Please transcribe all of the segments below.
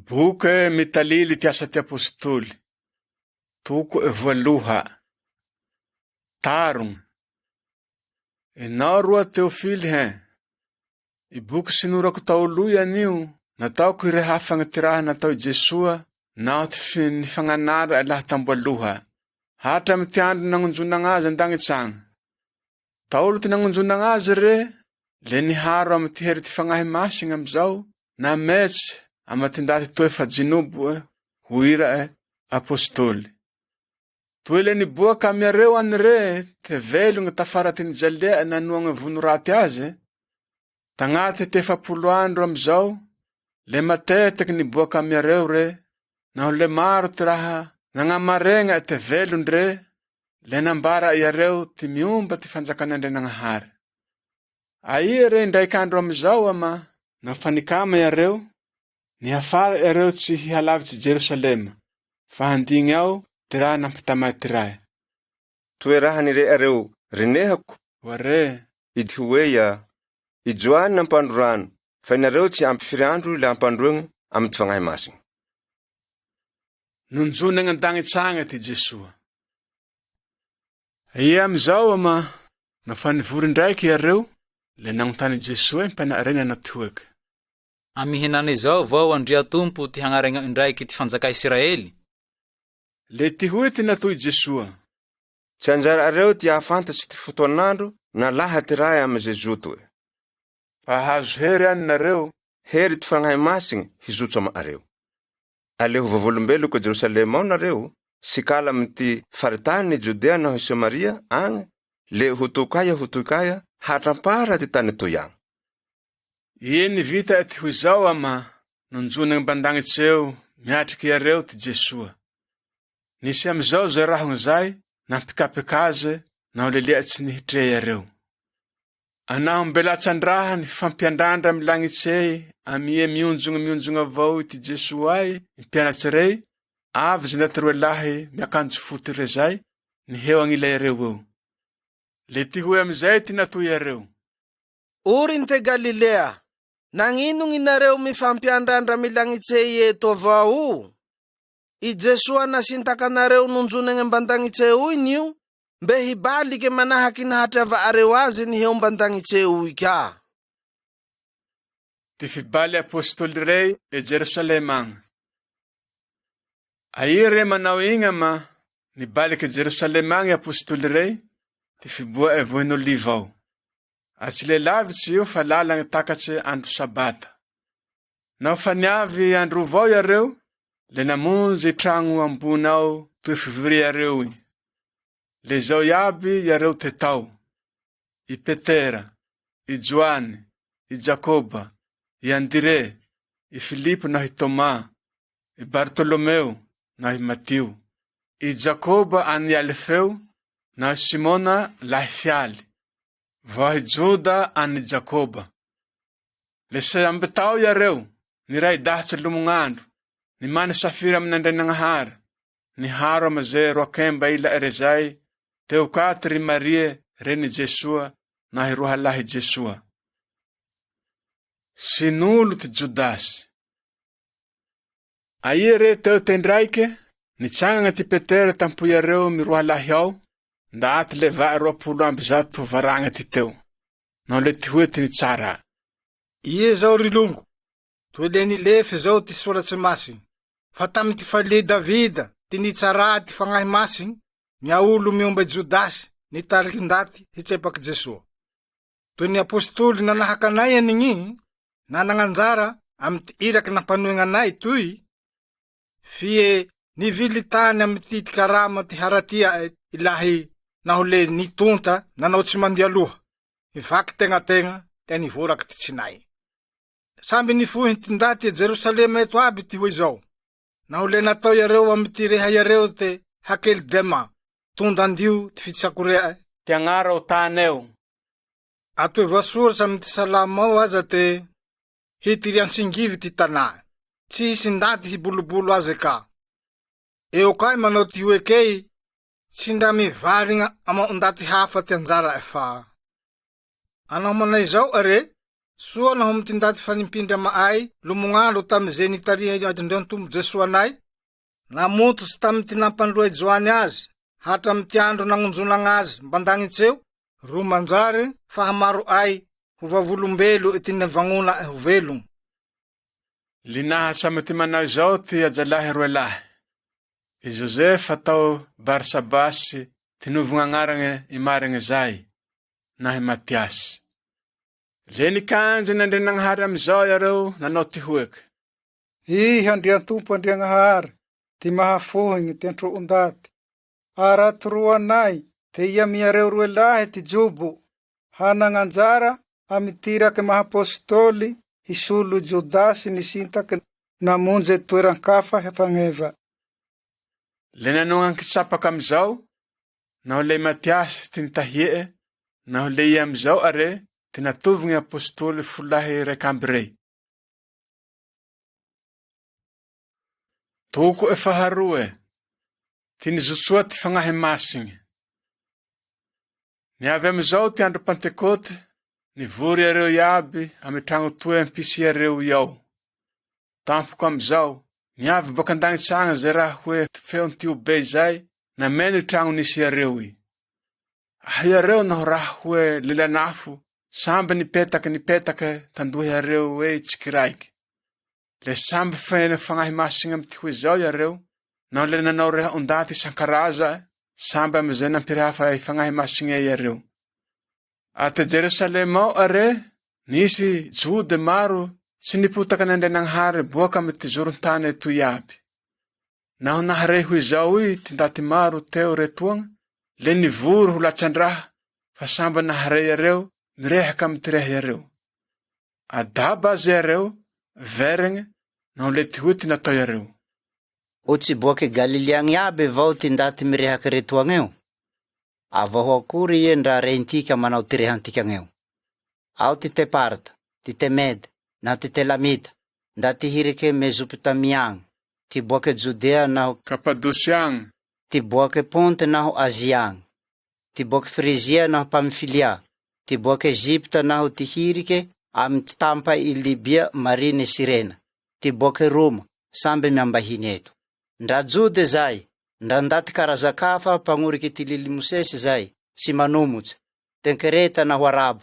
Boky mitalily ty asa ty apôstôly. Toko e voaloha. Tarogna. Enao roa Teofily I boky sinorako tao aloha anio, nataoko hirehafagna ty raha natao i Jesoa, nao ty nifagnanara laha tamboaloha. Hatramy ty andro nangonjonagnazy an-dagnitsagna. Taolo ty nangonjonagnazy re, le niharo amy ty hery ty fagnahy masigna amizao, na metsy ama ty ndaty toe fa jinobo ho ira apôstôly. Toe le niboaka amiareo any re, te velogna tafara ty nijalea nanoagna vonoraty azy, tagnaty te 10 andro amizao, le matetiky niboaka amiareo re, naho le maro ty raha nagnamarengna te velondre, le nambara iareo ty miomba ty fanjakan'Andrianagnahary. Aia re indraik'andro amizao ama, na fanikama iareo, nihafara iareo tsy hihalavitsy Jerusalema, fa handigny ao ty raha nampitamay ty raha. Toeraha nire areo rinehako, Ware, idy hueya, ijoany nampandorano, fa inareo tsy ampy firiandro le ampandroagna amy ty fagnahy masigna. nonjonagna an-dagnitsagna ty Jesoa. Ia amizao ama, nafa nivory ndraiky iareo, le nagnontany Jesoa mpanarena natoeky. Amihinana izao vao andria tompo ty hagnaregna indraiky ty fanjaka Israely? Le ty hoe ty natoy Jesoa. Tsy anjara areo ty ahafantatsy ty fotoanandro na laha ty raha amy Jesu toe. Pahazo hery any nareo, Hery ty fagnahy masigna hizotso ama areo. Aleho vavolombelo ko Jerusalema ao nareo, sikala amy ty faritany ni Judea naho Samaria agny, le hotokaya hatrampara ty tany toy agny. Ieny vita ty hoy zao ama, nonjonagna bandagnitseo, miatriky iareo ty Jesoa. Nisy amizao zay rahogny zay, nampikapikaze, naho lelea tsy nihitrea iareo. Anaho mbelatsan-draha ny fampiandrandra amy lagnitsey, amie mionjogna avao ty Jesoa ay, mpianatsy rey, avy zay ndaty roe lahy miakanjo foty re zay, niheo agnila iareo eo. Le ty hoe amizay ty natoy iareo. Orin te Galilea, nanginong inareo mifampiandrandra milagnitsey eto avao? I Jesoa nasintakanareo nonjonagna ambandagnitseo inio, mbe hibalike manahaky nahatrava areo azy niheo ambandagnitseo ka. Ty fibaly apôstôly rey Jerusalema agny. Aia re manao igny ama, nibaliky Jerusalema agny apôstôly rey, ty fiboa vohin'oliva ao. Tsy le lavitsy io fa lalagna takatsy andro sabata. Nao fa niavy andro vao iareo, le namonjy tragno ambony ao toy fivoria iareo igny. Le zao iaby iareo te tao: i Petera, i Joany, i Jakoba, i Andire, i Filipo naho i Toma, i Bartolomeo naho i Matio, i Jakoba any Alefeo naho i Simona lahy fialy, vao i Joda any Jakoba. Le samby tao iareo, niray dahatsy lomognandro, ni mani safira amin'Andrianagnahary, ni haro amazay roakemba ila ere zay, teo katy ry Marie reny Jesoa nahy rohalahy Jesoa. Sinolo ty Jodasy. Aia re teo tendraike, nitsangana ty Petera tampo iareo mirohalahy ao, ndaty le va 20 varagna ty teo. Nao le ty hoe ty nitsara. Ie zao rilongo, toe le nilefy zao ty soratsy masigny, fa tamy ty falie Davida, ty nitsara ty fagnahy masigny, nya olo miomba Jodasy, nitariky ndaty hitsepaky Jesoa. Toe ny apôstôly nanahakanay anigny, nananganjara amy ty iraky nampanoegnanay toy, fie nivily tany amy ty karama ty haratia ilahy naho le nitonta nanao tsy mandialoha, ivaky tegna te nivoraky ty tsinay. Samby nifohy ty ndaty Jerusalema eto aby ty hoe zao, naho le natao iareo amy ty reha iareo te Hakeldema, tondandio ty fitsakorea Ty agnara o tany eo. atoe voasoratsy amy ty salama ao aza te hitiriantsingivy ty tanà, tsy hisy ndaty hibolobolo aze ka. Eo kay manao ty hoe key, tsy ndra mivarigna ama ndaty hafa ty anjara fa. Anao manay zao are, Soa naho mitindaty fanimpindra maay lomong'andro tam'izay nitariha andreo tombo Jesosy anay. Namototsy tamy ty nampandroa Joany azy, hatramy ty andro nangonjonagnazy mbandagnitseo, ro manjary fahamaro ay ho vavolombelo ity navagnona ho velogno. Linahasa ty manao izao ty ajalahy roe lahy. I Josefa tao Barsabasy ty novogna agnaragne i marigny zay, nahy Matiasy. Le nikanjy nandrenagnahary amizao yareo nanao ty hoeky. Andrian-tompo Andriagnahary, ty mahafohigny ty antroon-daty. Araty roanay, te ia miareo roe lahy ty jobo, hananganjara amitiraky mahapôstôly hisolo Jodasy nisintaky namonjy toeran-kafa hefagneva. Le nanongankitsapaky amizao, naho le Matiasy ty nitahie, naho le i amizao are, ty natovigny apôstôly folahy raikamby rey. Toko e faharoe, ty nizotsoa ty fagnahy masigny. Niavy amizao ty andro Pentekote, nivory areo iaby amy tragno toe ampisy areo iao. Tampoko amizao, niavy boka andagnitsagna zay raha hoe feon ty obe zay, nameno tragno nisy areo i. Ahy areo naho raha hoe lelanafo, samby nipetaky tandohy areo hoe tsikiraiky. Le samby fagnahy masigny amy ty hoe zao areo, naho le nanao reha ondaty isan-karaza, samby amizay nampirahafa fagnahy masigny areo. Ate Jerusalema ao are, nisy jode maro tsy nipotaky nandrenagnahary boaka amy ty zoron-tany toy aby. Naho nahare hoy zao i ty ndaty maro teo retoagna, le nivory ho latsandraha, fa samby nahare areo, mirehaky amy ty rehy areo. Adaba azy areo, verigny, naho le ty hoy ty natao areo. O tsy boaky Galileagny aby vao ty ndaty mirehaky retoagneo. Avaho akory iendra rehintika manao ty rehantikagnego. Ao ty Teparta, ty Temeda, na ty Telamita, nda ty hirike Mesopotamiagny, ty boaky Judea naho Kapadosiagny, ty boaky Ponte naho Aziagny, ty boaky Frizia naho Pamfilia, ty boaky Egypta naho ty hirike amy ty tampa i Libia mariny Sirena, ty boaky Roma, samby miambahiny eto. Ndra Jode zay, ndra ndaty karazakafa pagnoriky ty lily Mosesy zay, tsy manomotsa, tenkereta naho Arabo.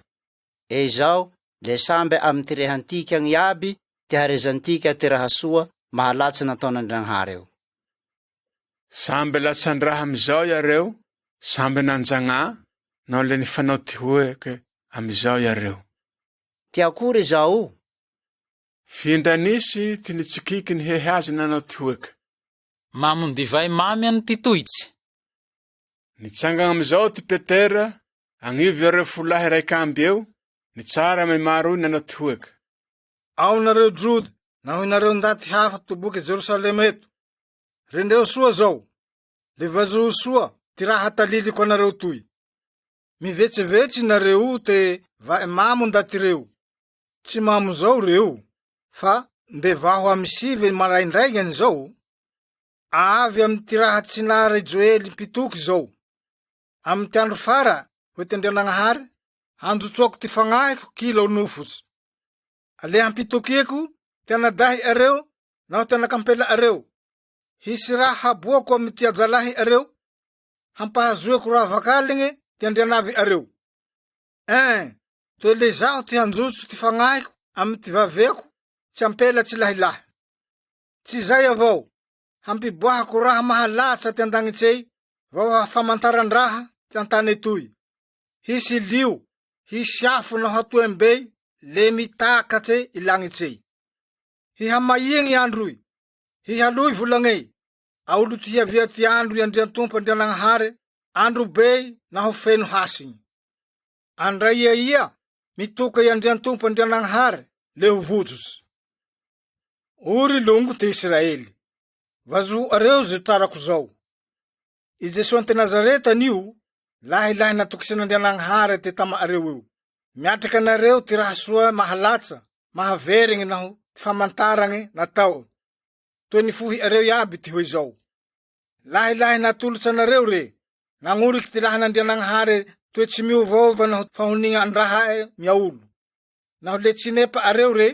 Izao, le samby amy ty rehantikagny iaby, ty harezantika ty raha soa, mahalatsy nataon'Andriagnahary eo. Samby latsandraha amizao yareo, samby nanjagna, naho le nifanao ty hoeky amizao yareo. Ty akory zao? Findra nisy ty nitsikiky ny hehe azy nanao ty hoeky. Mamon divay mamy any ty toitsy. Nitsangagna amizao ty Petera, agnivy areo folahy raikamby eo, nitsara me maro iny nanao ty hoeky. Ao nareo Jode, naho nareo ndaty hafa toboky Jerusalema eto. Rendeo soa zao, le vazoho soa ty raha taliliko anareo toy. Mivetsivetsy nareo te vae mamo ndaty reo. Tsy mamo zao reo, fa mbevaho amy sive maraindraigny zao. Avy amy ty raha tsinara Joely pitoky zao. Amy ty andro fara, hoe ty Andriagnahary, handrotsoko ty fagnahiko kilo nofotsy. Ale hampitokieko, ty anadahy areo, naho ty anakampela areo. Hisy raha haboako amy ty ajalahy areo, hampahazoeko raha vakaligne ty andrianavy areo. Toe le zaho ty hanjotso ty fagnahiko amy ty vaveko, tsy ampela tsy lahilahy. Tsy zay avao, hampiboahako raha mahalatsa ty andagnitsey, vao hafamantaran-draha ty antany etoy. Hisy lio, hisy afo naho hatoembey, le mitakatse ilagnitsey. Hihamaigny androy, hihaloy volagney, aolo ty hiavia ty andro iandrian-tompo Andriagnahary, andro bey naho feno hasigny. Andray ia, mitoka iandrian-tompo Andriagnahary, le ho vojotsy. Ory longo ty Israely, vazoho areo ze tsarako zao. I Jesosy ante Nazareta nio, lahilahy natokisan'Andriagnahary te tama areo eo. Miatriky anareo ty raha soa mahalatsa, mahaverigny naho ty famantaragny natao. Toe nifohy areo iaby ty hoe zao. Lahilahy natolotsy anareo re, nagnoriky ty lahan'Andriagnahary toe tsy miovaova naho fahonigna andraha miaolo. naho le tsinepa areo re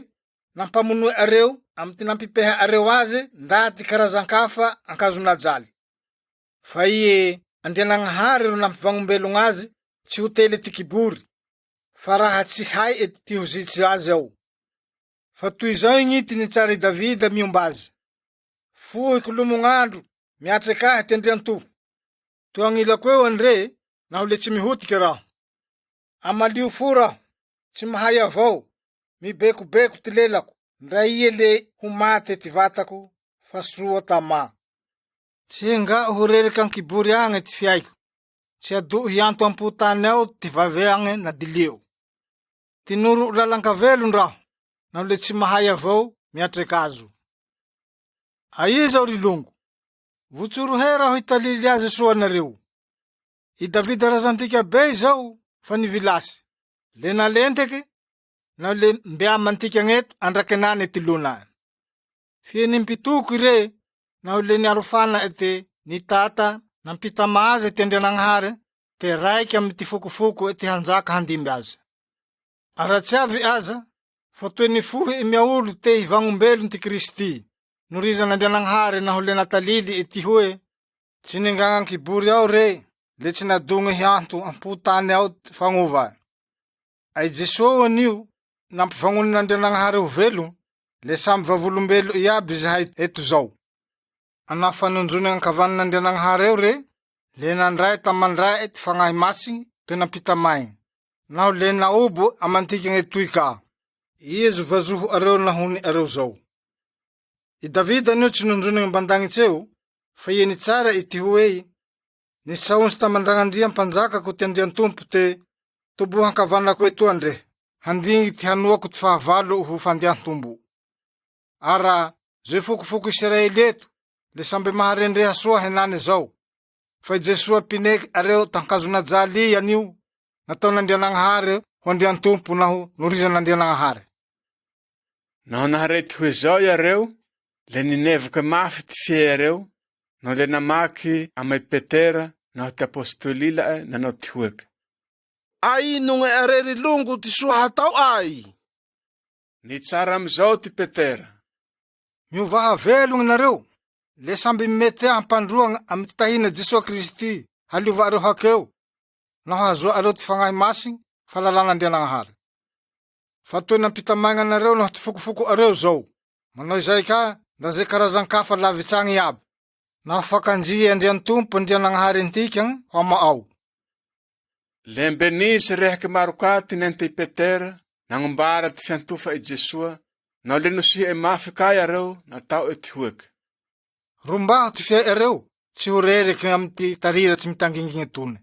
nampamonoe areo amy ty nampipeha areo aze ndaty karazan-kafa ankazonajaly. Fa ie Andrianagnahary ro nampivagnombelogn azy tsy ho tely ty kibory, fa raha tsy hay ety ty hozitsy azy ao. Fa toy zao igny ty nitsara i Davida miomba azy: fohiko lomogn'andro miatriky ahy ty Andriantoho. Toa agnilako eo andre naho le tsy mihotiky raho. Amalio fo raho, tsy mahay avao, mibekobeko ty lelako, ndra ie le ho maty ty vatako fa soa tamà. Tsy engao ho reriky an kibory agny ty fiaiko, tsy adoho hianto ampotany ao ty vavy agny na dilio. Tinoro lalan-kavelon raho, naho le tsy mahay avao miatriky azo. Aia zao rilongo, votsoro he raho hitalily azy soa nareo. I Davida razantika be zao fa nivilasy, le nalenteke, naho le mbeamantika gneto andrakenane ty lona. Fie nimpitoky re, naho le niarofana ete nitata nampitama azy ty Andrianagnahary te raiky amy ty fokofoko ety hanjaka handimby aza. Aratsy avy aza, fa toe nifohy imiaolo te hivagnombelony ty Kristy, norizan'Andrianagnahary naho le natalily ety hoe: tsy ningagnan kibory ao re, le tsy nadongy hianto ampotany ao ty fagnova. Ay Jesô anio nampivagnonin'Andrianagnahary ho velogno, le samby vavolombelo iaby zahay eto zao. Anafanonjony ankavanin'Andrianagnahary eo re, le nandray tamandray ty fagnahy masigny toe nampitamaigny, naho le naobo amantika gn'etoy ka. Izy vazoho areo nahony areo zao. I Davida anio tsy nonjony mbandagnitsy eo, fa ie nitsara ity hoe: nisaonsy tamandragnandria mpanjakako ty Andriantompo te toboha ankavanako eto andre, handingy ty hanoako ty fahavalo ho fandian-tombo. Ara ze fokofoko Israely eto, le samby maharendreha soa henane zao, fa i Jesua pineky areo tankazonajaly anio, nataon'Andrianagnahary ho Andriantompo naho norizan'Andrianagnahary. Naho naharety hoe zao iareo, le ninevaky mafy ty fiareo, naho le namaky amay Petera, naho ty apôstôlilae, nanao ty hoeky. Aino gny arery longo ty soa hatao ay? Nitsara amizao ty Petera. Miovaha velogny nareo, le samby mety hampandroa amy ty tahina Jesô Kristy haliova areo hakeo, naho hazoa areo ty fagnahy masigny fahalalàn'Andrianagnahary. Fa toe nampitamaigna nareo naho ty fokofoko areo zao, manao izay ka nda ze karazan-kafa lavitsagny iaby, naho fakanjia Andriantompo Andrianagnahary antikagny ho ama ao. Le mbenisy rehaky marokaty nentey Petera, nangombara ty fiantofa i Jesua, naho le nosihy mafy ka iareo natao ety hoeky. Rombaho ty fiay areo, tsy ho reriky amy ty tarira tsy mitanginginy tony.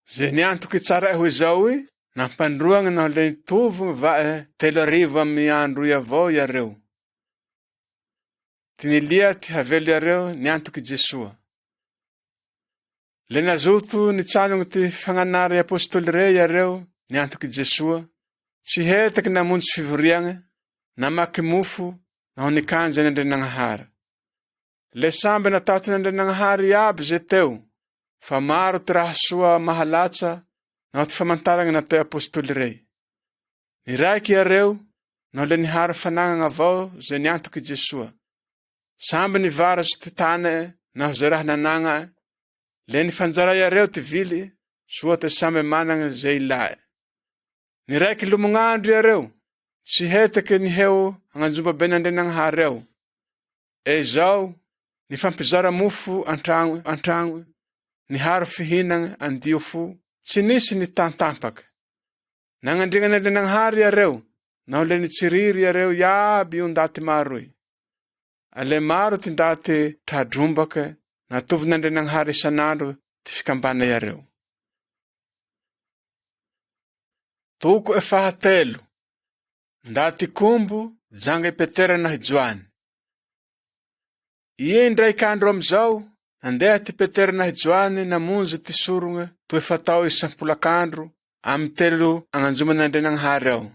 Ze niantoky tsara hoe zao i, nampandroagny naho le nitovogny vae 3,000 amy andro i avao iareo. Ty nilia ty havelo iareo niantoky Jesua. Le nazoto nitsanogny ty fagnanary apôstôly re iareo niantoky Jesua, tsy hetaky namonjy fivoriagny, namaky mofo, naho nikanjy n'Andrianagnahary. Le samby nataoty n'Andrianagnahary iaby ze teo, fa maro ty raha soa mahalatsa naho ty famantaragny natao apôstôly re. Ni raiky iareo, naho le nihary fanagnagna avao ze niantoky Jesua. Samby nivaratsy ty tane naho ze raha nanagna, le nifanjara iareo ty vily, soa ty samby managny ze ilae. Ni raiky lomogn'andro iareo, tsy hetaky niheo agnanjomba ben'Andrianagnahary ao. Zao, nifampizara mofo antragno, niharo fihinagny andio fo, tsy nisy nitantampaky. Nagnandrignan'Andrianagnahary iareo, naho le nitsiriry iareo iaby io ndaty maroy. Ale maro ty ndaty tradrombake, natovin'Andrianagnahary isan'andro ty fikambana iareo. Toko 7, ndaty kombo janga i Petera nahy Joany. Ie ndraik'andro amizao, nandeha ty Petera nahy Joany namonjy ty sorogna toe fatao isam-polak'andro amy 3 agnanjoman'Andrianagnahary ao.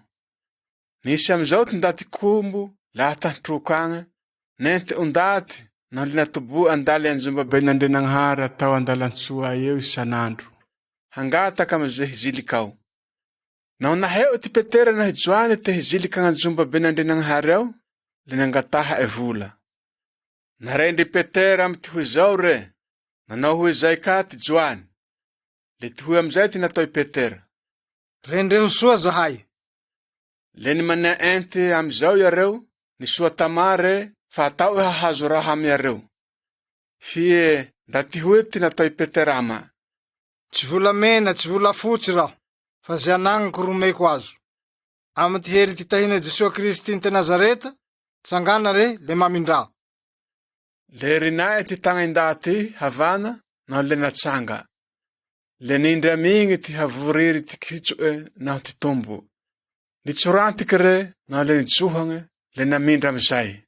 Nisy amizao ty ndaty kombo laha tantrokagny, nenty ondaty naho le natobo andaly anjomba ben'Andrianagnahary atao andalantsoa eo isan'andro, hangataka amy ze hizilikao. Nao naheo ty Petera nahy Joany te hizily kagnanjomba ben'Andrianagnahary ao, le nangataha e vola. Narendry Petera amy ty hoy zao re, nanao hoy zay ka ty Joany. Le ty hoy amizay ty natao i Petera. Rendreho soa zahay. Le ni manea enty amizao iareo, ni soa tamare fa atao e hahazo raha amy iareo. Fie nda ty hoy ty natao i Petera ama. Tsy vola mena, tsy vola fotsy raho, fa zay anagnako romeko azo. Amy ty hery ty tahina Jesua Kristy ty Nazareta, tsangana re le mamindra. Le rinay ty tagna ty havana, naho le natsanga. Le nindry amigny ty havoriry ty kitsoe naho ty tombo. Nitsorantike re, naho le nitsohagne, le namindra amizay.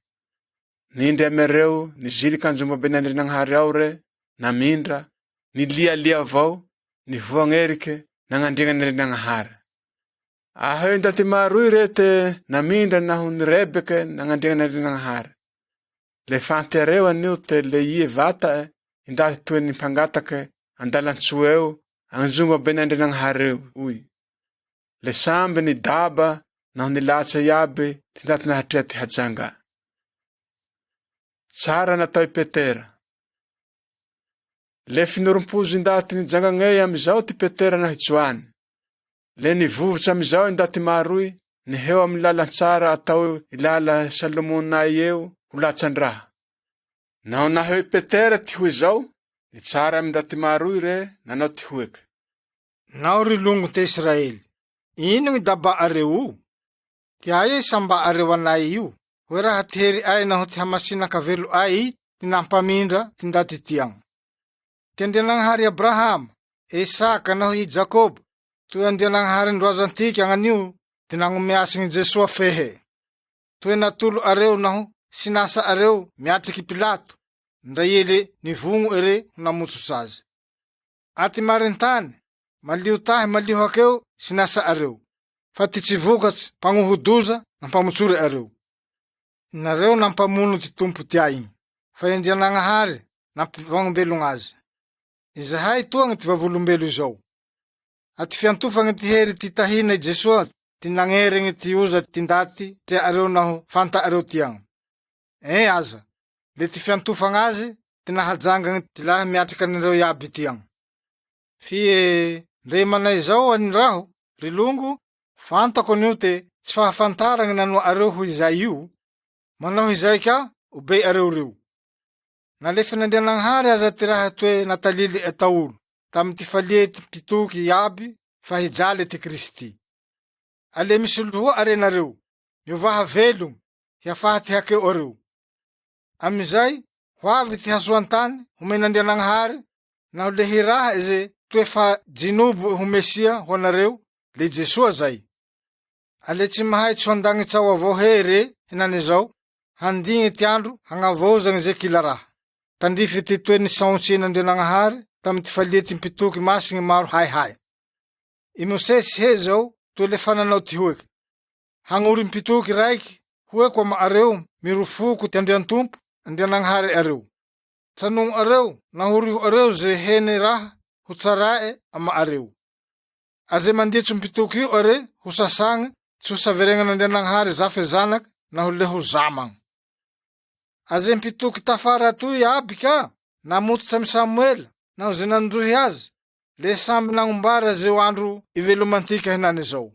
Nindry amereo, nizily kanjomba ben'Andrianagnahary ao re, namindra, nilialia avao, nivoagn'erike, nagnandriagn'Andrianagnahary. Aheo ndaty maroy re te namindra naho ni Rebeke nagnandriagn'Andrianagnahary. Le fantereo anio te le ie vata indaty toe nimpangatake andalan-tso eo anjomba ben'Andrianagnahary eo, uy. Le samby ni daba naho nilatsa iaby ty ndaty nahatrea ty hajanga. Tsara natao i Petera. Le finorom-pozo indaty nijangagney amizao ty Petera nahy Joany. Le nivovotsy amizao indaty maroy, niheo amy lalan-tsara atao ilala Salomonay eo ho latsan-draha. Naho naheo i Petera ty hoy zao, ni tsara amy ndaty maroy re, nanao ty hoeke. Nao ry longo te Israely, ino gny daba areo? Ty aye samba areo anay io, hoe raha ty hery ay naho ty hamasina kavelo ay ty nampamindra ty ndaty tiagna. Ty Andrianagnahary Abrahama, Esaka naho i Jakobo, toy Andrianagnahary ndroazo antiky agnanio, ty nagnomeasigny Jesua fehe. Toy natolo areo naho sinasa areo miatriky Pilato, ndraiele nivongo ere namotsotsa azy. Aty marintany, malio tahy malio hakeo sinasa areo, fa ty tsy vokatsy pagnohodoza nampamotsore areo. Nareo nampamono ty tompo ty aigny, fa Andrianagnahary nampivagnombelogn azy. Izahay toa ty vavolombelo izao. Aty fiantofagny ty hery ty tahina i Jesua, ty nagnerigny ty oza ty ndaty trea areo naho fanta areo tiagna. Aza, le ty fiantofagna azy, ty nahajangany ty laha miatriky anareo iaby tiagna. Fie, ndre manay zao aniraho, ry longo, fantako anio te tsy fahafantaragny nanoa areo hoy izay io, manao izay ka, obe areo reo. Nalefa n'Andrianagnahary aza ty raha toe natalily ataolo, tamy ty falie ty pitoky iaby, fa hijaly ty Kristy. Ale misy loa arenareo, miovaha velogno, hiafaha ty hakeo areo. Amizay, hoavy ty hasoantany, homen'Andrianagnahary, naho le hiraha ze toe fa jinobo ho Mesia ho anareo, le Jesua zay. Ale tsy mahay tsy handagnitsao avao here, hinany zao, handingy ty andro hagnavozagny ze kila raha. Tandrify ty toe nisaontsen'Andrianagnahary, tamy ty falie ty mpitoky masigny maro haihay. I Mosesy he zao, toe le fananao ty hoeky. Hagnory mpitoky raiky, hoeko ama areo, mirofoko ty Andriantompo, Andrianagnahary areo. Tsanogno areo, nahoriho areo ze hene raha, ho tsarae ama areo. Aze manditso mpitoky io are, ho sasagny, tsy ho saveregnan'Andrianagnahary zafe zanaky, naho le ho zamagny. Aze mpitoky tafara toy aby ka, namototsy amy Samuela, naho ze nandrohy azy, le samby nagnombara zeo andro ivelomantika hinany zao.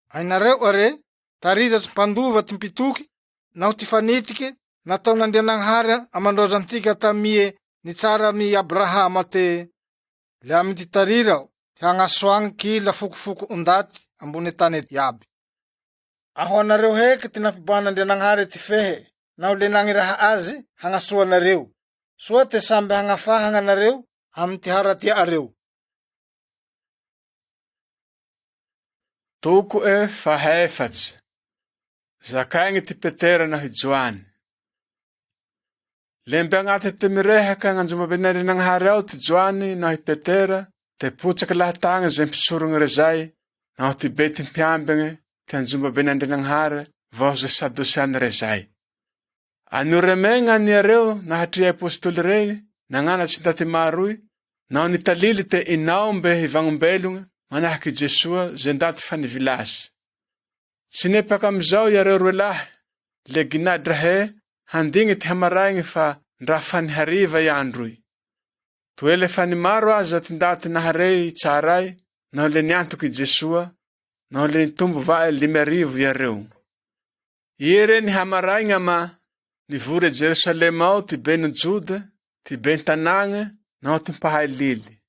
Hainareo are, tarizatsy mpandova ty mpitoky, naho ty fanitike, nataon'Andrianagnahary amandrozo antika tamie nitsara mi Abrahama te, le amy ty tarirao, ty hagnasoagny kila fokofoko ondaty ambony tany iaby. Aho anareo heky ty nampiboan'Andrianagnahary ty fehe, naho le nagniraha azy hagnasoanareo, soa te samby hagnafaha anareo amy ty haratia areo. Toko e fahefatsy. Zakaigny ty Petera nahy Joany. Lembe agnaty ty mirehaky agnanjoma ben'Andrianagnahary ao ty Joany nahy Petera, te potsaky lahatagny ze mpisorogny rezay, naho ty be ty mpiambigne, ty anjomba ben'Andrianagnahary, vao ze sadosiany rezay. Anio remegna aniareo nahatria apôstôly regny, nagnanatsy ndaty maroy, naho nitalily te inao mbe hivagnombelogny, manahaky Jesua zay ndaty fanivilasy. Tsy nepaka amizao yareo roelahy, le ginadrahe handigny ty hamaraigny fa ndra fanihariva iandroy. Toele fanimaro aza ty ndaty naharey tsaray, naho le niantoky Jesua, naho le nitombo vae 5,000 yareo. Iere ni hamaraigna ma nivory Jerusalema ao ty beno Joda, ty ben tanagna, naho ty mpahay lily.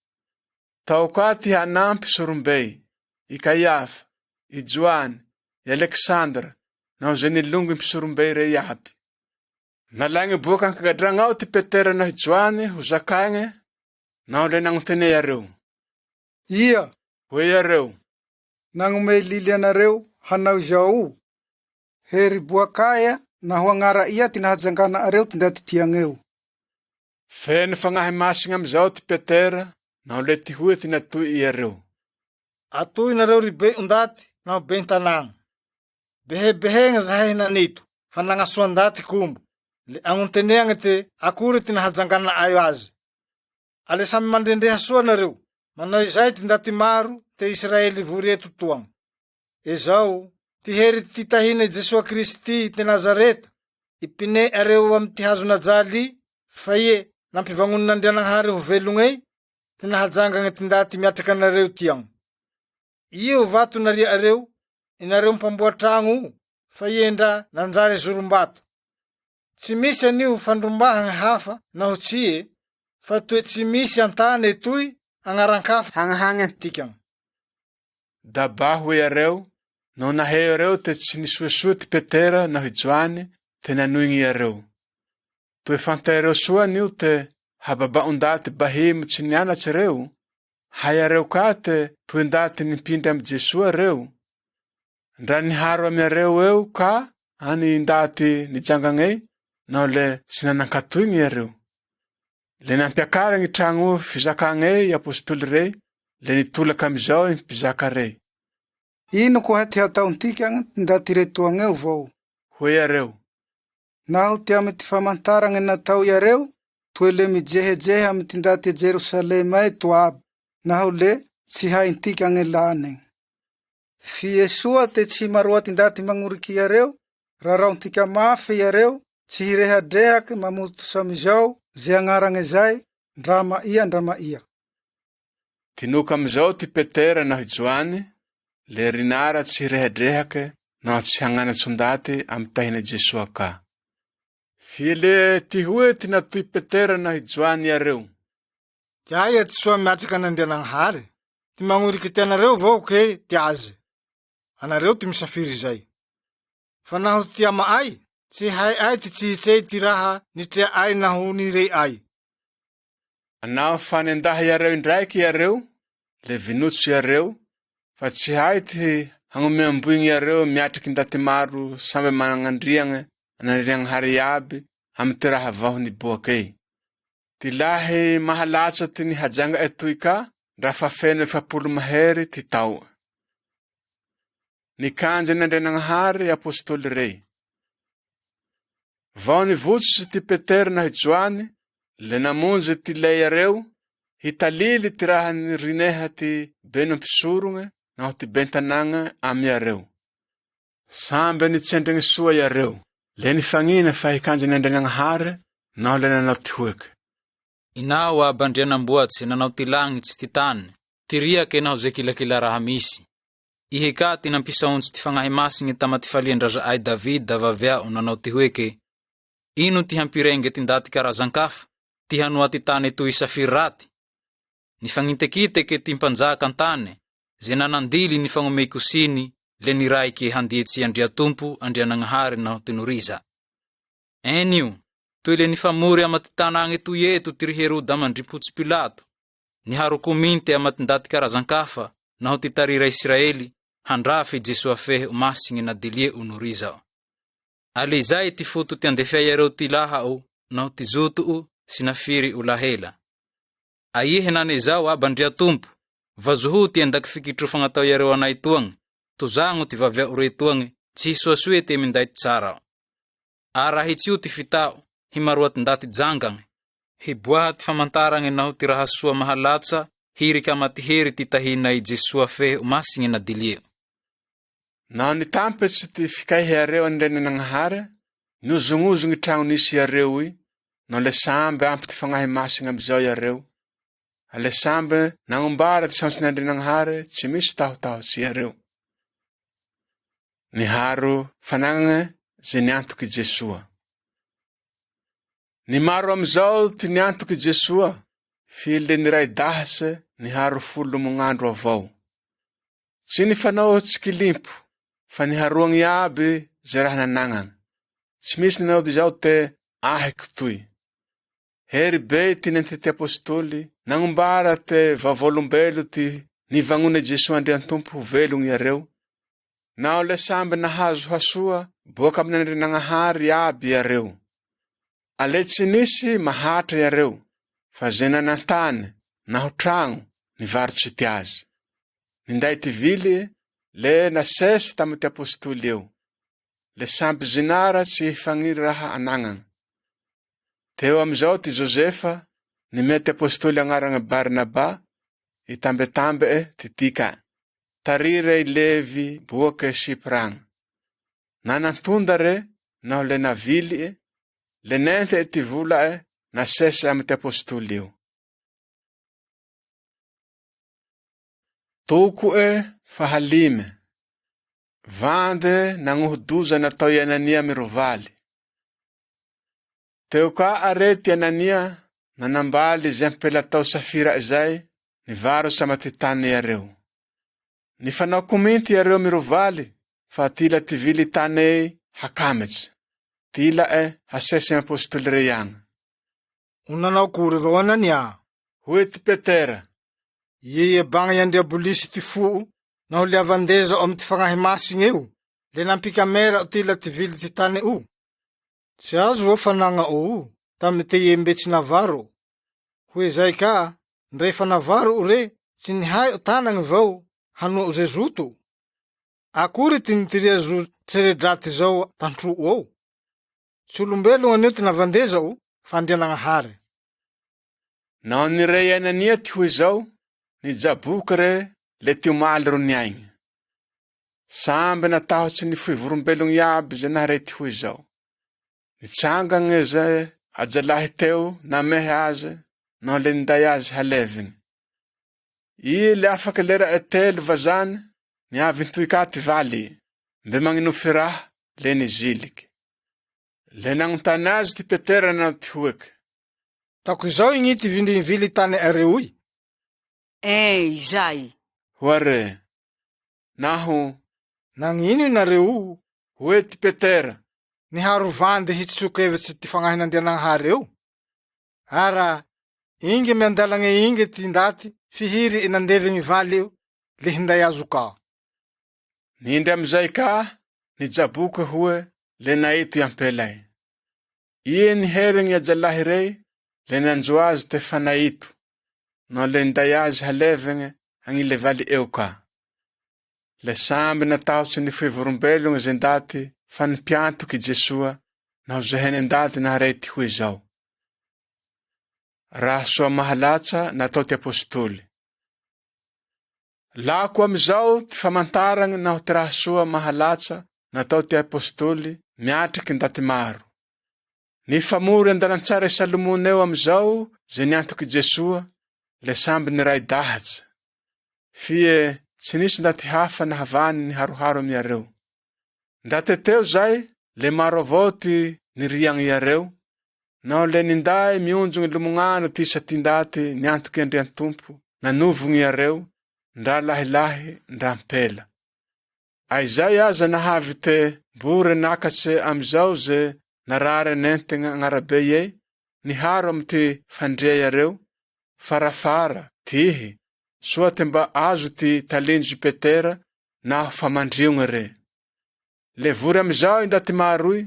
Tao ka ty hanampy Sorombey, i Kaiafa, i Joany, i Aleksandra, naho zay nilongo Sorombey rey aby. Nalagny boka ankadragna ao ty Petera naho Joany ho zakagne, naho le nagnotene yareo. Ia, Hoe yareo, nagnome lily anareo hanao zao. Hery boakaya na ho agnara ia ty nahajangana areo ty ndaty tiagneo. feno fagnahy masigna amizao ty Petera, naho le ty hoe ty natoy yareo. Atoy nareo ribe undaty naho ben tanagna. Behebehegna zahay nanito, fa nagnasoandaty kombo. Le agnonteneagna te akory ty nahajangana ayo azy. Ale samy mandendreha soa nareo, manao izay ty ndaty maro te Israely vory eto toagna. Ezao, ty hery ty tahina Jesua Kristy te Nazareta, ipine areo amy ty hazo najaly, fa ie nampivangonin'Andrianagnahary ho velogney, ty nahajangana ty ndaty miatraky anareo tiagno. Io vato naria areo, inareo mpamboatragno, fa ie ndra nanjary zorombato. Tsy misy anio fandrombahagna hafa naho tsie, fa toe tsy misy antany etoy agnarankafa hagnahagny antikagna. Daba hoe yareo, naho naheo yareo te tsy nisoasoa ty Petera naho Joany te nanoigny yareo. Toe fantaireo soa anio te hababaon-daty bahimo tsy nianatsy reo, hay yareo ka te toe ndaty nimpindry amy Jesua reo. Ndra niharo amy yareo eo ka any ndaty nijangagney, naho le tsy nanankatoigny yareo. Le nampiakara gny tragno fizakagney apôstoly rey, le nitolaka amizao mpizaka rey. Ino koa ty hataontikagna ty ndaty retoagneo vao. Hoe yareo, Naho ty amy ty famantaragna natao yareo, toe le mijehejehe amy ty ndaty Jerusalema eto aby, naho le tsy haintikagna lane. Fiesoa te tsy maroa ty ndaty magnoriky yareo, raraontika mafy yareo, tsy hirehadrehaky mamoto samizao, ze agnaragne zay, ndrama ia. tinoka amizao ty Petera naho Joany, le rinara tsy hirehadrehake naho tsy hagnanatsy ndaty amy tahina Jesua ka. File ty hoe ty natoy Petera naho Joany yareo. Ty aia ty soa miatraky an'Andrianagnahary, ty magnoriky ty anareo vao ke ty azy. Anareo ty misafiry zay. Fa naho ty ama ay, tsy hay ay ty tsy hitsey ty raha nitrea ay naho nirey ay. Anao fanendaha yareo indraiky yareo, le vinotso yareo, fa tsy hay ty hagnomeamboigny yareo miatraky ndaty maro samby managnandriagne an'Andrianagnahary aby amy ty raha vaho niboakey. Ty lahy mahalatsa ty nihajanga etoy ka, ndra fa feno 700 mahery ty tao. Nikanja n'Andrianagnahary apôstoly rey. Vao nivotsy ty Petera naho Joany, le namonjy ty lay yareo, hitalily ty raha nirineha ty beno mpisorogna naho ty bentanagna amy yareo. Samby nitsendrigny soa yareo, le nifagnina fa hikanja n'Andrianagnahary, naho le nanao ty hoeky. Inao abandrianamboatsy nanao ty lagnitsy ty tany, ty riake naho ze kilakila raha misy. Ihe ka ty nampisaontsy ty fagnahy masigny tama ty faliandraza ay Davida vaviao nanao ty hoeke. Ino ty hampirenge ty ndaty karazankafa, ty hanoa ty tany toy Safiraty. Nifangitekiteke ty mpanjaka antane, ze nanandily ni fangomey kosiny, le niraiky handietsy Andriatompo, Andrianagnahary naho tinoriza. Enio, toy le nifamory amaty tanagny toy eto ty ry Heroda mandripotsy Pilato, niharo kominte amaty ndaty karazankafa, naho ty tarira Israely, handrafy Jesua fehe umasigny nadilie unorizao. Ale zay ty foto ty andefia yareo ty lahao, naho ty zoto sinafiry ulahela. Aihe nane zao abandriatompo, vazoho ty andaky fikitro fangatao yareo anay tuang, tozango ty vavia ure tuang, tsy soasue ty minday tsara. Arahitsio ty fitao, himaruat ndati jangang, hibuahat famantarang naho ty raha soa mahalatsa, hiry ka matihery ty tahina i Jesua fehe umasigny na dilia. Naho nitampitsy ty fikaihy areo Andriananagnahary, nozongozogny tragno nisy areo i, no le samby ampy ty fagnahy masigny amizao areo. Ale samby nangombara ty saontsy n'Andrianagnahary, tsy misy tahotahotsy areo. Niharo fanagnana ze niantoky Jesua. Ny maro amizao ty niantoky Jesua, file niray dahase niharo 10 mognandro avao. Tsy nifanao tsikilimpo, fa niharoagny aby ze raha nanagnana. Tsy misy nanao zao te ahiko toy. Hery be ty nentety apôstôly, nangombara te vavolombelo ty nivagnone Jesua Andrian-tompo ho velogny areo. Nao le samby nahazo hasoa, boaka amin'Andrianagnahary aby areo. Ale tsy nisy mahatra areo, fa ze nanantany, naho tragno, nivarotsy ty azy. Ninday ty vily, le nasesy tamy ty apôstôly eo. Le samby zinara tsy hifagniry raha anagnana. Teo amizao ty Josefa, nimety apôstôly agnarana Barnaba, itambetambe ty tika. Tarire i Levi boake Sipragna. Nanantondare, naho le navily le nente ty vola nasesy amy ty apôstôly eo. Toko fahalime. Vande nangohodoza natao i Anania mirovaly. Teo ka arety Anania nanambaly ze ampela tao Safira izay, nivaro sama ty tany areo. Nifanao kominty areo mirovaly, fa tila ty vily tane hakametsy. Tila hasesy apôstôly rey agny. Unanao kory vao Anania. Hoe ty Petera. Ie banga iandriabolisy ty foo, naho le avandeza amy ty fagnahy masigny eo, le nampikamera o tila ty vily ty tane o. Tsy azo o fanagna o, tamy te iembetsy navaro. Hoe zay ka, ndrefa navaro o re, tsy nihay o tanagny vao, hano o zezoto. Akory ty nitiria zo tseredraty zao tantro o. Tsy olombelo anio ty navandeza o, fa Andrianagnahary. Naho nirey Anania ty hoy zao, nijaboky re le ty omaly ro niaigny. Samby natahotsy ny foivorombelogny aby ze naharay ty hoy zao. Nitsangagne ze ajalahy teo namehe azy, naho le ninday azy haleviny. I le afaky lera telo vazany, niavy nitoy ka ty valy, mbe magninofy raha le niziliky. Le nagnontany azy ty Petera nao ty hoeky. Tako izao igny ty vily tane areo i. Izay. Hoare. Naho. Nagnino inareo? Hoe ty Petera. Niharo vandy hitsokevitsy ty fagnahin'Andrianagnahary eo. Ara, ingy miandalagne ingy ty ndaty, fihiry inandevigny valy eo, le hinday azo ka. Nindry amizay ka, nijaboky hoe, le naito iampelay. Ie niherigny ajalahy rey, le nanjo azy te fanaito, no le ninday azy halevigny, agnile valy eo ka. Le samby natahotsy ny foivorombelogny ze ndaty, fa nimpiantoky Jesua, naho ze hene ndaty naharay ty hoy zao. Raha soa mahalatsa natao ty apôstôly. Lako amizao ty famantaragny naho ty raha soa mahalatsa natao ty apôstôly miatriky ndaty maro. Nifamory andalantsara Salomona eo amizao ze niantoky Jesua, le samby niray dahatsa. Fie tsy nisy ndaty hafa nahavany niharoharo amiareo. Ndateteo zay, le maro avao ty niriagny areo, naho le ninday mionjogny lomognano ty isa ty ndaty niantoky Andrian-tompo, nanovogny areo, ndra lahilahy, ndra mpela. Aizay aza nahavy te bore nakatse amizao ze narare nentegna agnarabe ye, niharo amy ty fandria areo, farafara, tihy, soa te mba azo ty talinjo Petera, naho famandriogna re. Le vory amizao indaty maroy,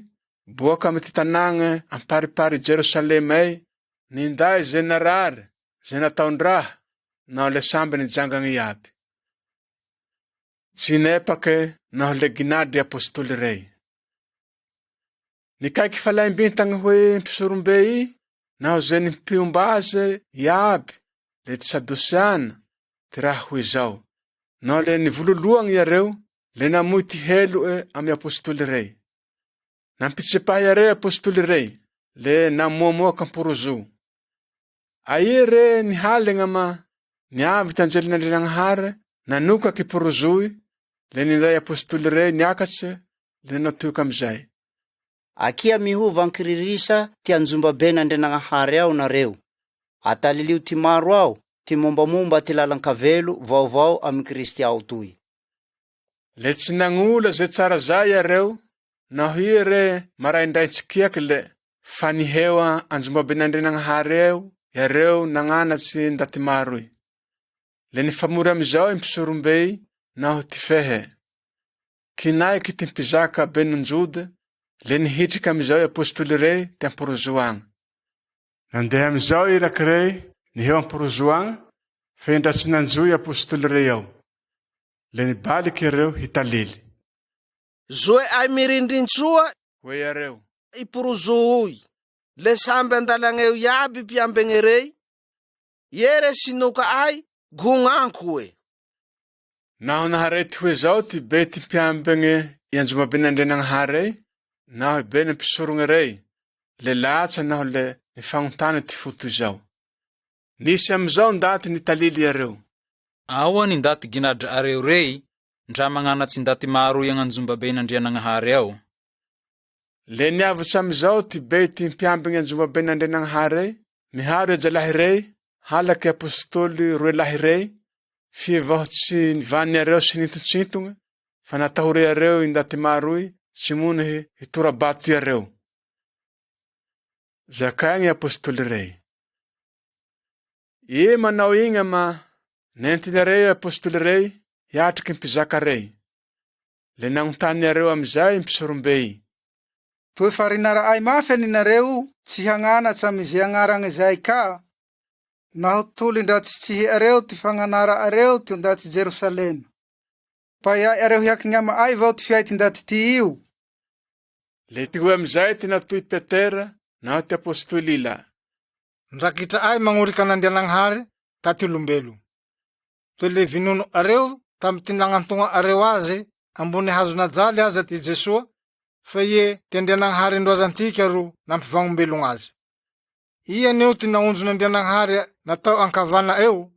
boaka amy ty tanagna amparipary Jerosalemay, ninday ze narare, ze nataondraha, naho le samby nijangagny iaby. Tsy nepake naho le ginadry apôstôly rey. Nikaiky falaimbintagny hoe mpisorombe i, naho ze nipiombaze iaby, le ty Sadosiana, ty raha hoy zao. No le nivololoang iareo, le namoy ty heloe amy apôstôly rey. Nampitsepahy iareo apôstôly rey, le namoamoaka amporozo. Aie re nihalegna ma niavy ty anjelin'Andrianagnahary, nanukaky porozoy, le ninday apôstôly rey niakatse, le natoyoka amizay. Akia miova ankiririsa ty anjombaben'Andrianagnahary ao nareo. Atalilio ty maro ao, ty mombamomba ty lalankavelo vaovao amy Kristy ao toy. Le tsy nagnola ze tsara zay iareo, naho ie re maraindraitsikiaky le fa nihewa anjombaben'Andrianagnahary eo, iareo nagnanatsy ndaty maroy. Le nifamory amizao impisorombey naho ty fehe. Kinaiky ty mpizaka Benon-Jode, le nihitriky amizao apôstôly rey ty amporozoagna. Nandeha amizao iraky rey, nihewa amporozoagna, fe ndra tsy nanjoy apôstôly rey ao. Le nibaliky ireo hitalily. Zoe ay mirindrintsoa Hoe iareo, iporozoy. Le samby andalagneo iaby piambegny rey. Yere sinoka ay gongankoe. naho naharety hoe zao ty be ty mpiambegne ianjomaben'Andrianagnahary, naho be ny mpisorogny rey, le latsa naho le nifagnotany ty foto zao. Nisy amizao ndaty nitalily iareo. Aoa ny ndaty ginadra areo rey, ndra magnanatsy ndaty maro iananjombaben'Andrianagnahary ao. Le niavitsy amizao ty be ty mpiambegne ianjomaben'Andrianagnahary, miharo ejalahy rey, halaky apôstôly roe lahy rey, fievaho tsy vany areo sy nitotsintogna, fa natahore areo indaty maroy, tsy mony hitorabato iareo. Zakaigny apôstôly rey. Ie manao igna ma nentiny areo apôstôly rey hiatriky mpizaka rey. Le nagnotany areo amizay mpisorombey. Toe farinara ay mafy aninareo tsy hagnanatsy amize agnaragny zay ka, naho toly ndaty tsy hiareo ty fagnanara areo ty ndaty Jerusalema. Paiay areo hiakignyama ay vao ty fiay ty ndaty ty io. Le ty hoe amizay ty natoy Petera naho ty apôstôly ila. Ndrakitra ay mangorika an'Andrianagnahary taty olombelo. Toe le vinono areo tamy ty nagnantonga areo azy ambony hazo najaly aza ty Jesua, fa ie ty Andrianagnahary androazantika ro nampivagnombelogn azy. Ia neo ty naonjon'Andrianagnahary natao ankavana eo,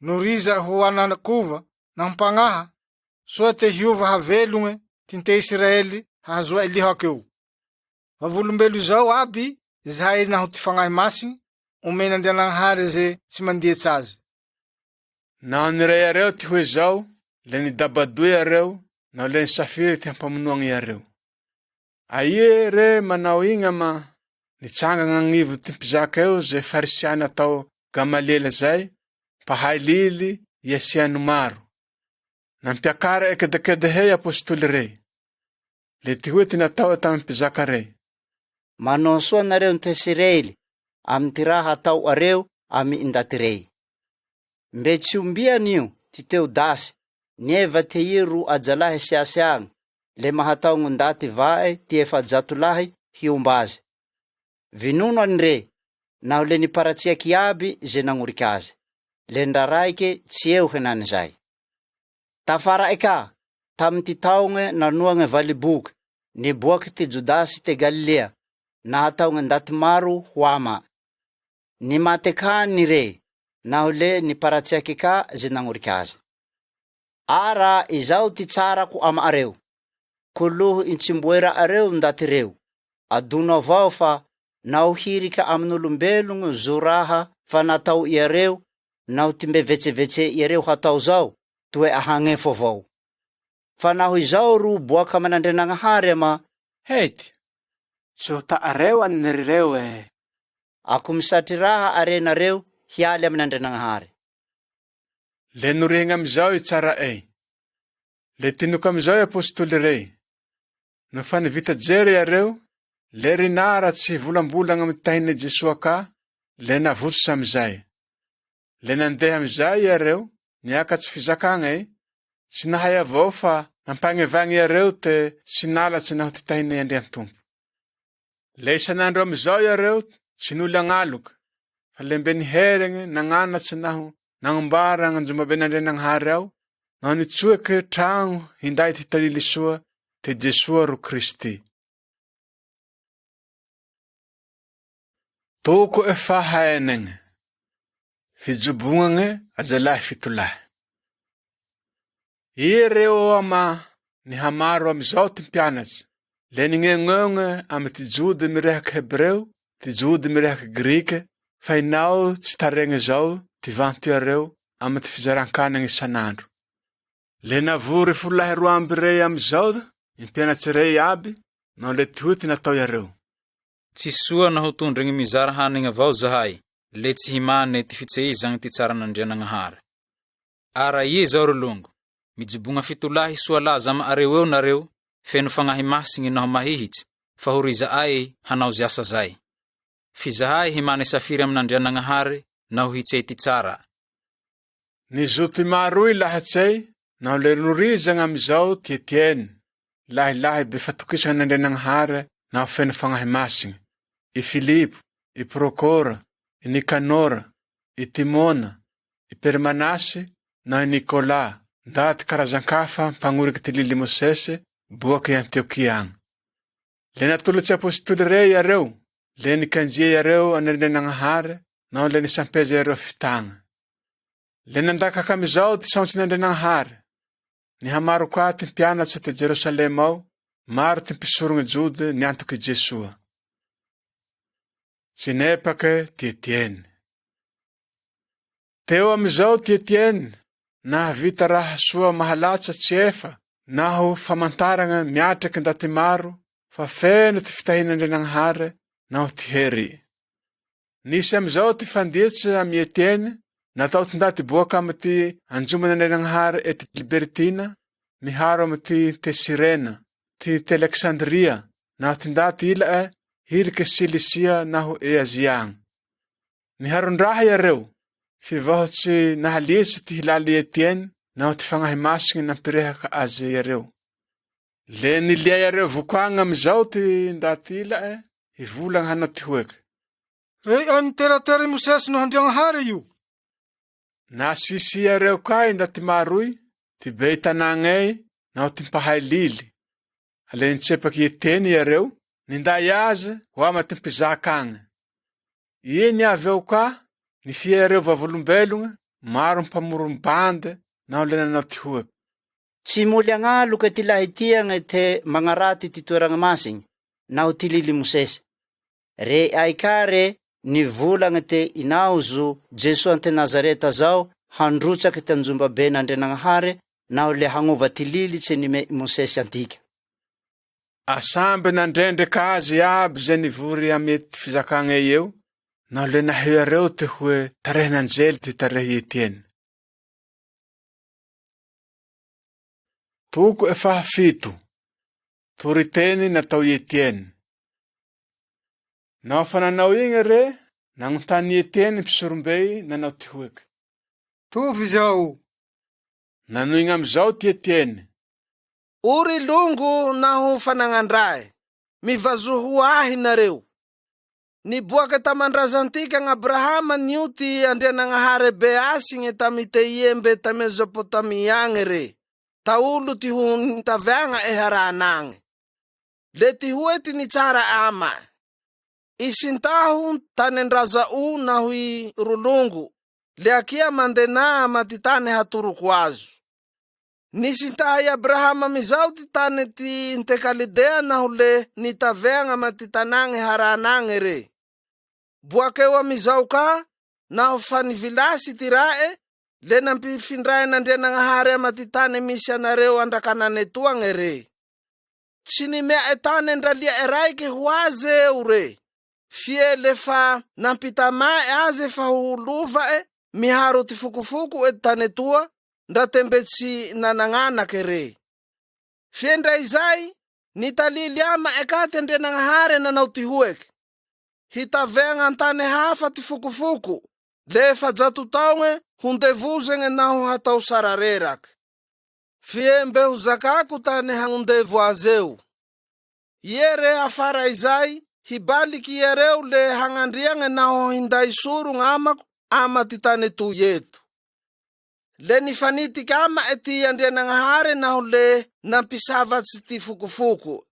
noriza ho anakova nampagnaha, soa te hiova havelogny tinte Israely hahazoa ilihak eo. Vavolombelo izao aby, zahay naho ty fagnahy masigny, omen'Andrianagnahary ze tsy mandietsy azy. Naho niray areo ty hoe zao, le nidabadoy areo, naho le nisafiry ty hampamonoagny iareo. Aie re manao igna ma nitsangagna agnivo ty mpizaka eo ze farisiana atao Gamaliela zay, pahay lily iasiano maro. Nampiakara ekedekedehey apôstôly rey. Le ty hoe ty natao tamy mpizaka rey. Manao soa nareo ny Tesirely, amy ty raha atao areo amy indaty rey. Mbe tsy ombian'io ty Teodasy, nieva te iro ajalahy siasiagny, le mahatao ngundaty vae ty 700 lahy hiombazy. Vinono any re, naho le niparatsiaky iaby ze nagnoriky azy, le ndraraike tsy eo henany zay. Tafara eka, tamy ty taogne nanoagne valiboky, niboaky ty Jodasy te Galilea, nahataogne ndaty maro hoama. Nimate ka ni re, naho le niparatsiaky ka ze nagnoriky azy. Ara izao ty tsarako ama areo. Koloho intsimboera areo ndaty reo. Adono avao fa nauhirika amin'olombelogno zo raha fa natao iareo, naho ty mbe vetsevetse iareo hatao zao, toe ahagnefo avao. Fa naho izao ro boaka aman'Andrianagnahary ama, Hety, tsy ho taareo anireo ako misatry raha arenareo hialy amin'Andrianagnahary. Le norehigna amizao i tsara ey. Le tinoka amizao i apôstôly rey. No fa nivita jery iareo, le rinara tsy volambolagna amy tahiny Jesua ka, le navotsy amizay. Le nandeha amizay iareo, niakatsy fizakagna tsy nahay avao fa nampagnevagny iareo te sinalatsy naho ty tahiny Andrian-tompo. Le isanandro amizao iareo, tsy nolo agnaloka, falembe ni herenge nanganatsy naho nangombara Andriaman'Andriananahary ao, naho nitsoaky tragno hinday ty talily soa te Jesoa ro Kristy. Toko e fahaenenge, fijobongagne azalahy fitolahy. Reo ama ni hamaro amizao ty mpianatsy, le nignegnegne amy ty jody mirehaky Hebreo, ty jody mirehaky Grike, fa inao tsy taregny zao ty vantoareo amy ty fizaran-kanagny isanandro. Le navory folahy roa amby rey amizao, impianatsy rey aby, nao le ty natao yareo. Tsy soa na ho tondrigny mizara hanigny avao zahay, le tsy himane ty fitsehizagny ty tsaran'Andriananahary. Ara ie zao rolongo, mijibonga fitolahy soa laza ama areo eo nareo, feno fagnahy masigny naho mahihitsy, fa horiza ay hanao ziasa zay. Fizahay himane safiry amin'Andriananahary, naho hitsay ty tsara. Nizoty maroy lahatsay, naho le norizagna amizao ty Etienne, lahilahy be fatokisagn'Andriananahary, naho feno fagnahy masigny. I Filipo, i Prokora, i Nikanora, i Timona, i Permanasy, na i Nikola, ndaty karazan-kafa mpagnoriky ty lily Mosese, boaky i Antiokia agny. Le natolotsy apôstoly rey yareo, le nikanjia yareo an'Andriananahary, naho le nisampeza yareo fitagna. Le nandakaka amizao ty saontsin'Andriananahary, nihamaro koa ty mpianatsy te Jerosalema ao, maro ty mpisorogny jody niantoky Jesoa. Tsinepake ty Etienne. Teo amizao ty Etienne, nahavita raha soa mahalatsa tsy efa, naho famantaragna miatraky ndaty maro, fa feno ty fitahin'Andriananahary, naho ty hery. Nisy amizao ty fanditsy amy Etienne, natao ty ndaty boaka amy ty anjoman'Andriananahary ety Libertina, miharo amy ty Tesirena, ty Alexandria, naho ty ndaty ilae hirike Silisia naho Azia agny. Niharon-draha yareo, fivahotsy nahalitsy ty hilali Etienne, naho ty fagnahy masigny nampirehaka azy yareo. Le nilia yareo vokoagna amizao ty ndaty ilae, hivolagna hanao ty hoeky. Rey any teratera Mosesy no Andrianahary io. Nasisi yareo kay ndaty maroy, ty be tanagnay, naho ty mpahay lily. Ale nitsepaky Etienne yareo, ninday azy ho ama ty mpizaka agny. Iny avy ao ka, nisia yareo vavolombelogna, maro mpamorombande, naho le nanao ty hoeky. Tsy moly agnaloka ty lahitiagna te magnaraty ty toeragna masigny, naho ty lily Mosesy. Re aikare nivolagna te inaozo Jesoa ante Nazareta zao, handrotsaky ty anjomba ben'Andriananahary, naho le hagnova ty lily tsy nime Mosesy antika. Asamby nandrendreka azy aby zay nivory amy ty fizakagna eo, naho le naheo yareo te hoe tarehin'anjely ty tarehy Etienne. Toko e fahafito, toriteny natao Etienne. Naho fa nanao igny re, nagnontany Etienne mpisorombey nanao ty hoeky. Tovy zao. Nanoigny amizao ty Etienne. Ory longo naho fanagnandrahy, mivazoho ahy nareo. Niboaka tamandraza-antika Abrahama nio ty Andriananahary be asigny tamy te iembe ta Mesopotamia agny re, taolo ty ho nitaviagna e haranagny. Le ty hoety ni tsara ama. Isintaho tany andraza-o naho i rolongo, le akia mandena mati tany hatoroko azo. Nisintaha Abrahama mizao ty tany ty Ntekalidea naho le nitaviagna mati tanagny haranagny re. Boakeo amizao ka, naho fa nivilasy ty rae, le nampifindrain'Andriananahary amati tany misy anareo andrakanane toagny re. Tsy nimea e tany andralia e raike ho azy eo re. Fie le fa nampitamae aze fa ho lova e, miharo ty fokofoko e tany toa, ndatembe tsy nananganake re. Fie ndray zay, nitalily ama e kate Andriananahary nanao ty hoeky. Hitaviagna antany hafa ty fokofoko, le fa jato taogne hundevozegne naho hatao sarareraky. Fie mbe ho zakako tany hagnondevo azy eo. Iere afara izay, hibaliky iareo le hagnandriagne naho hinday soro amako ama ty tany toy eto. Le nifanitiky ama ty Andrianagnahary naho le nampisavatsy ty fokofoko.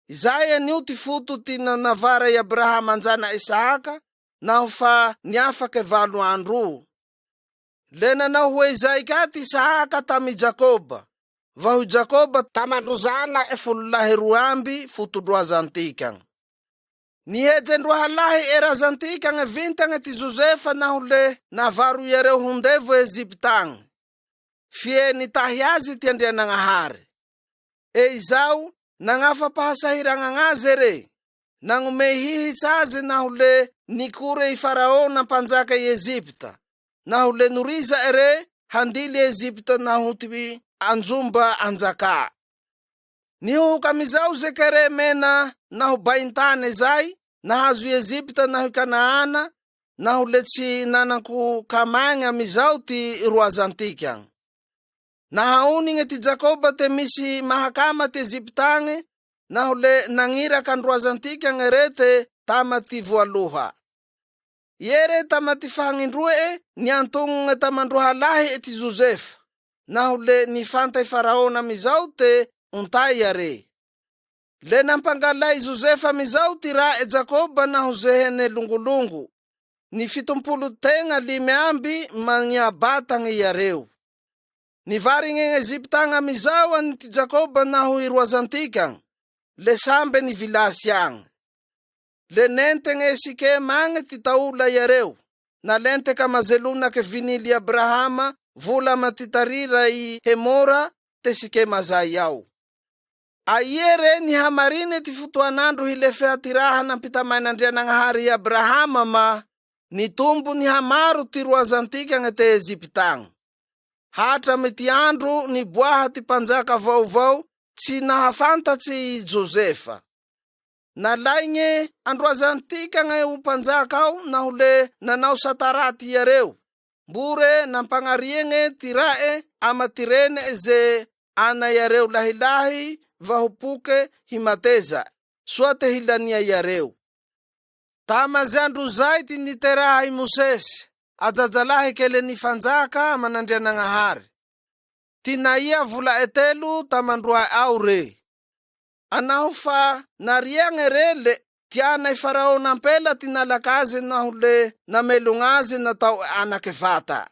Izay anio ty foto ty nanavara i Abrahama anjana Isaka naho fa niafake 7 andro. Le nanao hoe izay ka ty Isaka tamy Jakoba, vaho Jakoba tamandrozana 12 amby fotondroazantikagny. Nihejendroahalahy erazantikagny vintagny ty Josefa naho le navaro iareo hondevo Eziptagny. Fie nitahy azy ty Andrianagnahary. Izao nangafapahasahiragnagn'azy ere, nagnome hihitsy azy naho le nikore i Faraô nampanjaka i Ezipta, naho le noriza ere handily Ezipta naho ty anjomba anjaka. Nihohoka amizao ze kere mena naho baintany zay, nahazo i Ezipta naho i Kanaana, naho le tsy nanako kamagny amizao ty roazantikagny. Nahaonigne ty Jakoba te misy mahakama ty Eziptagny, naho le nangiraka androazantikagny ere te tama ty voaloha. Iere tama ty fahagnindroe niantognone tamandroahalahy ty Josefa, naho le nifantay Faraô amizao te untay iare. Le nampangalay Josefa amizao ty ra Jakoba naho zehene longolongo, ni 75 amby magniabatagny iareo. Nivarigne Eziptagny amizao any ty Jakoba naho i roazantikagny, le sambe ni vilasy agny. Le nentegne Sikema agny ty taola iareo, na lente ka mazelonaky vinily Abrahama vola matitarira i Hemora te Sikema zay ao. Aiere ni hamarine ty fotoanandro hilefea ty raha nampitamain'Andrianagnahary i Abrahama ma nitombo ni hamaro ty roazantikagny te Eziptagny. Hatramy ty andro niboaha ty mpanjaka vaovao tsy nahafantatsy i Josefa. Nalaigne androazantikagny o mpanjaka ao naho le nanao sataraty iareo, mbore nampagnariagne ty rae ama ty rene ze ana iareo lahilahy vahopoke himateza, soa te hilania iareo. Tama ze andro zay ty niteraha i Mosesy, ajajalahy kele nifanjaka aman'Andrianagnahary. Ty naia vola 3 tamandroa ao re. Anaho fa nariagne re le tianay Faraô nampela ty nalakazy naho le namelognazy natao anake vata.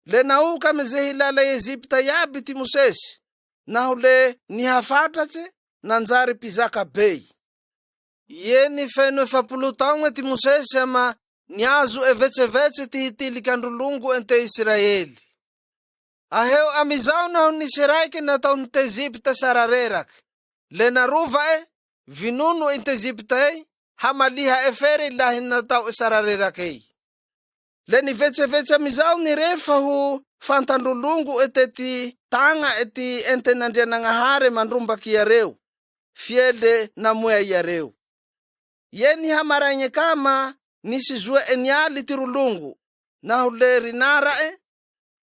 Le naoka ame ze hilala Ezipta iaby ty Mosesy, naho le nihafatratsy nanjary pizaka be. Ie ni feno 70 taogna ty Mosesy ama niazo evetsevetse ty hitiliky androlongo ente Israely. Aheo amizao naho nisy raiky nataony te Ezipta sarareraky, le narova vinono ente Ezipta hamaliha efery lahy natao sarareraky. Le nivetsevetse amizao nirefa ho fantandrolongo ete ty tagna ety enten'Andrianagnahary mandrombaky iareo, fie le namoea iareo. Ie ni hamaraigny kama nisy zoe enialy ty rolongo, naho le rinara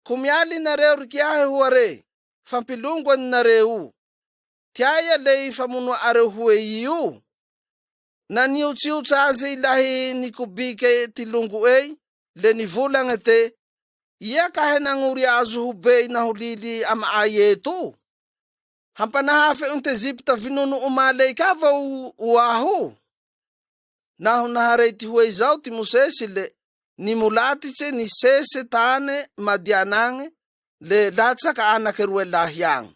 kumialy nareo rikiahe huare, fampilongo nareo. Tiaya le ifamuno areo hue iu. Na niutsiutsa azy ilahi nikubike ti lungu le nivulang ete, iya kahe nanguri azu hubei na hulili ama ayetu. Hampanahafe unte Ezipta vinunu umalei kava uahu. Nahu nahareti hue izao ti Mosesy le nimulatice ni sese tane madianange le latsaka anake rue lahiang.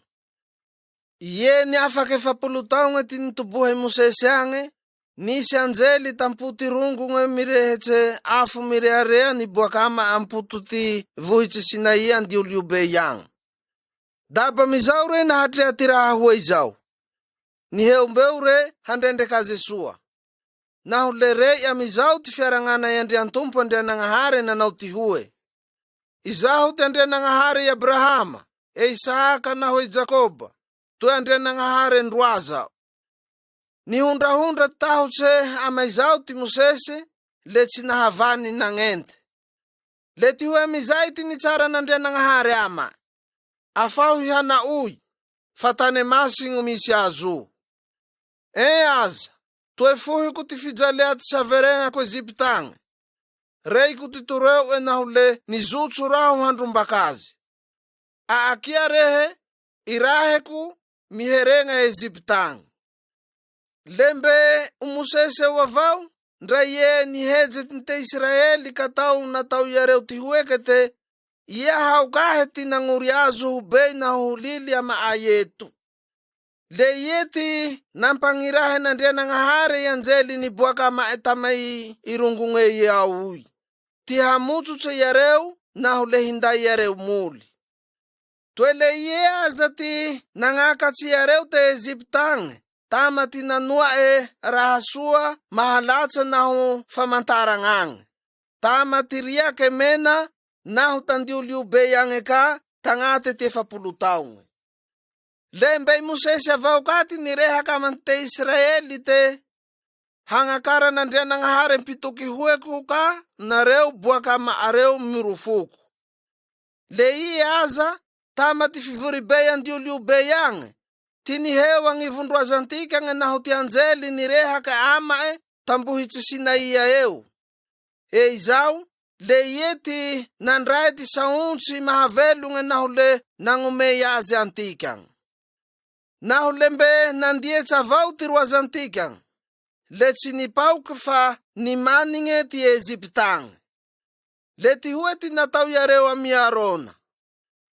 Iye ni afake 40 taonga ti nitubuhe Mosesy ange, nisi anjeli tamputi rungu nge mirehetse afu mirearea ni buakama amputu ti vuhiche Sinai andi uliube yang. Daba mizaure na hatrea tiraha hue izao. Ni heumbeure handende kaze sua. Nahu le rei amizao ti fiarangana yandri antumpo Andrianagnahary nanao ti hue. Izaho ti Andrianagnahary Abrahama, Isaka naho Jakoba, tu Andrianagnahary ndroazao. Ni hundra tahutse ama izao ti Mosesy le tsy nahavany nangente. Le ti hue amizay ti nitsara n'Andrianagnahary ama. Afao hihana uy, fatane masingo misy azo. Aza, Toe fuhi ku ti fijalea ti saverenga ko Eziptange. Rei ku ti tureu nahule ni zutsu rahu handrumbakazi. Aakia rehe irahe ku miherenga Eziptange. Lembe umusese wavau ndraye ni hedze tinte Israeli katau na tau yareu ti huekete ia haugahe tinanguriazu hubei na hulili ama ayetu. Le yeti nampangirahe na ndia nangahare yanzeli ni buaka maetamai irungunge yaui. Ti hamutu tse yareu na hule hinda yareu muli. Tuele ye azati nangakatsi yareu te Eziptange. Tama tinanua rahasua mahalatsa nahu famantarangang. Tama tiria ke mena nahu tandiuliu beyange ka tangate te 40 taong. Lembei Musese vaukati nireha kamante Israeli te hangakara nandia nangahare pituki hueku ka nareu buaka maareu mirufuku. Lei aza tama tifivuri beyan diuliu beyange. Tini hewa ngivundwa zantika nga nahuti anzeli nireha ka amae tambuhi Sinaiya eu. Izau le yeti nandraiti saunsi mahavelu nga nahule nangume yaze antikang. Nahulembe nandie chavau tirwa zantikang. Le tsinipau kafa ni maninge ti Eziptang. Le ti hueti natau yarewa miarona.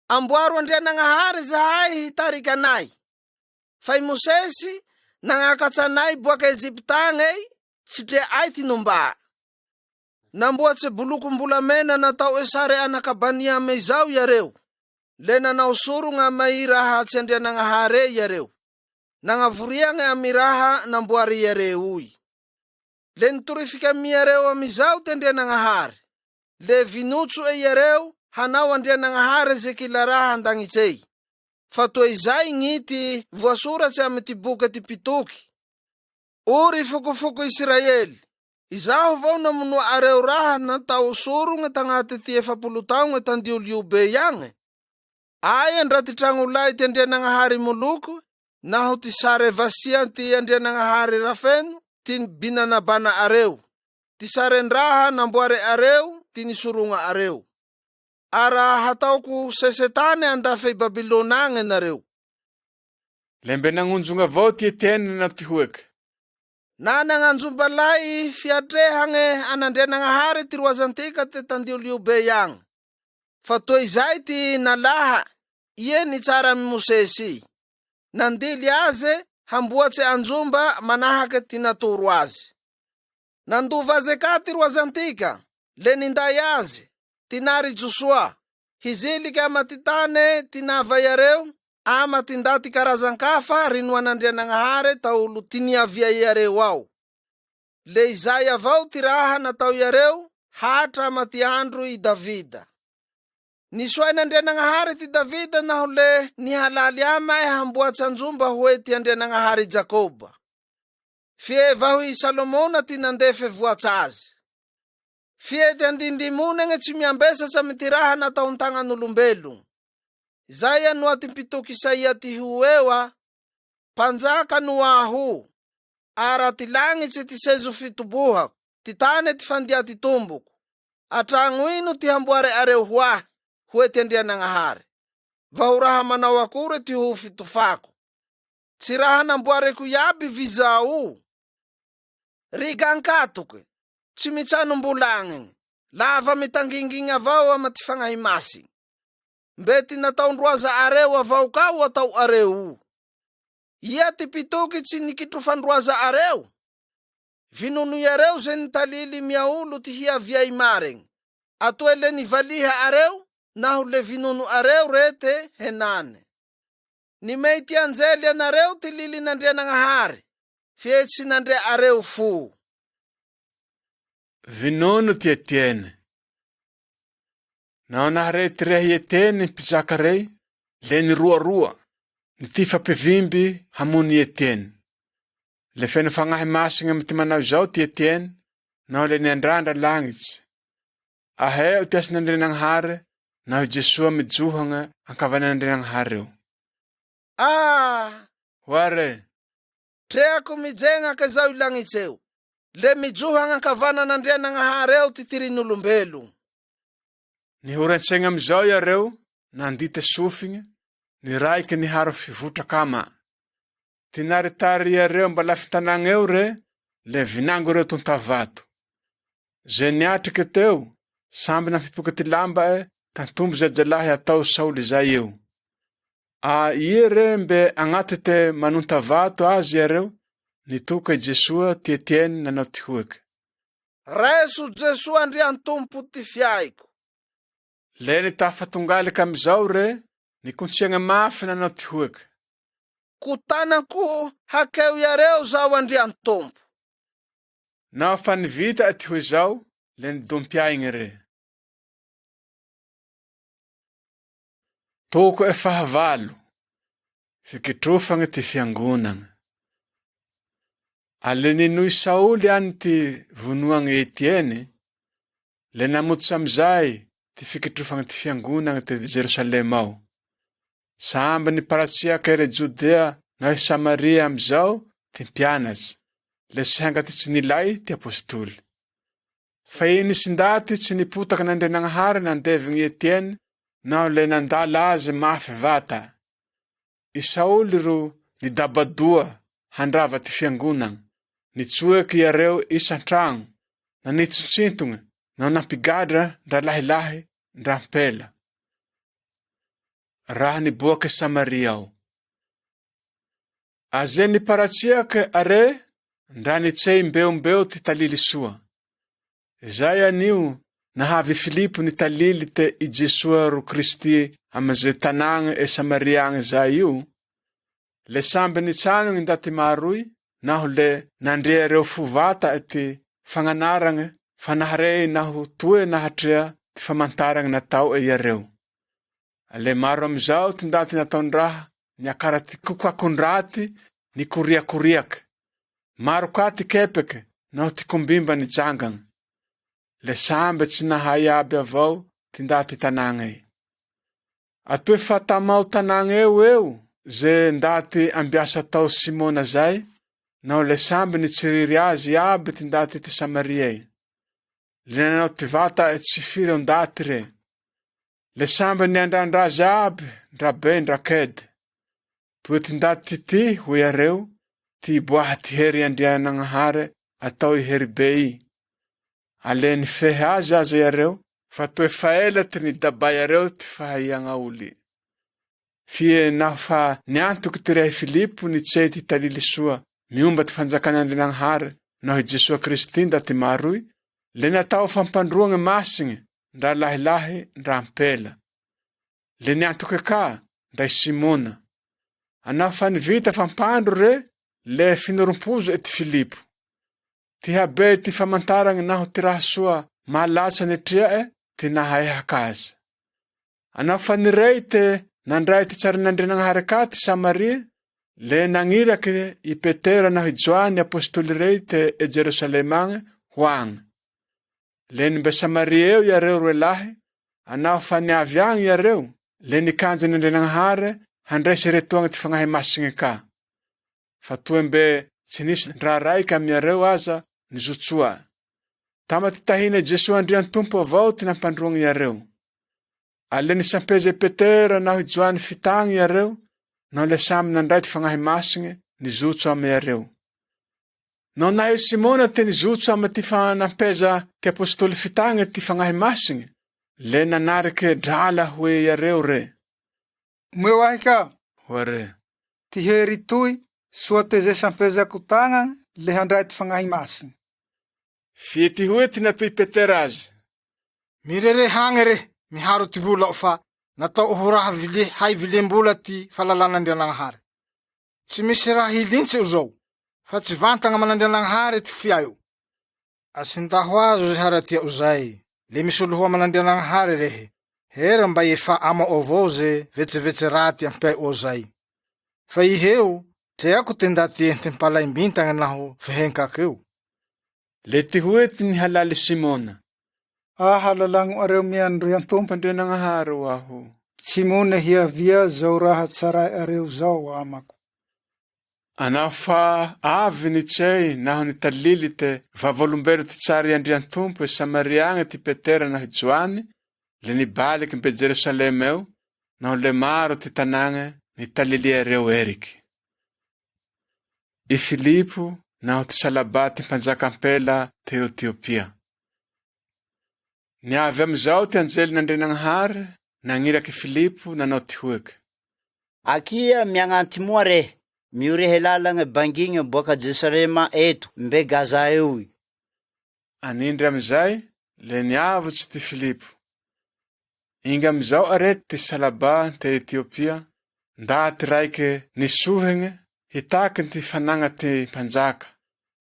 Ambuaru ndia nangahari zahai hitarikanai. Fai Musesi nangakatsanai buaka Eziptange site aiti numba. Nambuat se buluku mbula mena na tau esare anakabania meizau yareu. Lena na usuru nga mairaha tsendia nangahare yareu. Nangavuria nga amiraha nambuari yareui. Len turifika miyareu amizau tendia nangahare. Le vinutsu yareu hanawan dia nangahare zekilaraha ndangitsei. Fato izai ngiti vuasura sa metibuka tipituki. Uri fuku Israeli. Izau vau na munua areuraha na tau suru nga tangate tie 40 taong nga tandiuliu beyange. Ayan rati trangulai tendia nangahari muluku. Nahu ti sare vasian ti yandia nangahari rafenu. Tin binanabana areu. Ti sare nraha nambuare areu. Tini surunga areu. Ara hatauku sesetane andafei Babilonange nareu. Lembe nangunjunga vao ti etene na ti huek. Na nanganjumbalai fiatrehange anandria nangahari ti ruazantika te tandiuliu beyang. Fatoi zaiti nalaha iye ni cara Musesi. Nandili aze hambuatse anjumba manahake tinaturuazi. Nanduvaze kati ruazantika lenindayaze. Tinari Joshua, hizili kama titane tinava yareu, ama tindati karazankafa rinuanandria nangahare taulu tiniavia yareu wau. Le Izaya vau tiraha na tau yareu, hatra matiandru I Davida. Niswai nandria nangahare ti Davida na hule ni halali ama hambuat sanjumba hueti andria nangahare Jakoba. Fie vahui Salomona tinandefe vuatsazi. Fiete andindimune nga tsimiambesa sa mitiraha na tauntangan ulumbelu. Zaya nuati pituki sayati huwewa, panjaka nuahu. Ara tilangit si tisezu fitubuhak, titane tifandiati tumbuk. Atranguinu tihambuare areu huah, huete ndia nangahare. Vahuraha manawakure tihu fitufaku. Tsiraha nambuare kuyabi vizau. Rigankatuke. Tsimichanu mbulangeng, lava mitanginging avao ama tifangahimasi. Mbeti na taunruaza areu avao kau atau areu. Ia tipituki tsinikitrufanruaza areu. Vinunu yareu zenitalili miaulu tihiavia imareng. Atuele ni valiha areu, nahule vinunu areu rete henane. Ni meiti anzelia nareu tilili nandria nangahare. Fietsi nandria areu fuu. Vinono ti etiene. Naonahare tirehi etene pizakarei, le ni rua. Ni tifa pevimbi hamuni etiene. Le fene fangahe masinga mtimanau zau ti etiene, nao le ni andrandra langits. Ahe utias nandre nanghare, nao Jesua midzuhanga ang kavanandre nanghareu. Ah! Ware. treako mijenga zao ilangitseo, le mijohagna kavanan'Andrianagnahary eo ty tirin'olombelo. Nihoran-tsaigna amizao iareo nandita sofigny, ny raiky niharo fivotrakama. Tinaritary iareo mba lafitanagna eo re, le vinango reo tontavato. Ze niatriky teo, samby nampipoky ty lamba tantombo zajalahy atao Saoly zay eo. Ie re mbe agnaty te manontavato azy iareo, nitoka Jesua tietieny nanao ty hoaky. Reso Jesua Andrian-tompo ty fiaiko. Le ny tafatongalika amizao re, nikontsiagna mafy nanao ty hoaky. Kotanako hakeo iareo zao Andrian-tompo. Nao fa nivita ty hoe zao, le nidompiaigny re. Toko fahavalo, fikitrofagna ty fiangonagna. Ale ninoi Saoly any ty vonoagna Etienne, le namotsy amizay ty fikitrofagna ty fiangonagna ty Jerusalema ao. Samby ny paratsiaka ere Judea na Samaria amizao ty mpianatsy, le sanga ty tsy nilay ty apôstoly. Fa nisy ndaty tsy nipotaky n'Andrianagnahary nandevigny Etienne, nao le nandala azy mafy vata. I Saoly ro nidabadoa handrava ty fiangonagna, nitsoaky iareo isan-tragno, na nitsotsintogna, nao nampigadra ndra lahilahy ndra mpela. Raha niboaky Samaria ao. Aze ni paratsiaky are, ndra nitsay mbeo ty talily soa. Zay anio, nahavy Filipo ni talily te i Jesua ro Kristy amaze tanagna Samariagna zay io, le samby nitsanogny ndaty maroy, naho le nandrea reo fovata ty fagnanaragna, fanaharey naho toe nahatrea ty famantaragna natao iareo. Le maro amizao ty ndaty nataondraha, niakara ty kokakondraty, ni koriakoriaky. Maro ka ty kepeke, naho ty kombimba ni jangagna. Le samby tsy nahay aby avao ty ndaty tanagna e. Atoe fatamao tanagna eo, ze ndaty ambiasa tao Simona zay, nao le samby nitsiriry azy aby ty ndaty ty Samaria e. Le nanao ty vata tsy firy ao ndaty re. Le samby niandrandrazy aby, ndra be ndra kedy. Toe ty ndaty ty ho iareo, ty iboaha ty hery Andrianagnahary atao i hery be i. Ale nifehy azy iareo, fa toe faela ty nidabay iareo ty fahaiagna oly. Fie naho fa niantoky ty rehy Filipo nitsay ty talily soa, miomba ty fanjakan'Andrianagnahary, naho i Jesua Kristy ndaty maroy, le natao fampandroagna masigny, ndra lahilahy ndra mpela. Le niantoky ka, ndray Simona. Anao fa nivita fampandro re, le finorompozo ty Filipo. Ty habe ty famantaragna naho ty raha soa mahalatsa netria ty nahay hakazy. Anao fa nirey te nandray ty tsarin'Andrianagnahary ka ty Samaria, le nagniraky i Petera naho i Joany apôstoly rey te Jerusalemagna hoagna. Le nimbe Samaria eo iareo roelahy, anao fa niavy agny iareo, le nikanjan'Andrianagnahary handraisy retoagna ty fagnahy masigny ka. Fa toe mbe tsy nisy ndra raiky amiareo aza nizotsoa. Tama ty tahina Jesua Andrian-tompo avao ty nampandroagna iareo. Ale nisampeze Petera naho i Joany fitagny iareo, nao le samy nandray ty fagnahy masigny nizotso amy iareo. Nao nahe Simona te nizotso amy ty fanampeza ty apôstoly fitagny ty fagnahy masigny, le nanariky drala hoe iareo re. Mweo ahy ka, Hoa re. ty hery toy, soa teze sampezako tagna, le handray ty fagnahy masigny. Fie ty hoe ty natoy Petera azy. Mirere hagny re, miharo ty vola fa natao ho raha hay vilembola ty falalan'Andrianagnahary. Tsy misy raha hilintsy io zao, fa tsy vantagna man'Andrianagnahary ty fiaio. Asindaho azo haratia zay, le misolohoa man'Andrianagnahary rehe. Hera mba efa ama avao ze vetsevetse raty ampay o zay. Fa iheo, treako ty ndaty enti mpalaimbintagna naho fehenkakeo. Le ty hoe ty nihalali Simona. Halalagno areo miandrian-tompo, Andrianagnahary aho. tsy mone hiavia zao raha tsaray areo zao amako. Anao fa avy ny tsay naho ny talily te vavolombelo ty tsary Andrian-tompo e Samariagna ty Petera naho Joany, le nibaliky mbe Jerusalema eo, naho le maro ty tanagna ny talily ereo eriky. I Filipo naho ty Salaba ty mpanjakampela te Etiopia. Niavy amizao ty anjely nandrenagnahary, nagniraky Filipo nanao ty hoeky. Akia miagnanty moa re, miurehe lalagna bangigna boaka Jerusalema eto, mbe Gaza eo. Anindry amizay, le niavotsy ty Filipo. Inga amizao arety ty Salaba te Etiopia, ndaty raike nisohegne, hitaky ty fanagna ty mpanjaka.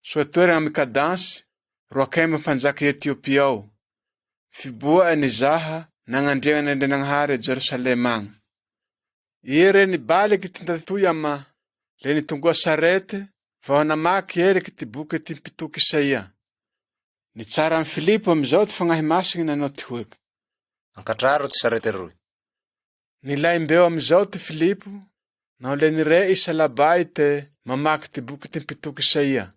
Soa toeragna mikadansy, roakemba mpanjaka Etiopia ao. Fiboa e nizaha, nagnandriagna nandrenagnahary Jerusalema agny. Ire nibaliky ty ndatoy ama, le nitongoa sarety, vao namaky eriky ty boky ty mpitoky Isaia. Ni tsara am Filipo amizao ty fagnahy masigny nanao ty hoeky. Ankatraro ty sarety roy. Nilaimbeo amizao ty Filipo, naho le nire i Salaba te mamaky ty boky ty mpitoky Isaia.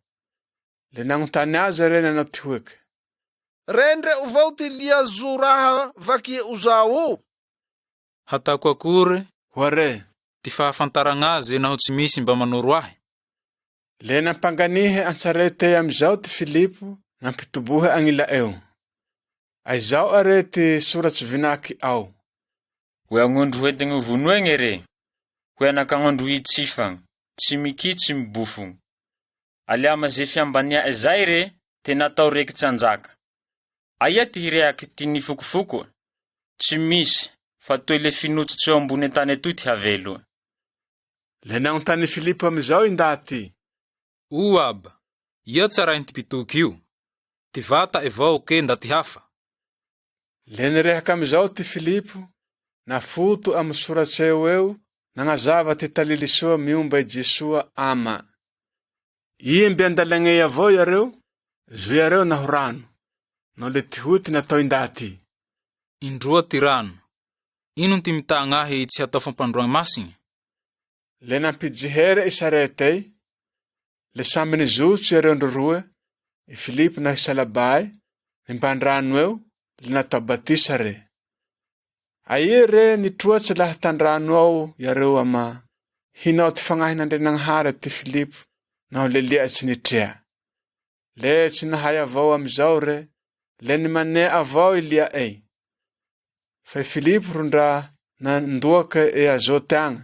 Le nagnontany azy re nanao ty hoeky. Rendre uvao ty lia zo raha vakie uzao. Hatako akory, Hoare, ty fahafantaragna azy naho tsy misy mba manoro ahy. le nampanganihe antsarete amizao ty Filipo, nampitobohe agnila eo. Aizao are ty soratsy vinaky ao. Hoe agnondro hoentigny vonoegny re, hoe anakagnondro itsifagny, tsy miki tsy mibofogny. Aliama ze fiambania ezay re, te natao reky tsanjaka. Aia ty hireaky ty nifokofoko, tsy misy, fa toy le finotsitsy eo ambony tany etoy ty havelo. Le nagnontany Filipo amizao indaty. O aba, ia tsarainy ty pitoky io, ty vata evao ke ndaty hafa. Le nirehaky amizao ty Filipo, nafoto amy soratsy eo, nagnazava ty talily soa miomba i Jesoa ama. I mbe andalagne avao yareo, zo yareo naho rano, no le ty hoty natao indaty. Indroa ty rano. Ino ty mitagna ahy tsy hatao fampandroagny masigny? Le nampijihere i saretey, le samby nizotso yareo ndroroe, i Filipo naho i Salaba, nimbandrano eo, le natao batisa re. Aie re nitroatsy laha tandrano ao yareo ama, hinao ty fagnahy nandrenagnahary ty Filipo, naho le liatsy nitrea. Le tsy nahay avao amizao re, le nimane avao i lia ei. Fa i Filipo rondra nandoaka e Azoty agny.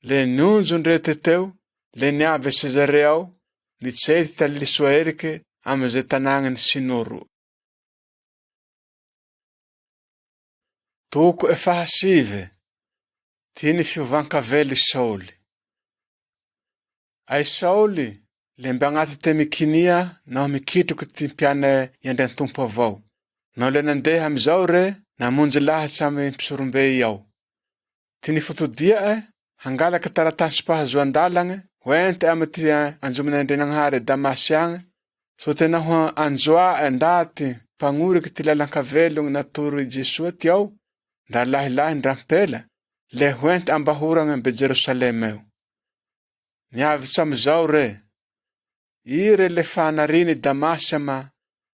Le nionjo ndre teteo, le niave Cesare ao, nitsay ty talily soa erike amy ze tanagny Sinoro. Toko e fahasive, ty ny fiovankavelo i Saoly. Ai Saoly, le mbe agnaty te mikinia, naho mikitroky ty mpiane i Andrian-tompo avao. Naho le nandeha amizao re, namonjy lahatsy amy mpisorombe ao. Ty nifotodia hangalaky taratasy pahazoan-dalagne, hoenty amy ty anjomin'Andrianagnahary Damasy agny, so tena ho anjoa ndaty mpagnoriky ty lalan-kavelogny natoro i Jesoa ty ao, ndra lahilahy ndrampela, le hoenty ambahoragna mbe Jerusalema eo. Niavitsy amizao re, ire le fanariny Damasy ama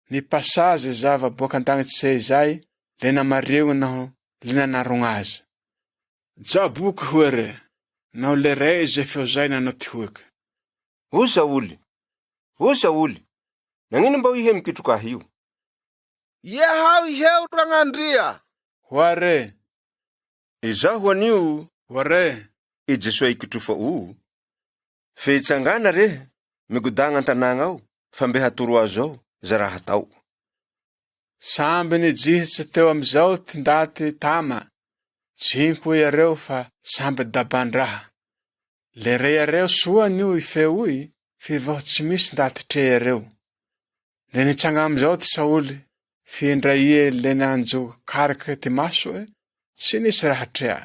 ni pasazy zava boaka andagnitsy zay, le namariogna naho le nanarognazy. Jaboky hoe re, naho le rey ze feo zay nanao ty hoeky. O Saoly, nagnino mba ihe mikitroka ahy io? Iahao iheo ragnandria. Hoare, Izaho anio, hoare, i Jesoa ikitrofa o. Fe itsangana re, migodagna antanagna ao, fa mbe hatoro azo ao, za raha hatao. samby nijihitsy teo amizao ty ndaty tama, tsinko yareo fa samby dabandraha. Le re yareo soa nio i feo i, fi vao tsy misy ndaty tre yareo. Le nitsanga amizao ty Saoly, fi ndra ie le nanjo kariky ty maso tsy nisy raha trea.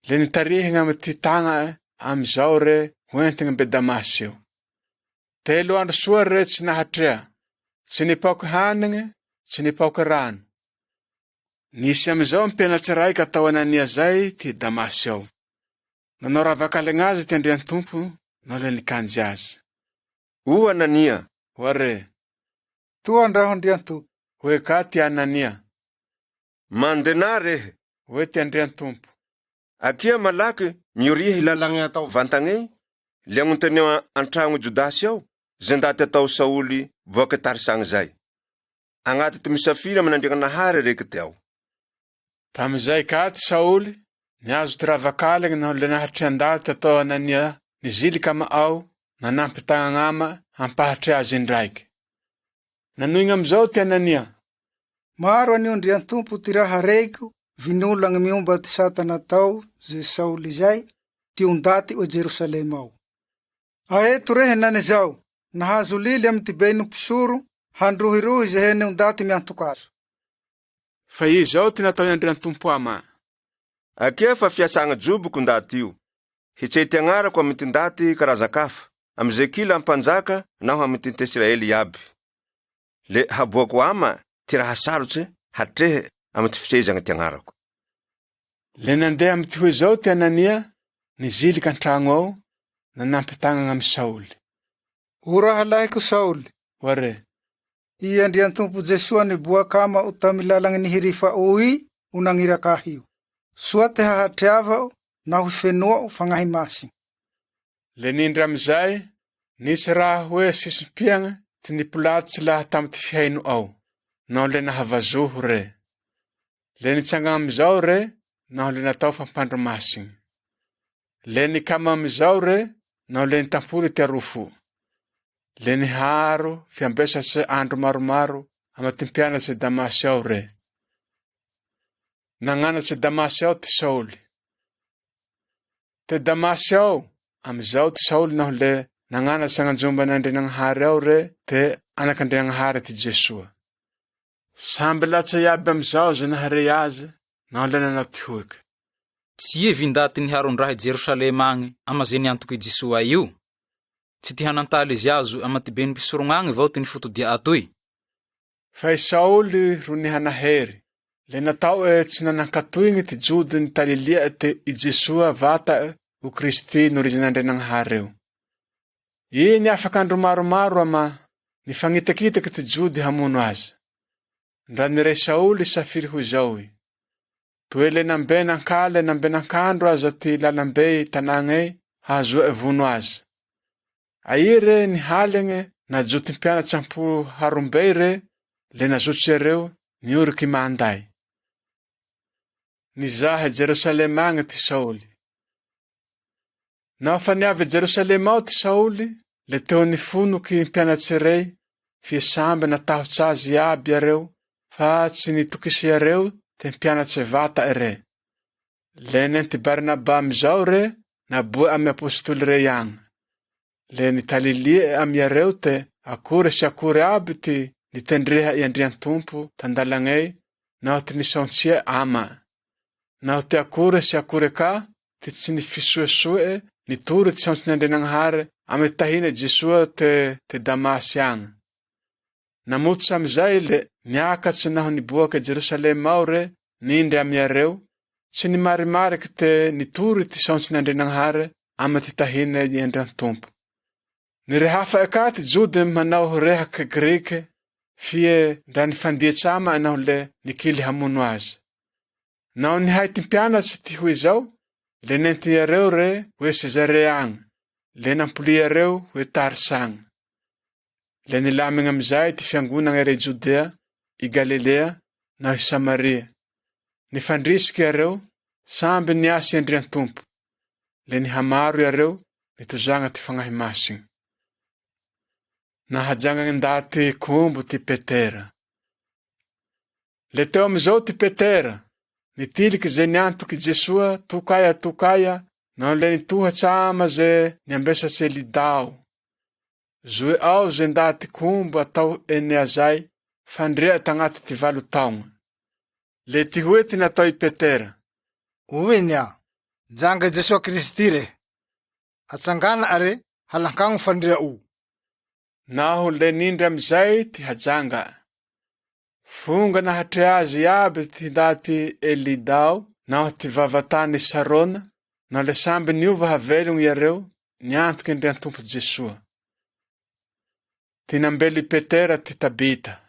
Le nitarihigna amy ty tagna amizao re, hoentigny mbe Damasy eo. 3 andro soa re tsy nahatrea, tsy nipaoky hanigny, tsy nipaoky rano. Nisy amizao mpianatsy raiky atao Anania zay ty Damasy ao. Nanao raha vakalignazy ty Andrian-tompo, naho le nikanjy azy. O Anania, Hoare, Toa andraho Andriantompo. hoe ka ty Anania, mandena rehe. hoe ty Andriantompo. Akia malaky mioria hilalagny atao vantagne, le agnontany antragno Jodasy ao, zay ndaty atao Saoly boaka tarisagny zay. Agnaty ty misafira manandriagnanahary reky ty ao. Tamizay ka ty Saoly, niazo ty ravakalagny naho le nahatry andaty atao Anania niziliky ama ao, nanampy tagnagnama hampahatry azy indraiky. Nanoigna amizao ty Anania. Maro anio Andriantompo ty raha reiko, vinolagny miomba ty Satana tao, ze Saoly zay, ty ondaty o Jerusalema ao. Aeto rehe nane zao, nahazo lily amy ty beno pisoro, handrohirohy ze hene ondaty miantokazo. Fa i zao ty natao Andriantompo ama. Akia fa fiasagna joboko ndaty io. Hitrety agnarako amy ty ndaty karazakafa, amizay kila ampanjaka naho amy ty Israely iaby. Le haboako ama ty raha sarotse hatrehe amy ty fitezagna ty agnarako. Le nandeha amy ty hoe zao ty Anania, niziliky antragno ao, nanampy tagnagna amy Saoly. O raha lahiko Saoly, Hoare, i Andriantompo Jesua niboaka ama o tamy lalagny nihirifa oi, o nagnirakahy io. Soa ty hahatriavao, na ho fenoa o fagnahy masiny. le nindry amizay, nisy raha hoe sisimpiagna ty nipolatitsy laha tamy ty fihaino ao, naho le nahavazoho re. Le nitsanga amizao re, naho le natao fampandro masiny. Le nikama amizao re, naho le nitampoly ty arofo. Le niharo fiambesatsy andro maromaro ama ty mpianatsy Damasy ao re. Nagnanatsy Damasy ao ty Saoly. Te Damasy ao, amizao ty Saoly naho le nagnanatsy agnanjomban'Andrianagnahary ao re, te anak'Andrianagnahary ty Jesua. Samby latsa iaby amizao ze nahare azy, naho le nanao ty hoiky. Tsy evy ndaty niharon-draha i Jerusalema agny ama ze niantoky i Jesua io. Tsy ty hanantaly izy azo ama ty beno mpisorogna vao ty nifotodia atoy. Fa i Saoly ro nihanahery, le natao tsy nanankatoigny ty jody ny talilia te i Jesua vata o Kristy norizan'Andrianagnahary eo. I niafaky andro maromaro ama nifagnitakitak ty jody hamono azy. Ndra nire Saoly safiry ho zao i. Toe le nambenankale nambenankandro aza ty lalambe tanagne hahazoe vono azy. Aire nihalegne najoty mpianatsy ampo harombe re, le nazotsy ereo nioriky manday. Nizaha Jerusalema agny ty Saoly. Naho fa niavy Jerusalema ao ty Saoly, le teo nifonoky mpianatsy rey, fiesambe natahotsy azy iaby areo, fa tsy nitokisy areo te mpianatsy vata ere. Le nenti Barnaba amizao re, naboe amy apôstoly rey agny. Le nitalilie amy areo te akory sy akory aby ty nitendreha i Andriantompo tandalagnay, naho ty nisaontsia ama. Naho ty akory sy akory ka, ty tsy nifisoesoe, nitory ty saontsy n'Andrianagnahary amy tahina Jesua te Damasy agny. Namotsy amizay le niakatsy naho niboaka Jerusalema ao re, nindry amy areo, tsy nimarimariky te nitory ty saontsy n'Andrianagnahary amy ty tahina i Andriantompo. Nirehafa eka ty jody manao rehaky Greke, fie ndra nifandiatsama naho le nikily hamono azy. Naho nihay ty mpianatsy ty hoe zao, le nenti areo re hoe Cesarea agny, le nampoli areo hoe Tarsa agny. Le nilamigna amizay ty fiangonagna ere Judea, i Galilea, naho i Samaria. Nifandrisiky areo, samby niasy Andriantompo. Le nihamaro areo, nitozagna ty fagnahy masiny. Nahajanga ndaty kombo ty Petera. Le teo amizao ty Petera, nitiliky ze niantoky Jesua tokaya, naho le nitohatsy ama ze niambesatsy Elidao. Zoe ao ze ndaty kombo atao Eneazay, fandrea tagnaty ty 8 taogna. Le ty hoe ty natao i Petera. Uinya, janga Jesua Kristi re. Atsangana are, halankagno fandrea u. Naho le nindry amizay ty hajanga. Funga nahatry azy iaby ty ndaty Elidao, naho ty vavatany Sarona, naho le samby niova havelogny iareo, niantoky Andrian-tompo Jesua. Tinambely Petera ty Tabita.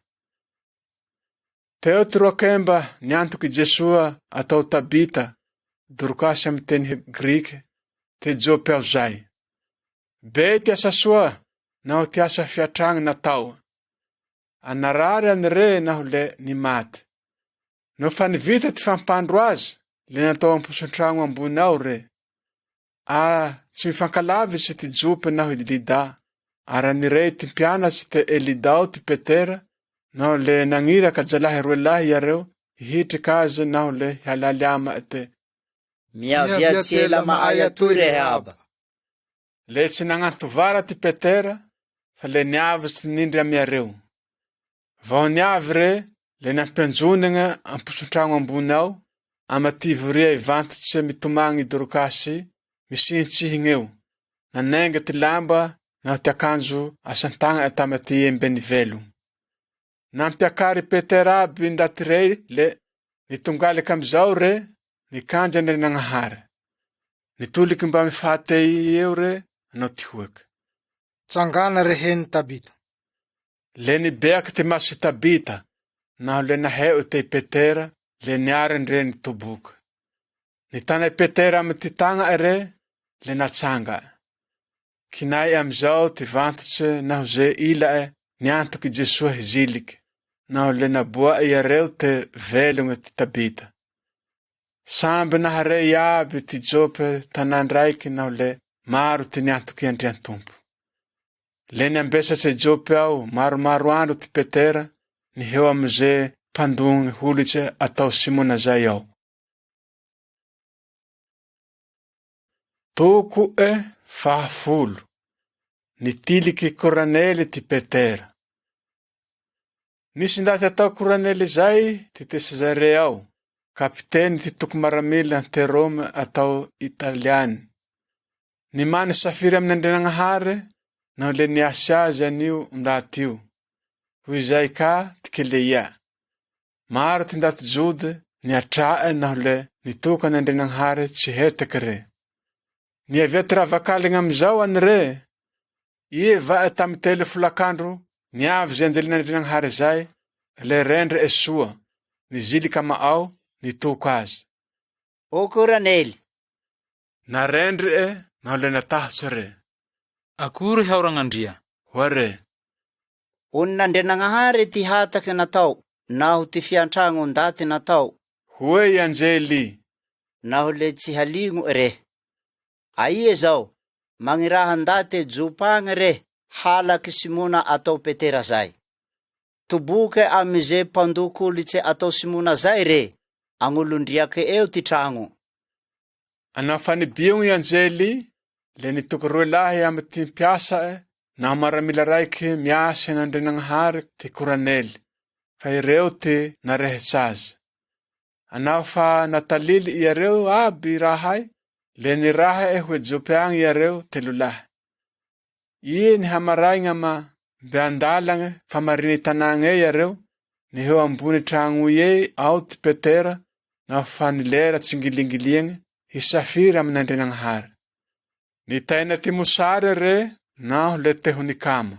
Teo ty roa kemba niantoky Jesua atao Tabita, dorokasy amy teny Grike, te Jopy ao zay. Be ty asa soa, naho ty asa fiatragny natao. Anarary any re naho le ni maty. No fa nivita ty fampandro azy, le natao amposon-tragno ambony ao re. Tsy mifankalavitsy ty Jopy naho Lida. Arany re ty mpianatsy te Elidao ty Petera, naho le nagniraka jalahy roe lahy iareo, hihitriky azy naho le hialaliama te. Miaviatsy ela maaya toy rehaba. Le tsy nagnantovara ty Petera, fa le niavitsy nindry amiareo. Vao niavy re, le nampianjonagna amposon-tragno ambony ao, ama ty voria ivantitsy mitomagny Dorokasy, misintsihigny eo. Nanenga ty lamba, naho ty akanjo asantagna atama ty embeny velo. Nampiakary Petera aby ndaty rey, le nitongalaky amizao re, nikanja ny Nagnahary. Nitoliky mba mifahatey eo re, anao ty hoaky. Tsangana reheny Tabita. Le nibeaky ty maso Tabita, naho le naheo te Petera, le niarany re nitoboky. Nitanay Petera amy ty tagna re, le natsanga. Kinay amizao ty vantitsy naho ze ilae niantoky Jesua hiziliky, naho le naboa iareo te velogna ty Tabita. Samby nahare iaby ty Jopy tanandraiky naho le maro ty niantoky Andrian-tompo. Le niambesatse Jopy ao maromaro andro ty Petera, niheo amze mpandogny holitse atao Simona zay ao. Toko 10. Nitiliky Koranely ty Petera. Nisy ndaty atao Koranely zay ty Tesezare ao, kapiteny ty toko maramila te Rome atao Italiany. Nimany safiry amin'ny Nagnahary, naho le niasy azy anio ndaty io. Hoy zay ka ty Keleia. Maro ty ndaty Jody niatrae naho le nitoka ny Nagnahary tsy hetaky re. Niavia ty ravakaligna amizao any re, ie vae tamy 3 folakandro, niavy zay anjelina Nagnahary zay, le rendre esoa, nizilika ma ao, nitoko azy. O Koranely. Na rendre naho le natahotsy re. Akory haoragnandria? Hoa re. Nagnahary ty hataky natao, naho ty fiantragno ndaty natao. Hoe Anjely. Naho le tsy haligno re. Aie zao, magniraha ndaty Jopagny re, halaky Simona atao Petera zay. Toboke amize mpandokolitse atao Simona zay re, agnolondriake eo ty tragno. Anao fa nibiogny Anjely, le nitoky roe lahy amy ty mpiasa naho maramila raiky miasa nandre Nagnahary ty Koranely, fa ireo ty narehitsy azy. Anao fa natalily iareo aby rahay, le niraha hoe Jopy agny iareo 3 lahy. Ie nihamaraigna ma mbe andalagna fa mariny tanagna iareo, niheo ambony tragno ie ao ty Petera, naho fa nilera tsingilingiliagna, hisafiry amin'Andre Nagnahary. Nitaina ty mosary re, naho le te honikama.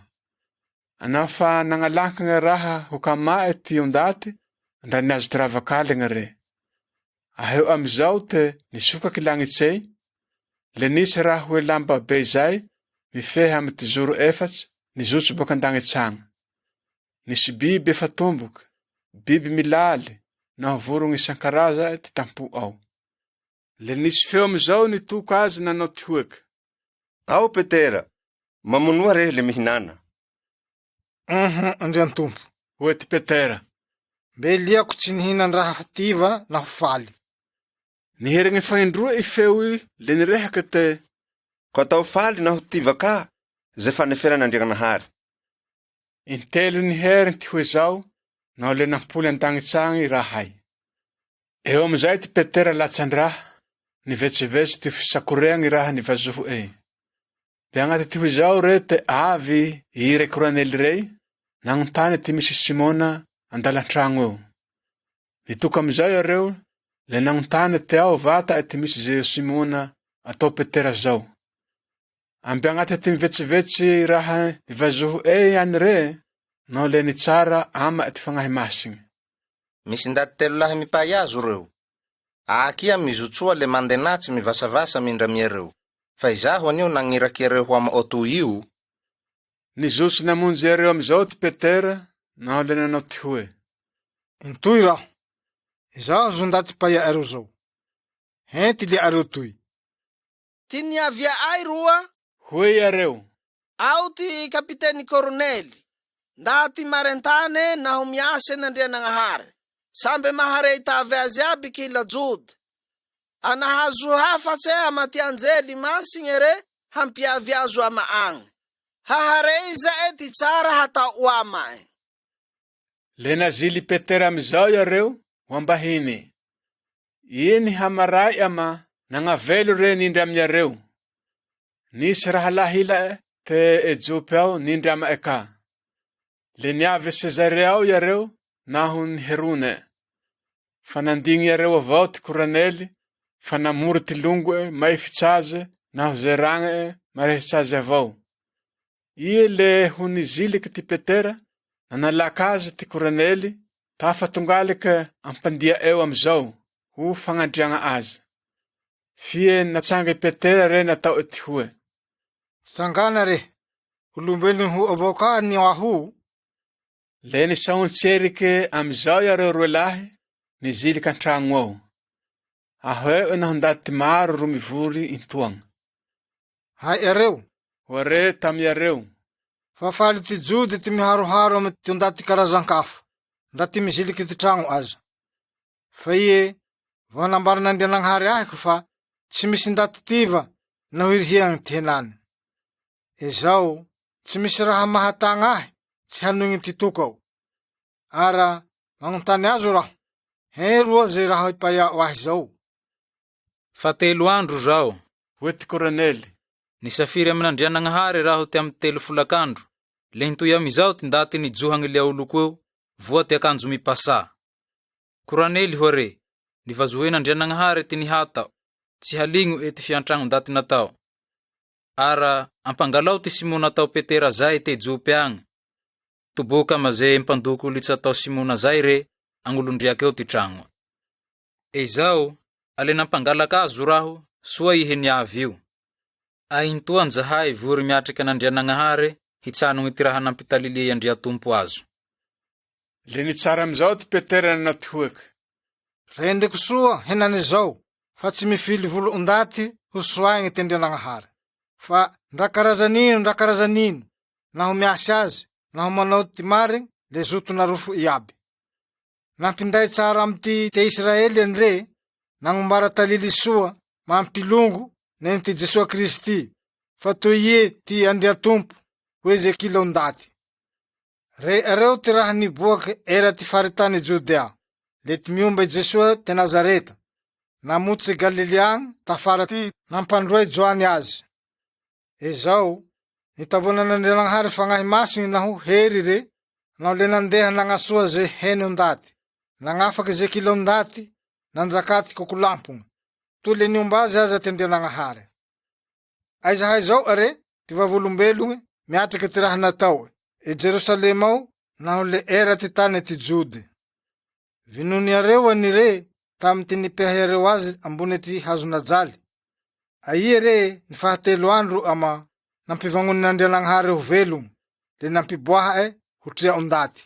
Anao fa nagnalankagna raha hokamae ty ondaty, ndra niazo ty ravakaligna re. Aheo amizao te nisokaky lagnitsey, le nisy raha hoe lamba be zay, mifeha amy ty zoro 4, nizotso boka andagnitsagna. Nisy biby efa tomboky, biby milaly, naho vorogny isan-karaza ty tampo ao. Le nisy feo amizao nitoko azy nanao ty hoaky. Ao Petera, mamonoa rehe le mihinana. Andrian-tompo. Hoe ty Petera. Mbe liako tsy nihinan raha fativa naho faly. Niherigny fagnindroa i feo i, le nirehaky te. Ko atao faly naho tiva ka, ze faneferan'Andre Nagnahary. Intelo niherigny ty hoe zao, naho le nampoly andagnitsagny rahay. Eo amizay ty Petera latsandraha, nivetsivetsy ty fisakoreagny raha nivazoho Be agnaty ty hoe zao re te avy ire Koranely rey, nagnontany ty misy Simona andalan-tragno eo. Nitoka amizao iareo, le nagnontany te ao vata ty misy ze Simona atao Petera zao. Ambiagnate ty mivetsivetsy raha ivazoho any re, no le ni tsara ama ty fagnahy masiny. Misy ndaty 3 lahy mipay azo reo. Akia mizotsoa le mandenatsy mivasavasa mindramiereo. Fa izaho anio nangirakereo ho ama oto io. Nizosy namonjy areo amizao ty Petera, no le nanao ty hoe: Intoy raho, izaho zo ndaty paya areo zao. Henty le areo toy. Ty niavia ay roa? Hoe areo: Ao ty kapiteny Koronely. Ndaty marentane naho miase nandrianagnahary. Sambe maharei tavy azy aby kila jody. Anahazo hafatse ama ty anjely masiny re hampiavy azo ama agny. Haharei zae ty tsara hatao amae. le nazily Petera amizao areo ho ambahiny. Iny hamaray ama nangavelo re nindry amiareo. Nisy raha lahila te Ejopy ao nindry ama eka. Le niavy Sezarea ao areo naho ny Herone. Fa nandigny areo avao ty Koranely, fa namory ty longo may fitsaze naho ze ragna marehitsazy avao. Ie le ho niziliky ty Petera, nanalaka azy ty Koranely, tafatongaliky ampandia eo amizao ho fagnandriagna azy. Fie natsanga Petera re natao ty hoe: Tsangana re, olombelon ho avao ka ni aho. Le nisaontserike amizao areo roe lahy, niziliky antragno ao. Ahoeo naho ndaty maro ro mivory intoagna. Hay areo, Hoare tamy areo: fa faly ty jody ty miharoharo amy ty ndaty karazan-kafa, ndaty miziliky ty tragno aza. Fa ie, voanambara nandrianagnahary ahiko fa tsy misy ndaty tiva naho irihiagny ty henany. Izao, tsy misy raha mahatagna ahy, tsy hanogny ty tokao. Ara, magnontany azo raho, heroa ze raha ipayao ahy zao. Fa 3 andro zao, hoe ty Koranely: nisafiry amin'Andrianagnahary raho ty amy 3 folakandro. Le hintoy amizao ty ndaty nijohagny le oloko eo, voa ty akanjo mipasa. Koranely hore, nivazohen'Andrianagnahary ty nihatao, tsy haligno ty fiantragno ndaty natao. Ara, ampangalao ty Simona atao Petera zay te Jopy agny. Toboka maze mpandoko litsy atao Simona zay re, agn'olondriaky eo ty tragno. Izao, ale nampangalaka azo raho, soa ihe niavy io. Aintoan zahay vory miatriky an'Andrianagnahary, hitsanogny ty raha nampitalilia andria tompo azo. Le nitsara amizao ty Petera nanao ty hoeky: Rendriko soa henany zao, fa tsy mifily volo ondaty ho soaigny ty Andrianagnahary. Fa ndra karazanino, naho miasy azy, naho manao ty marigny, le zoto narofo iaby. Nampinday tsara amy ty Israely any re, nangombara talily soa, mampilongo, neny ty Jesoa Kristy, fa toy ie ty andria tompo, hoe ze kila ondaty. Re areo ty raha niboaky era ty faritany Judea, le ty miomba Jesoa ty Nazareta, namotsy Galiliagny tafara ty nampandroe Joany azy. Izao, nitavonan'Andrianagnahary fagnahy masiny naho hery re, naho le nandeha nagnasoa ze heny ondaty, nagnafaky ze kila ondaty, nanjaka ty kokolampony, toy le niomba azy aza ty Andrianagnahary. Aizahay zao are, ty vavolombelony, miatriky ty raha natao, Jerusalema ao, naho le era ty tany ty Jody. Vinony areo ani re, tamy ty nipehay areo azy ambony ty hazonajaly. Aie re, ny fahatelo andro ama nampivangonin'Andrianagnahary ho velogno, le nampiboaha ho tria ondaty.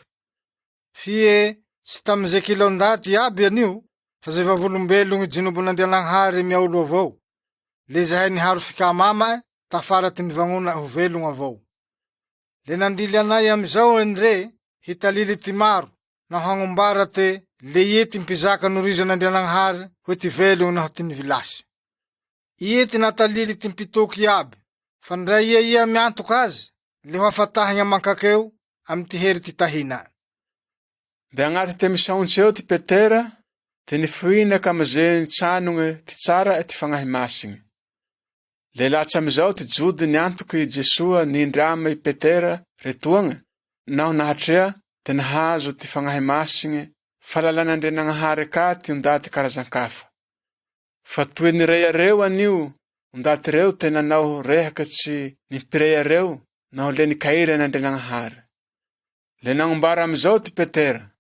Fie, tsy tamy ze kila ondaty iaby anio, fa ze vavolombelony jinobon'Andrianagnahary miaolo avao, le zahay niharo fikamama tafara ty nivangona ho velogno avao. Le nandily anay amizao any re, hitalily ty maro, naho hangombara te le ie ty mpizaka norizan'Andrianagnahary hoe ty velogno naho ty nivilasy. Ie ty natalily ty mpitoky iaby, fa ndray ia miantoky azy, le ho afatahigna mankakeo amy ty hery ty tahina. Mbe agnaty ty misaontsy eo ty Petera, ty nifoinaky amaze nitsanogny ty tsara ty fagnahy masiny. Le latsa amizao ty Jody niantoky Jesoa nindrama i Petera retoagna, naho nahatrea ty nahazo ty fagnahy masiny, falalan'Andrianagnahary ka ty ondaty karazan-kafa. Fa toy nirey areo anio, ndaty reo te nanao rehaka tsy nipirea reo naho le nikaira n'Andrianagnahary. Le nagnombara amizao ty Petera.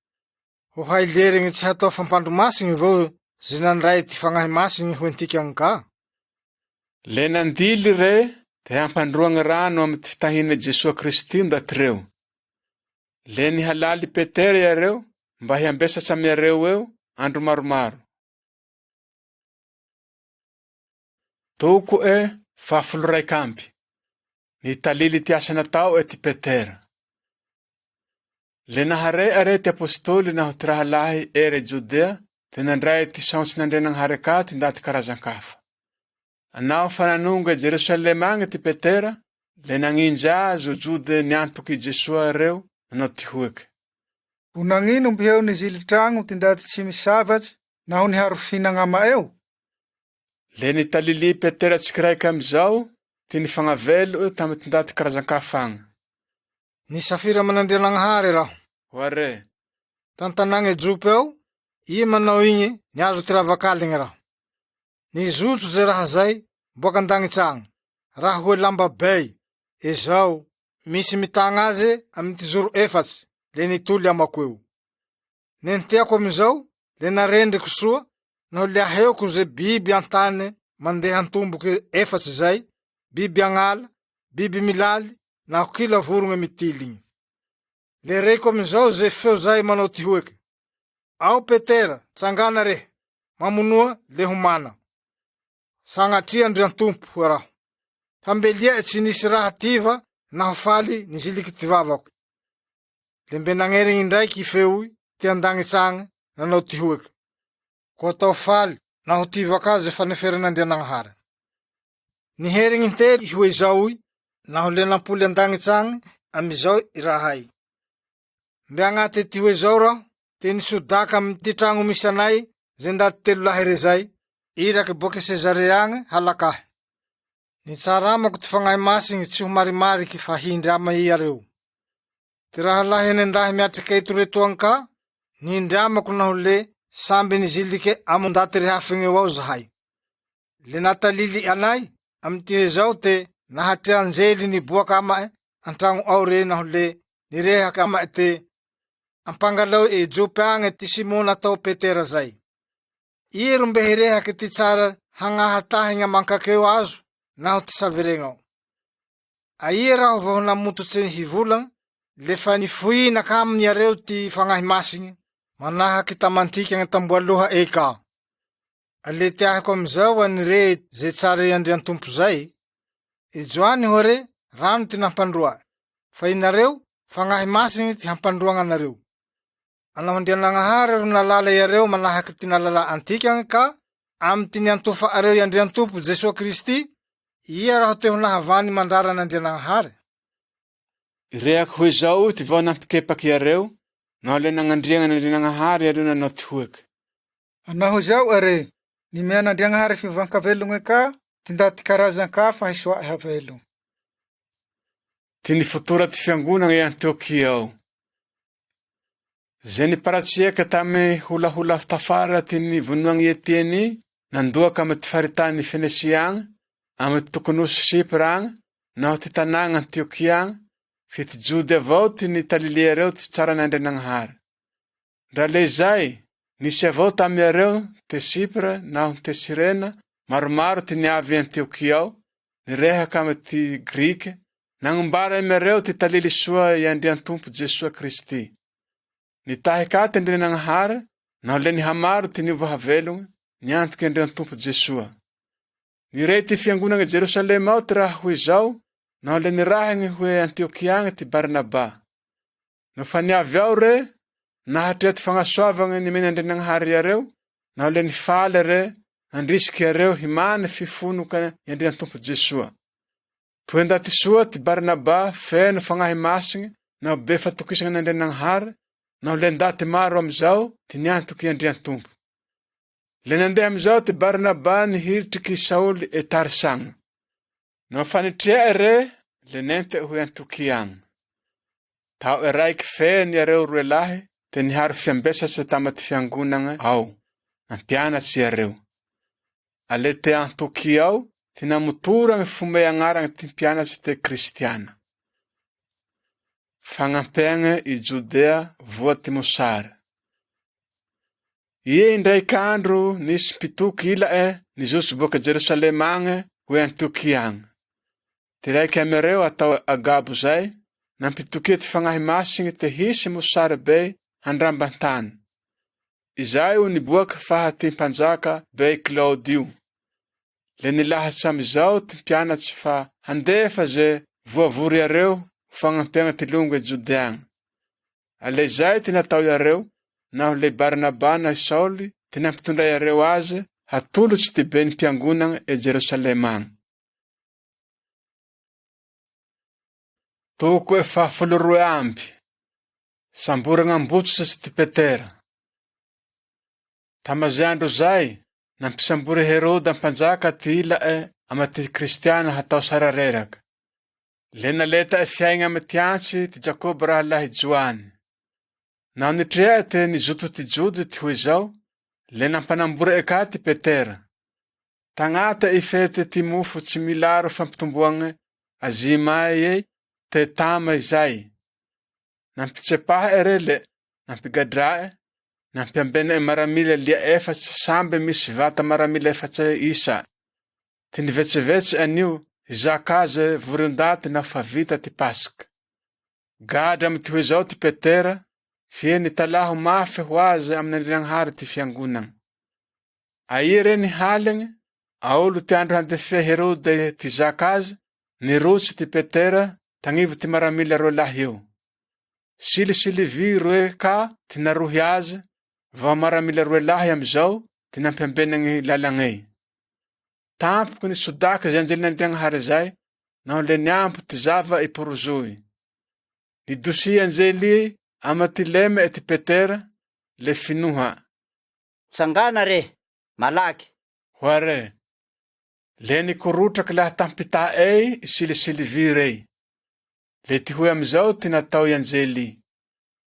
Ho hailerigny tsy hatao fampandromasigny vao zinandray ty fagnahy masigny ho antikagny ka. Le nandily re te hampandroagny rano amy ty fitahina Jesua Kristy ndaty reo. Le nihalaly Petera yareo mba hiambesatsa amiareo eo andro maromaro. Toko fafolo raikampy. Nitalily ty asa natao ty Petera. Le naharea ty apôstôly naho ty rahalahy ere Judea te nandray ty saontsy n'Andrianagnahary ka ty ndaty karazan-kafa. Anao fananonga Jerusalema agny ty Petera, le nanginja azo Jode niantoky Jesua reo nanao ty hoeky. Ho nagnino mbiheo nizilitragno ty ndaty tsy misavatsy naho niharo finagnama eo? Le nitalili Petera tsikiraiky amizao ty nifagnavelo tamy ty ndaty karazan-kafa agny. Nisafira man'Andrianagnahary raho. Hoare, Tantanagny Jope ao, i manao igny niazo ty ravakaligny raho. Nizotso ze raha zay boaka andagnitsagny, raha hoe lamba bay. Ezao, misy mitagna azy amy ty zoro efatsy, le nitoly amako eo. Nenteako amizao, le narendriko soa, naho le aheoko ze biby antane mandeha antomboky efatsy zay, biby agnala, biby milaly, naho kila vorogna mitiligny. Le reiko amizao ze feo zay manao ty hoeky. Ao Petera, tsangana rehe, mamonoa le homana. Sagnatria Andriantompo ho raho. Hambelia tsy nisy raha tiva naho faly niziliky ty vavako. Le mbe nagnerigny indraiky feo ty andagnitsagny nanao ty hoeky. Ko atao faly naho tiva ka ze faneferan'Andrianagnahary. Niherigny intely hoe zao naho le nampoly andagnitsagny amizao irahay. Mbe agnaty ty hoe zao raho, te nisodaka amy ty tragno misy anay ze ndaty 3 lahy rezay, iraky boke Sezarea agny halakahy. Nitsaramako ty fagnahy masigny tsy ho marimariky fa hindrama iareo. Ty raha lahy enendahy miatriky eto retoagny ka, nindramako naho le samby nizilike amo ndaty rehafigny eo ao zahay. Le natalily anay amy ty hoe zao te nahatrea anjely niboaka amae antragno ao re naho le nirehaky amae te ampangalao Jope agny ty Simona atao Petera zay. I ro mbe hirehaky ty tsara hagnahatahy mankakeo azo naho ty saveregnao. Aia raho vao namototsy hivolagna, le fa nifoina ka aminiareo ty fagnahy masigny, manahaky tamantikagny tamboaloha eka. Aletiahiko amizao anire ze tsara Andriantompo zay, ijoany hore rano ty nampandroa, fa inareo fagnahy masigny ty hampandroagna anareo. Anao Andrianagnahary ro nalala iareo manahaky ty nalala antikagny ka amy ty niantofa areo Andriantompo Jesua Kristy, ia raho te ho nahavany mandrara n'Andrianagnahary. Irehaky hoe zao ty vao nampikepaky iareo, naho le nagnandriagna n'Andrianagnahary iareo nanao ty hoeky. Anaho zao are, nimean'Andrianagnahary fivankavelogny ka ty ndaty karazan-kafa hisoahy havelo. Ty nifotora ty fiangonana i Antiokia ao. Ze niparatsiaka tamy holahola tafara ty nivonoagny Etieny nandoaka amy ty faritany Fenesia agny, amy ty tokonosy Sipra agny, naho ty tanàgna Antiokia agny, fe ty Jody avao ty nitaliliareo ty tsaran'Andrianagnahary. Ndra le zay, nisy avao tamiareo te Sipra naho te Sirena, maromaro ty niavy Antiokia ao, nirehaky amy ty Grike, nagnombara amiareo ty talily soa i Andriantompo Jesua Kristy. Nitahy ka ty Andrianagnahary, naho le nihamaro ty niovahavelogny, niantoky Andriantompo Jesua. Nirey ty fiangonagny Jerusalema ao ty raha hoe zao, naho le nirahigny hoe Antiokia agny ty Barnaba. No fa niavy ao re, nahatrea ty fagnasoavagny nimeny Andrianagnahary iareo, naho le nifaly re, nandrisiky iareo himany fifonoka i Andriantompo Jesua. Toe ndaty soa ty Barnaba feno fagnahy masigny, naho be fatokisagny n'Andrianagnahary, naho le ndaty maro amizao ty niantoky i Andriantompo. Le nandeha amizao ty Barnaba nihiritriky Saoly Tarsagna. No fa nitrea re, le nente hoe Antiokia agny. Tao raiky feno iareo roe lahy, te nihary fiambesatsy tama ty fiangonagna ao, nampianatsy iareo. Ale te Antiokia ao, ty namotora gny fomba agnaragny ty mpianatsy te Kristiana. Fagnampegna i Judea voa ty Mosary. Ie indraik'andro nisy mpitoky ilae nizotsy boka Jerusalema agny hoe Antiokia agny. Ty raiky amireo atao Agabo zay, nampitokia ty fagnahy masigny te hisy Mosary be handramban-tany. Izay o niboaky faha ty mpanjaka be Claudio. Le nilahatsy amizao ty mpianatsy fa handefa ze voavory areo fagnampegna ty longo e Judea agny. Ale zay ty natao iareo, naho le Barnaba na Sauli ty nampitondray areo azy hatolotsy ty be ny mpiangonagna e Jerusalema agny. Toko e 12 amby. Samboragna ambotsy sy ty Petera. Tamazay andro zay, nampisambory Heroda mpanjaka ty ilae ama ty Kristiana hatao sara reraky. Le naleta e fiaigna amy ty antsy ty Jakobo raha lahy Joany. Naho nitrea te nizoto ty jody ty hoe zao, le nampanambory eka ty Petera. Tagnata i fety ty mofo tsy milaro fampitomboagne azimay ei te tama izay. Nampitsepaha ere le nampigadrae, nampiambena e maramila lia efatsy sambe misy vata maramila efatsy isa. Ty nivetsevetsy anio zakaze vorindaty na fa vita ty Pasika. Gadra amy ty hoe zao ty Petera, fie nitalaho mafy ho azy amin'ny Nagnahary ty fiangonagna. Aire ny haligne, aolo ty andro handefia Herode ty zakaze, nirotsy ty Petera, tagnivo ty maramila roe lahy eo. Silisily vy roe ka ty narohy azy, va maramila roe lahy amizao ty nampiambenagny lalagnay. Tampoko ny sodaky zay anjely Nagnahary zay, naho le niampo ty zava iporozoy. Nidosi anjely ama ty leme e ty Petera, le finoha. Tsangana re, malaky. Hoare, le nikorotraky laha tampita ei silisily vy rey. Le ty hoe amizao ty natao i anjely.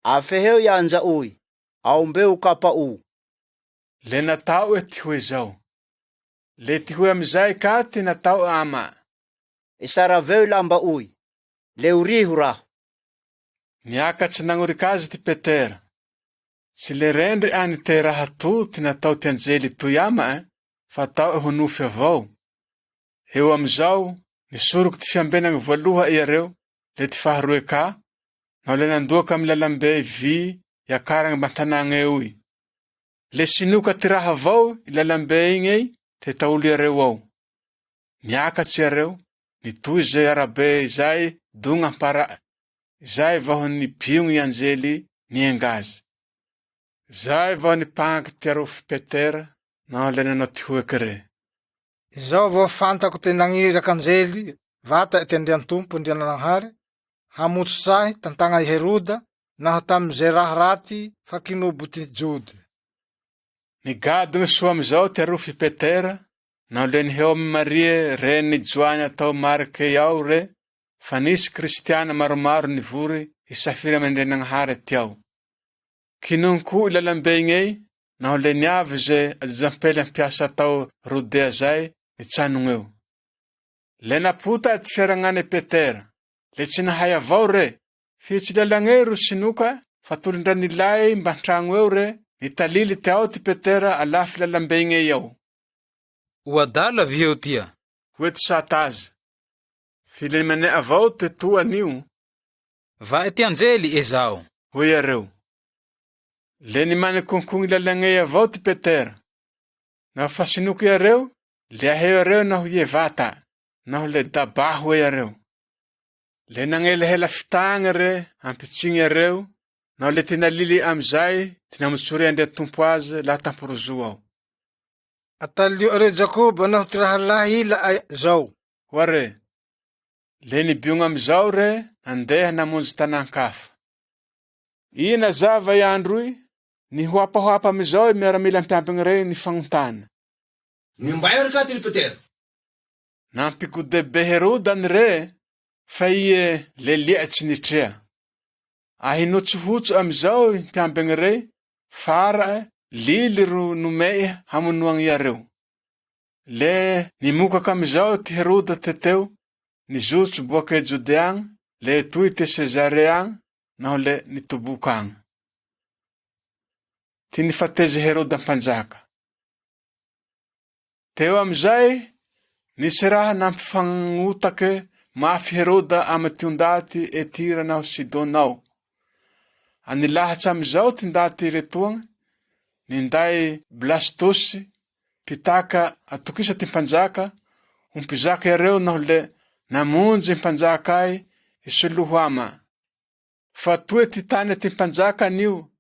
Afeheo ianja oy, aombeo kapa o. Le natao e ty hoe zao. Le ty hoe amizay ka ty natao ama. Isaraveo lamba oy, le uriho raho. Niakatsy nagnorikazy ty Petera. Tsy le rendry any te raha to ty natao ty anjely toy ama fa tao e honofy avao. Eo amizao, nisoroky ty fiambenagny voaloha iareo, le ty faharoe ka, naho le nandoaka amy lalambe vy iakaragny bantanagna eoy. Le sinoka ty raha avao i lalambe igny ei, te taolo iareo ao. Niakatsy iareo, nitoy zay arabe zay dogna ampara. Zay vao nibiogny i anjely niengazy. Zay vao nipangaky ty arofy Petera, naho le nanao ty hoeky re. Izao vao fantako te nagniraky anjely, vata ty Andriantompo Nagnahary, hamotso sahy tantagna i Heroda, naho tamizay raha raty fa kinobo ty jody. Nigadogny soa amizao ty arofy Petera, naho le niheo amy Marie reny Joany atao Marke ao re, fa nisy Kristiana maromaro nivory hisafiry amy Nagnahary tiao. Kinonko i lalambe igney, naho le niavy ze ajajampely ampiasa atao Rodea zay, nitsanogny eo. Le napota ty fiaragnane Petera, le tsy nahay avao re, fi tsy lalagney ro sinoka, fa tolindra nilay mba antragno eo re, nitalily ty ao ty Petera alafy lalambe igney ao. Uadala viheo tia. Hoe ty satazy. Filemene avao ty toa anio. Va ty anjely ezao. Hoe iareo. Le ni manikonkogny lalagney avao ty Petera. Naho fa sinoky iareo, le aheo iareo naho ievata, naho le dabaho iareo. Le nangelahela fitagna re, ampitsigny iareo, naho le tinalily amizay, tinamotsori Andriantompo azy laha tamporozo ao. Atalio re Jakobo naho ty raha lahy ila zao. Hoare, le nibiogna amizao re, andeha namonjy tanankafa. Ina zava i androy, ni hoapahoapa amizao miaramila ampiambigny re ni fagnontana. Nimbayo re ka ty Petera. Nampigode be Heroda ny re, fa ie le liatsy nitrea. Ahinotsohotso amizao mpiambigny re, fara lily ro nomei hamonoagny iareo. Le nimokaka amizao ty Heroda teteo, nijotso boaka e Jode agny, le toy te Sezare agny, naho le nitoboka agny. Ty nifatezy Heroda mpanjaka. Teo amizay, nisy raha nampifagnotake mafy Heroda amy ty ondaty e Tira naho Sidona ao. Anilahatsy amizao ty ndaty retoagny, ninday Blastosy, pitaka atokisa ty mpanjaka, humpizaka yareo naho le namonjy mpanjaka ay isolohoama. Fa toe ty tany ty mpanjaka anio,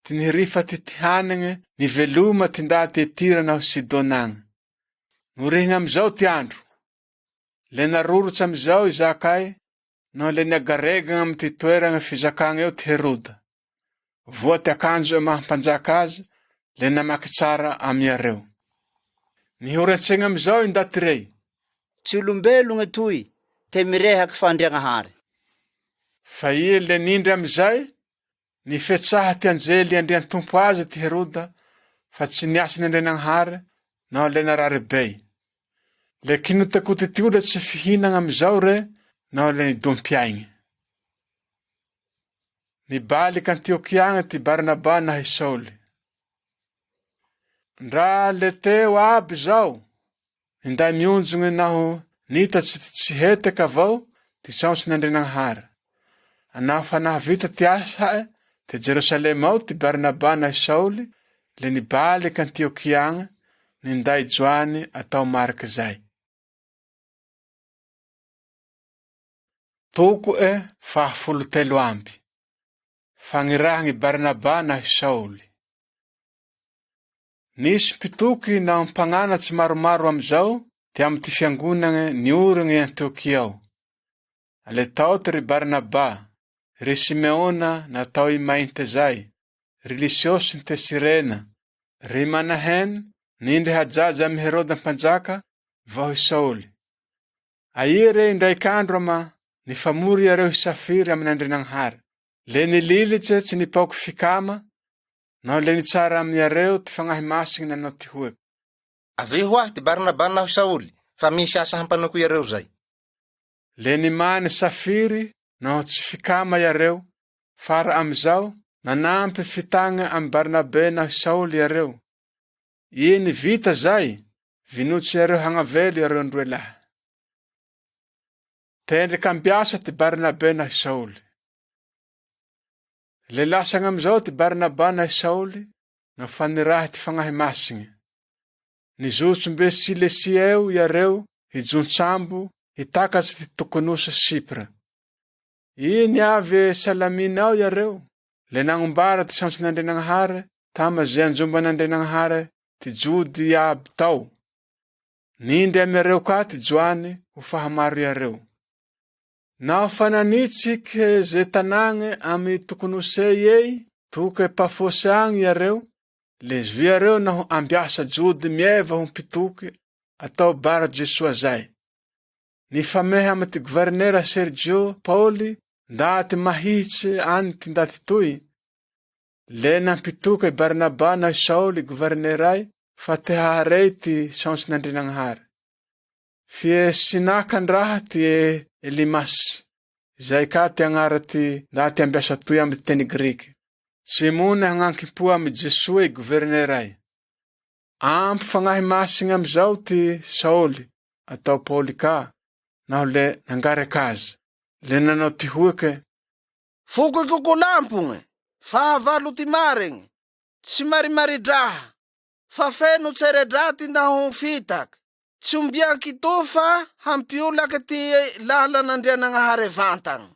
ty nihirifa ty tihanagny niveloma ty ndaty e Tira naho Sidona agny. Norehigna amizao ty andro, le narorotsy amizao izakay, naho le niagaregagna amy ty toeragna fizakagna eo ty Heroda. Voa ty akanjo e mahampanjaka azy, le namaky tsara amiareo. Nihorantsegna amizao indaty rey. Tsy olombelogna toy, te mirehaky fandriagnahary. Fa ie le nindry amizay, nifetsaha ty anjely andrian-tompo azy ty Heroda, fa tsy niasa ny Andrianagnahary, naho le nararibey. Le kinotakoty ty ola tsy fihinagna amizao re, naho le nidompiaigny. Nibaliky Antiokia agny ty Barnaba nahy Saoly. Ndra le teo aby zao, ninday mionjogny naho nitatsy tsy hetaka avao ty saotsy n'Andrianagnahary. Anaho fa nahavita ty asa te Jerosalema ao ty Barnaba nahy Saoly, le nibaliky Antiokia agny, ninday Joany atao mariky zay. Toko e 13 amby. Fagnirahagny Barnaba nahy Saoly. Nisy mpitoky na mpagnanatsy maromaro amizao ty amy ty fiangonagny niorigny Antiokia ao. Aletao ty ry Barnaba, ry Simeona natao i mainte zay, ry Lisiosy te Sirena, ry Manahen nindry hajaja amy Heroda mpanjaka, vao i Saoly. Aie re indraik'andro ama nifamory yareo hisafiry amin'Andrianagnahary. Le nililitse tsy nipaoky fikama, naho le nitsara aminareo ty fagnahy masigny nanao ty hoeky. Ave hoahy ty Barnaba naho Saoly, fa misy asa hampanoko yareo zay. Le nimany safiry, naho tsy fikama yareo, fara amizao, nanampy fitagna amy Barnabe naho Saoly yareo. Ie ni vita zay, vinotsy yareo hagnavelo yareo androelahy. Tendry kambiasa ty Barnabe naho Saoly. Le lasagna amizao ty Barnaba nahy Saoly, na fanirahy ty fagnahy masigny. Nijotso mbe Silesia eo yareo, hijontsambo, hitakatsy ty tokonosa Sipra. I niavy Salamina ao yareo, le nangombara ty saotsy n'Andrianagnahary, tama ze anjomba n'Andrianagnahary ty jody aby tao. Nindry amireo ka ty Joany ho fahamaro yareo. Naho fananitsike ze tanagny amy tokonosey ei, toke Pafosy agny yareo, le zvi yareo naho ambiasa jody mieva ho mpitoky, atao Bara Jesua zay. Nifameha amy ty guvernera Sergio Pauli, ndaty mahitsy any ty ndaty toy, le nampitoky Barnaba nahy Saoly guverneray, fa te haharey ty saotsy n'Andrianagnahary. Fie sinakan-draha ty Elimas, zay ka ty agnara ty ndaty ambiasa toy amy teny Griky. Tsy mony hagnankimpoa amy Jesua i guverneray. Ampy fagnahy masigny amizao ty Saoly, atao Pauli ka, naho le nangarek azy. Le nanao ty hoeke. Foko i kokolampogne, fahavalo ty marigny, tsy marimaridraha, fa feno tseredraty naho fitaky, tsy ombiaky to fa hampiolaky ty lalan'Andrianagnahary vantagny.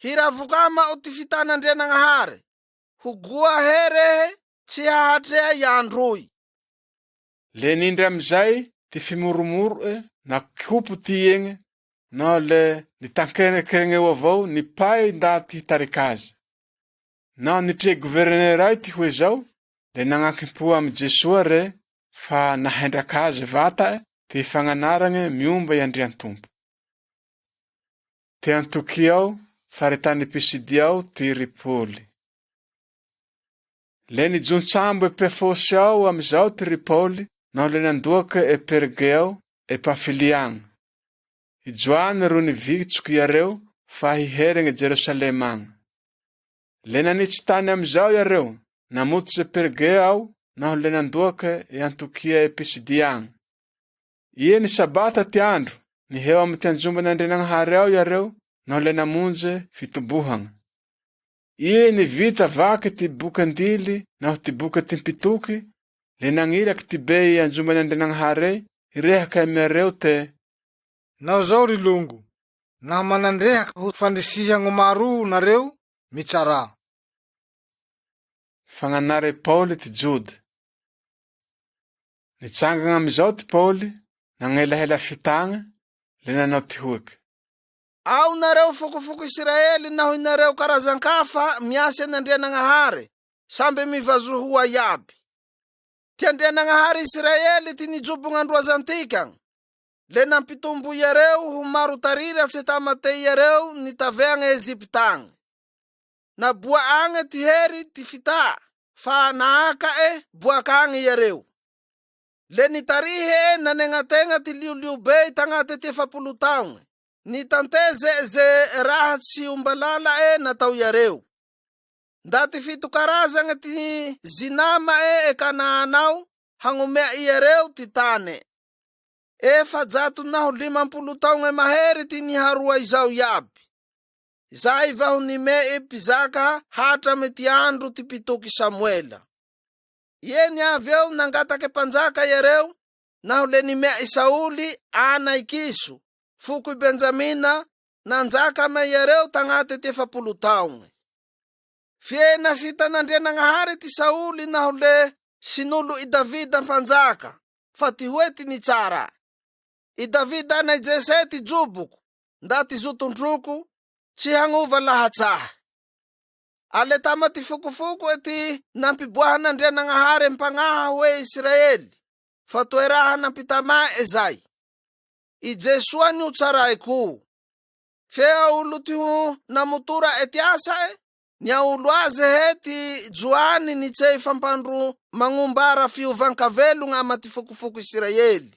Hiravokama o ty fitan'Andrianagnahary, hogoa here tsy hahatrea iandroy. Le nindry amizay ty fimoromoro na kopo ty iegny, naho le nitankenekenegny eo avao nipay ndaty hitariky azy. Naho nitria guverneray ty hoe zao, le nagnankimpoa amy Jesua re, fa nahendraky azy vata ty fagnanaragny miomba iandrian-tompo. Ty Antiokia ao, faritany Pisidia ao ty ry Pauli. Le nijontsambo Pafosy ao amizao ty ry Pauli, naho le nandoaka e Pergeo e Pafilian. Ijoany ro nivitsoky iareo fa hiherigny Jerusalema agny. Le nanitsy tany amizao iareo, namototsy e Pergeo ao, naho le nandoaka e Antokia e Pisidia agny. Ie ni sabata ty andro, niheo amy ty anjomban'Andrianagnahary ao iareo, naho le namonje fitombohagna. Ie ni vita vaky ty boky andily, naho ty boky timpitoky, le nangiraky ty be i anjomban'Andrianagnahary irehaky amiareo te. Naho zao ry longo, naho manandrehaky ho fandrisiha maro nareo, mitsara. Fagnanare Pauli ty Jody. Nitsangagna amizao ty Pauli, nangelahela fitagna, le nanao ty hoaky. Ao nareo fokofoko Israely naho inareo karazan-kafa miasa n'Andrianagnahary, samby mivazohoa iaby. Ty Andrianagnahary Israely ty nijobogna androazantikagny, le nampitombo iareo ho maro tariratsy tamatey iareo nitaveagna Eziptagny. Naboa agny ty hery ty fita, fa naaka boakagny iareo. Le nitarihe nanegnategna ty liolio-be tagnaty ty 70 taogny. Nitanteze ze raha tsy ombalala natao iareo. Ndaty 7 karazagna ty zinama Kanaanao hangomea iareo ty tane. 450 taogny mahery ty niharoa izao iaby. Zay vaho nime pizaka hatrame ty andro ty pitoky Samuela. Ie niavy eo nangatake panjaka iareo, naho le nimea Sauli ana Ikiso, fuko i Benjamina, nanjaka me iareo tagnaty ty 70 taogny. Fie nasita n'Andrianagnahary ty Sauli naho le sinolo i Davida mpanjaka, fa ty hoety ni tsara. I Davida ana i Jese ty joboko, ndaty zotondroko, tsy hangova lahatsaha. Ale tama ty fokofoko ty nampiboahan'Andrianagnahary mpagnaha hoe Israely, fa toeraha nampitama zay. I Jesua ni utsaray ko. Fea olo ty ho namutura etiasa niaulo aze ty Joani ni tsei fampandro mangumbara fiovankavelogna ama ty fokofoko Israely.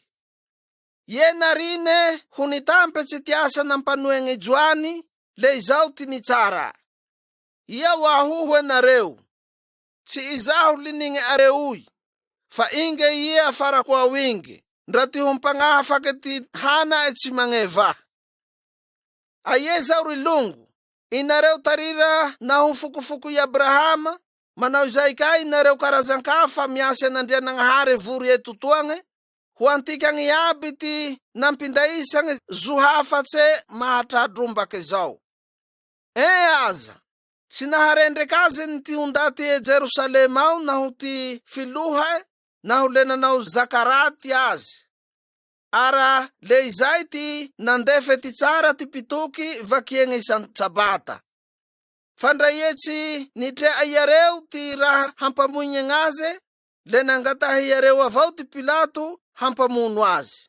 Ie narine ho nitampetsy ty asa nampanoegny Joani, le izao ty nitsara. Ia wahuhu nareo, tsy izaho linigny areoy, fa inge ia farako awinge, ndraty humpagnaha fakety hana tsy magneva. Aye zao ry longo, inareo tarira na humfukufuku i Abrahama, manao izay ka inareo karazan-kafa miasa n'Andrianagnahary vory etotoagny, ho antikagny iaby ty nampindaisagny zohafatse mahatradrombake zao. Aza, tsy naharendreky azy ty hundaty Jerusalema ao naho ty filoha naho le nanao zakaraty azy. Ara le izay ty nandefe ty tsara ty pitoky vakiegny isan-tsabata. Fandraietsy nitrea iareo ty raha hampamoigny azy, le nangatahy iareo avao ty Pilato hampamono azy.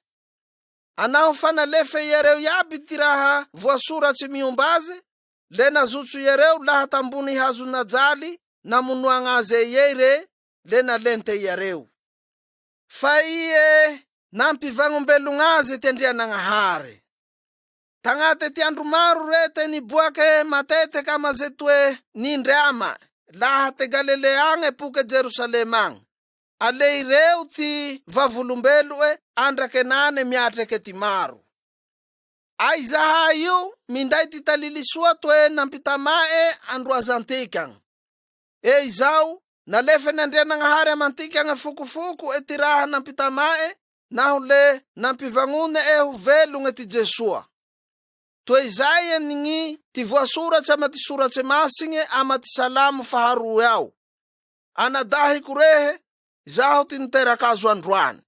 Anaho fanalefe iareo iaby ty raha voasoratsy miomba azy, le nazotso iareo laha tambony hazo najaly namonoagna azy iere, le nalente iareo. Fa ie nampivagnombelogna azy ty Andrianagnahary. Tagnaty ty andro maro rete niboake matetek amaze toe nindriama laha te Galilea agny epoke Jerusalema agny. Ale ireo ty vavolombelo andrakenane miatreke ty maro. Aizaha io minday ty talilisoa toe nampitamae androazantikagny. Izao nalefe n'Andrianagnahary amantikagny fokofoko ty raha nampitamae, naho le nampivagnone ho velogny ty Jesua. Toe izay nigny ty voasoratsy ama ty soratsy masigny ama ty Salamo faharoa ao. Anadahy korehe, zaho ty niterakazo androany.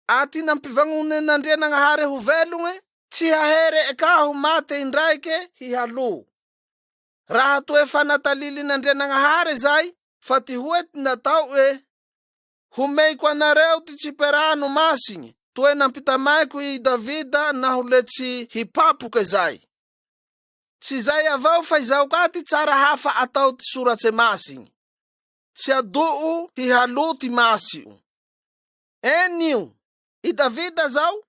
Aty nampivagnone n'Andrianagnahary ho velogny, tsy hahere eka ho mate indraike hihalo. Raha toe fanatalili n'Andrianagnahary zay, fa ty hoety natao homeiko anareo ty tsiperano masigny, toe nampitamaiko i Davida naho le tsy hipapoke zay. Tsy zay avao fa izao ka ty tsara hafa atao ty soratse masigny. Tsy adoo hihalo ty masio. Enio, i Davida zao,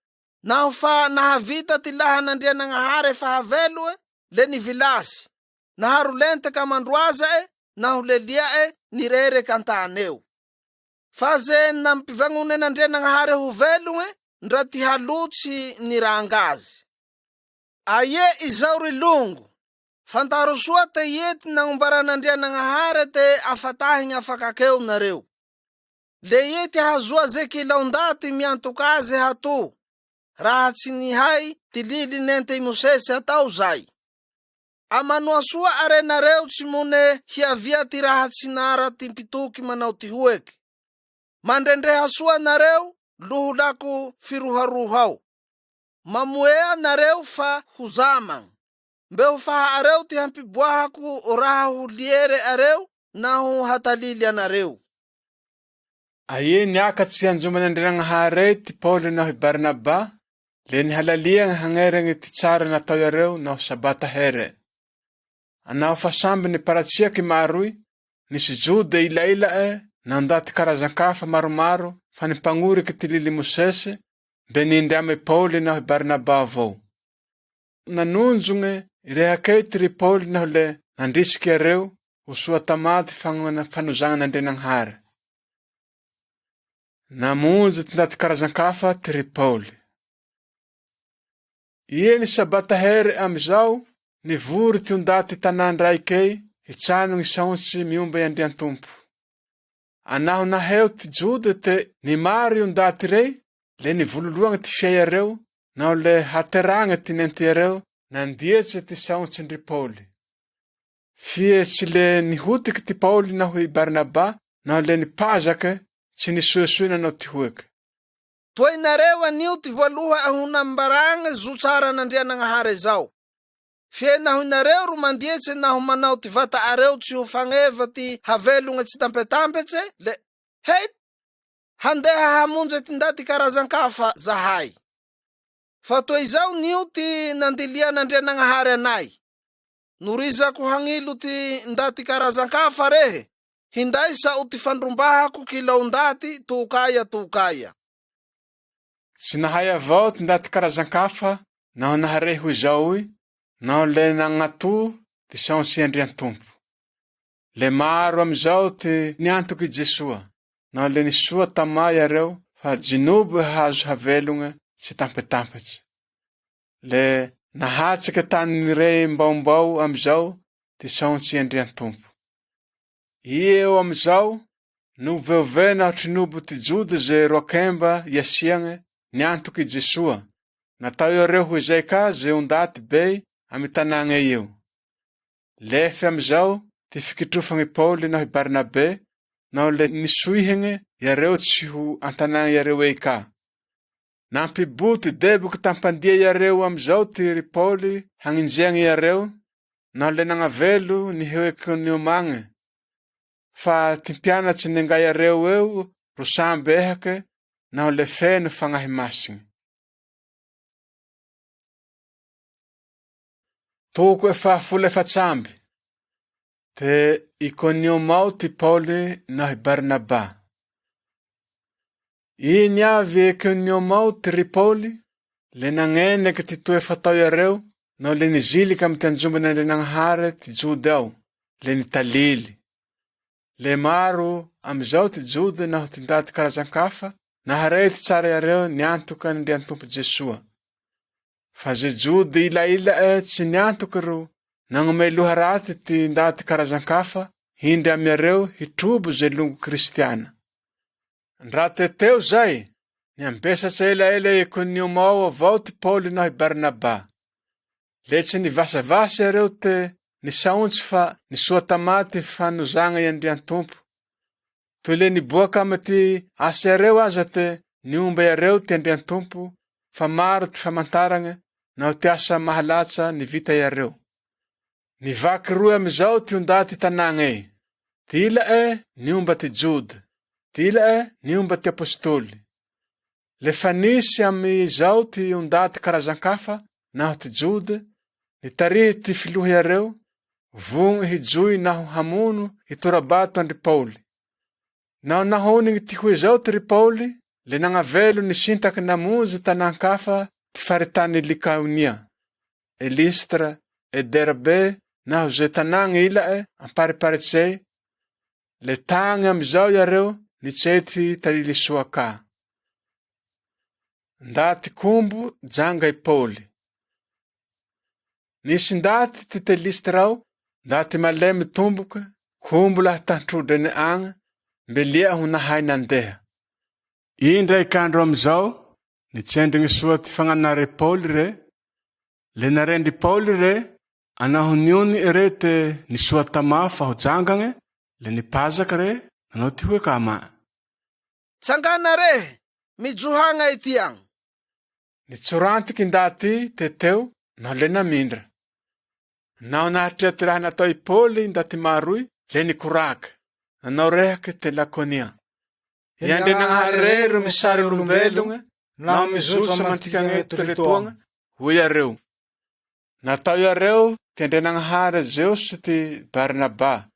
naho fa nahavita ty lahan'Andrianagnahary fahaveloe, le nivilasy, naharo lente ka mandroaza naho lelia nirereka antany eo. Fa ze nampivagnonen'Andrianagnahary ho veloe, ndra ty halotsy nirangazy. Aye izao rilongo, fantaro soa te iety nagnombaran'Andrianagnahary te afatahy afakakeo nareo. Le iety hazoa ze kilaondaty miantoka azy hato, raha tsy nihay ty lilin'ente Mosesy hatao zay. Amanoa soa arenareo tsy mone hiavia ty raha tsy nara ty mpitoky manao ty hoeky. Mandrendreha soa nareo loho lako firoharohao. Mamoea nareo fa ho zamagn. Mbe ho faha areo ty hampiboahako raha ho liere areo na ho hatalily anareo. Aie niakatsy anjoman'Andrianagnahary ty Paoly naho Barnaba, le nihalaliagna hagneragny ty tsara natao yareo naho sabata here. Anao fa samby niparatsiaky maroy, nisy Juda ilaila nandaty karazan-kafa maromaro fa nimpagnoriky ty lily Mosesy, mbe nindriame Paoly naho Barnaba avao. Nanonjogne irehakay ty ry Paoly naho le nandrisiky yareo ho soa tamaty fanozagnan'Andrianagnahary. Namonjy ty ndaty karazan-kafa ty ry Paoly. Ie ni sabata here amizao, nivory ty ondaty tanandraikey, hitsano gny saotsy miomba iandrian-tompo. Anaho naheo ty Juda te nimary ondaty rey, le nivololoagna ty fiaireo, naho le hateragna ty nente yareo, nandietse ty saotsy ndry Paoly. Fie tsy le nihotiky ty Paoly naho i Barnaba, naho le nipazake, tsy nisoesoe nanao ty hoeky. Toinareo anio ty voaloha ahonambaragna zo tsara n'Andrianagnahary zao. Fie naho inareo ro mandietse naho manao ty vata areo tsy ho fagneva ty havelogna tsy tampetampetse, le het handeha hamonjy ty ndaty karazan-kafa zahay. Fa toy zao nio ty nandilian'Andrianagnahary anay. Norizako hangilo ty ndaty karazan-kafa rehe, hinday sao ty fandrombahako kilaondaty tokaya. Tsy nahay avao ty ndaty karazan-kafa, naho nahare ho izao naho le nagnato ty saotsy Andrian-tompo. Le maro amizao ty niantoky Jesua, naho le nisoa tama yareo fa jinobo hazo havelogna tsy tampetampatsy. Le nahatsaka tany nire mbaombao amizao ty saotsy Andrian-tompo. Eo amizao, noveove naho trinobo ty Juda ze roakemba iasiagne niantoky Jesua. Natao yareo ho izay ka ze ondaty be amy tanagna eo. Lefe amizao ty fikitrofagny Paoly naho Barnabe, naho le nisoihigny yareo tsy ho antanagna yareo ei ka. Nampiboty deboky tampandia yareo amizao ty ry Paoly hagninjiagny yareo, naho le nangavelo ni hoeky niomagny. Fa ty mpianatsy nenga yareo eo ro samby ehake, naho le feno fagnahy masigny. Toko efafolo efatsamby. Te Ikoniomao ty Paoly naho Barnaba. Iny avy Ikoniomao ty ry Paoly, le nangeneky ty toe fatao yareo, naho le niziliky amy ty anjombon'Andrianagnahary ty Juda ao, le nitalily. Le maro amizao ty Juda naho ty ndaty karazan-kafa, naharay ty tsara yareo niantoka n'Andrian-tompo Jesua. Fa ze Juda ilaila tsy niantoky ro nagnome loha raty ty ndaty karazan-kafa, hindry amy yareo hitrobo ze longo kristiana. Ndra teteo zay, niambesatsa elaela Ikoniomao avao ty Paoly naho Barnaba. Le tsy nivasavasa yareo te nisaontsy fa nisoa tamaty fanozagna i Andrian-tompo. Toy le niboaka amy ty asa yareo aza te niomba yareo ty Andrian-tompo, fa maro ty famantaragna naho ty asa mahalatsa nivita yareo. Nivaky roe amizao ty ondaty tanagna e. Ty ila niomba ty Juda, ty ila niomba ty apôstôly. Le fa nisy amizao ty ondaty karazan-kafa naho ty Juda, nitarihy ty filoha yareo, vogny hijoy naho hamono hitorabato andry Paoly. Naho nahonigny ty hoe zao ty ry Paoly, le nangavelo ni sintaky namonjy tanan-kafa ty faritany Likaonia, e Listra, e Derbe, naho ze tanagny ilae ampariparitsay, le tagny amizao yareo nitsety talily soa ka. Ndaty kombo janga i Pauli. Nisy ndaty ty Listrao, ndaty malemy tomboky, kombo laha tantrodreny agny, mbelia ho nahay nandeha. Indraik'andro amizao, nitsendrigny soa ty fagnanare Pauli re, le narendry Pauli re, anahoniony ere te nisoa tamafa ho jangagne, le nipazaky re, nanao ty hoe kama. Tsangana re, mijohagna ity agny. Nitsorantiky ndaty teteo, naho le namindra. Naho nahatrea ty raha natao i Pauli ndaty maroy, le nikoraky, nanao rehaky te Lakonia. Iandre nagnahare ro misary olombelogna, naho mizotra mantikagny toretoagna, ho yareo. Natao yareo ty andre nagnahare Zeus ty Barnaba,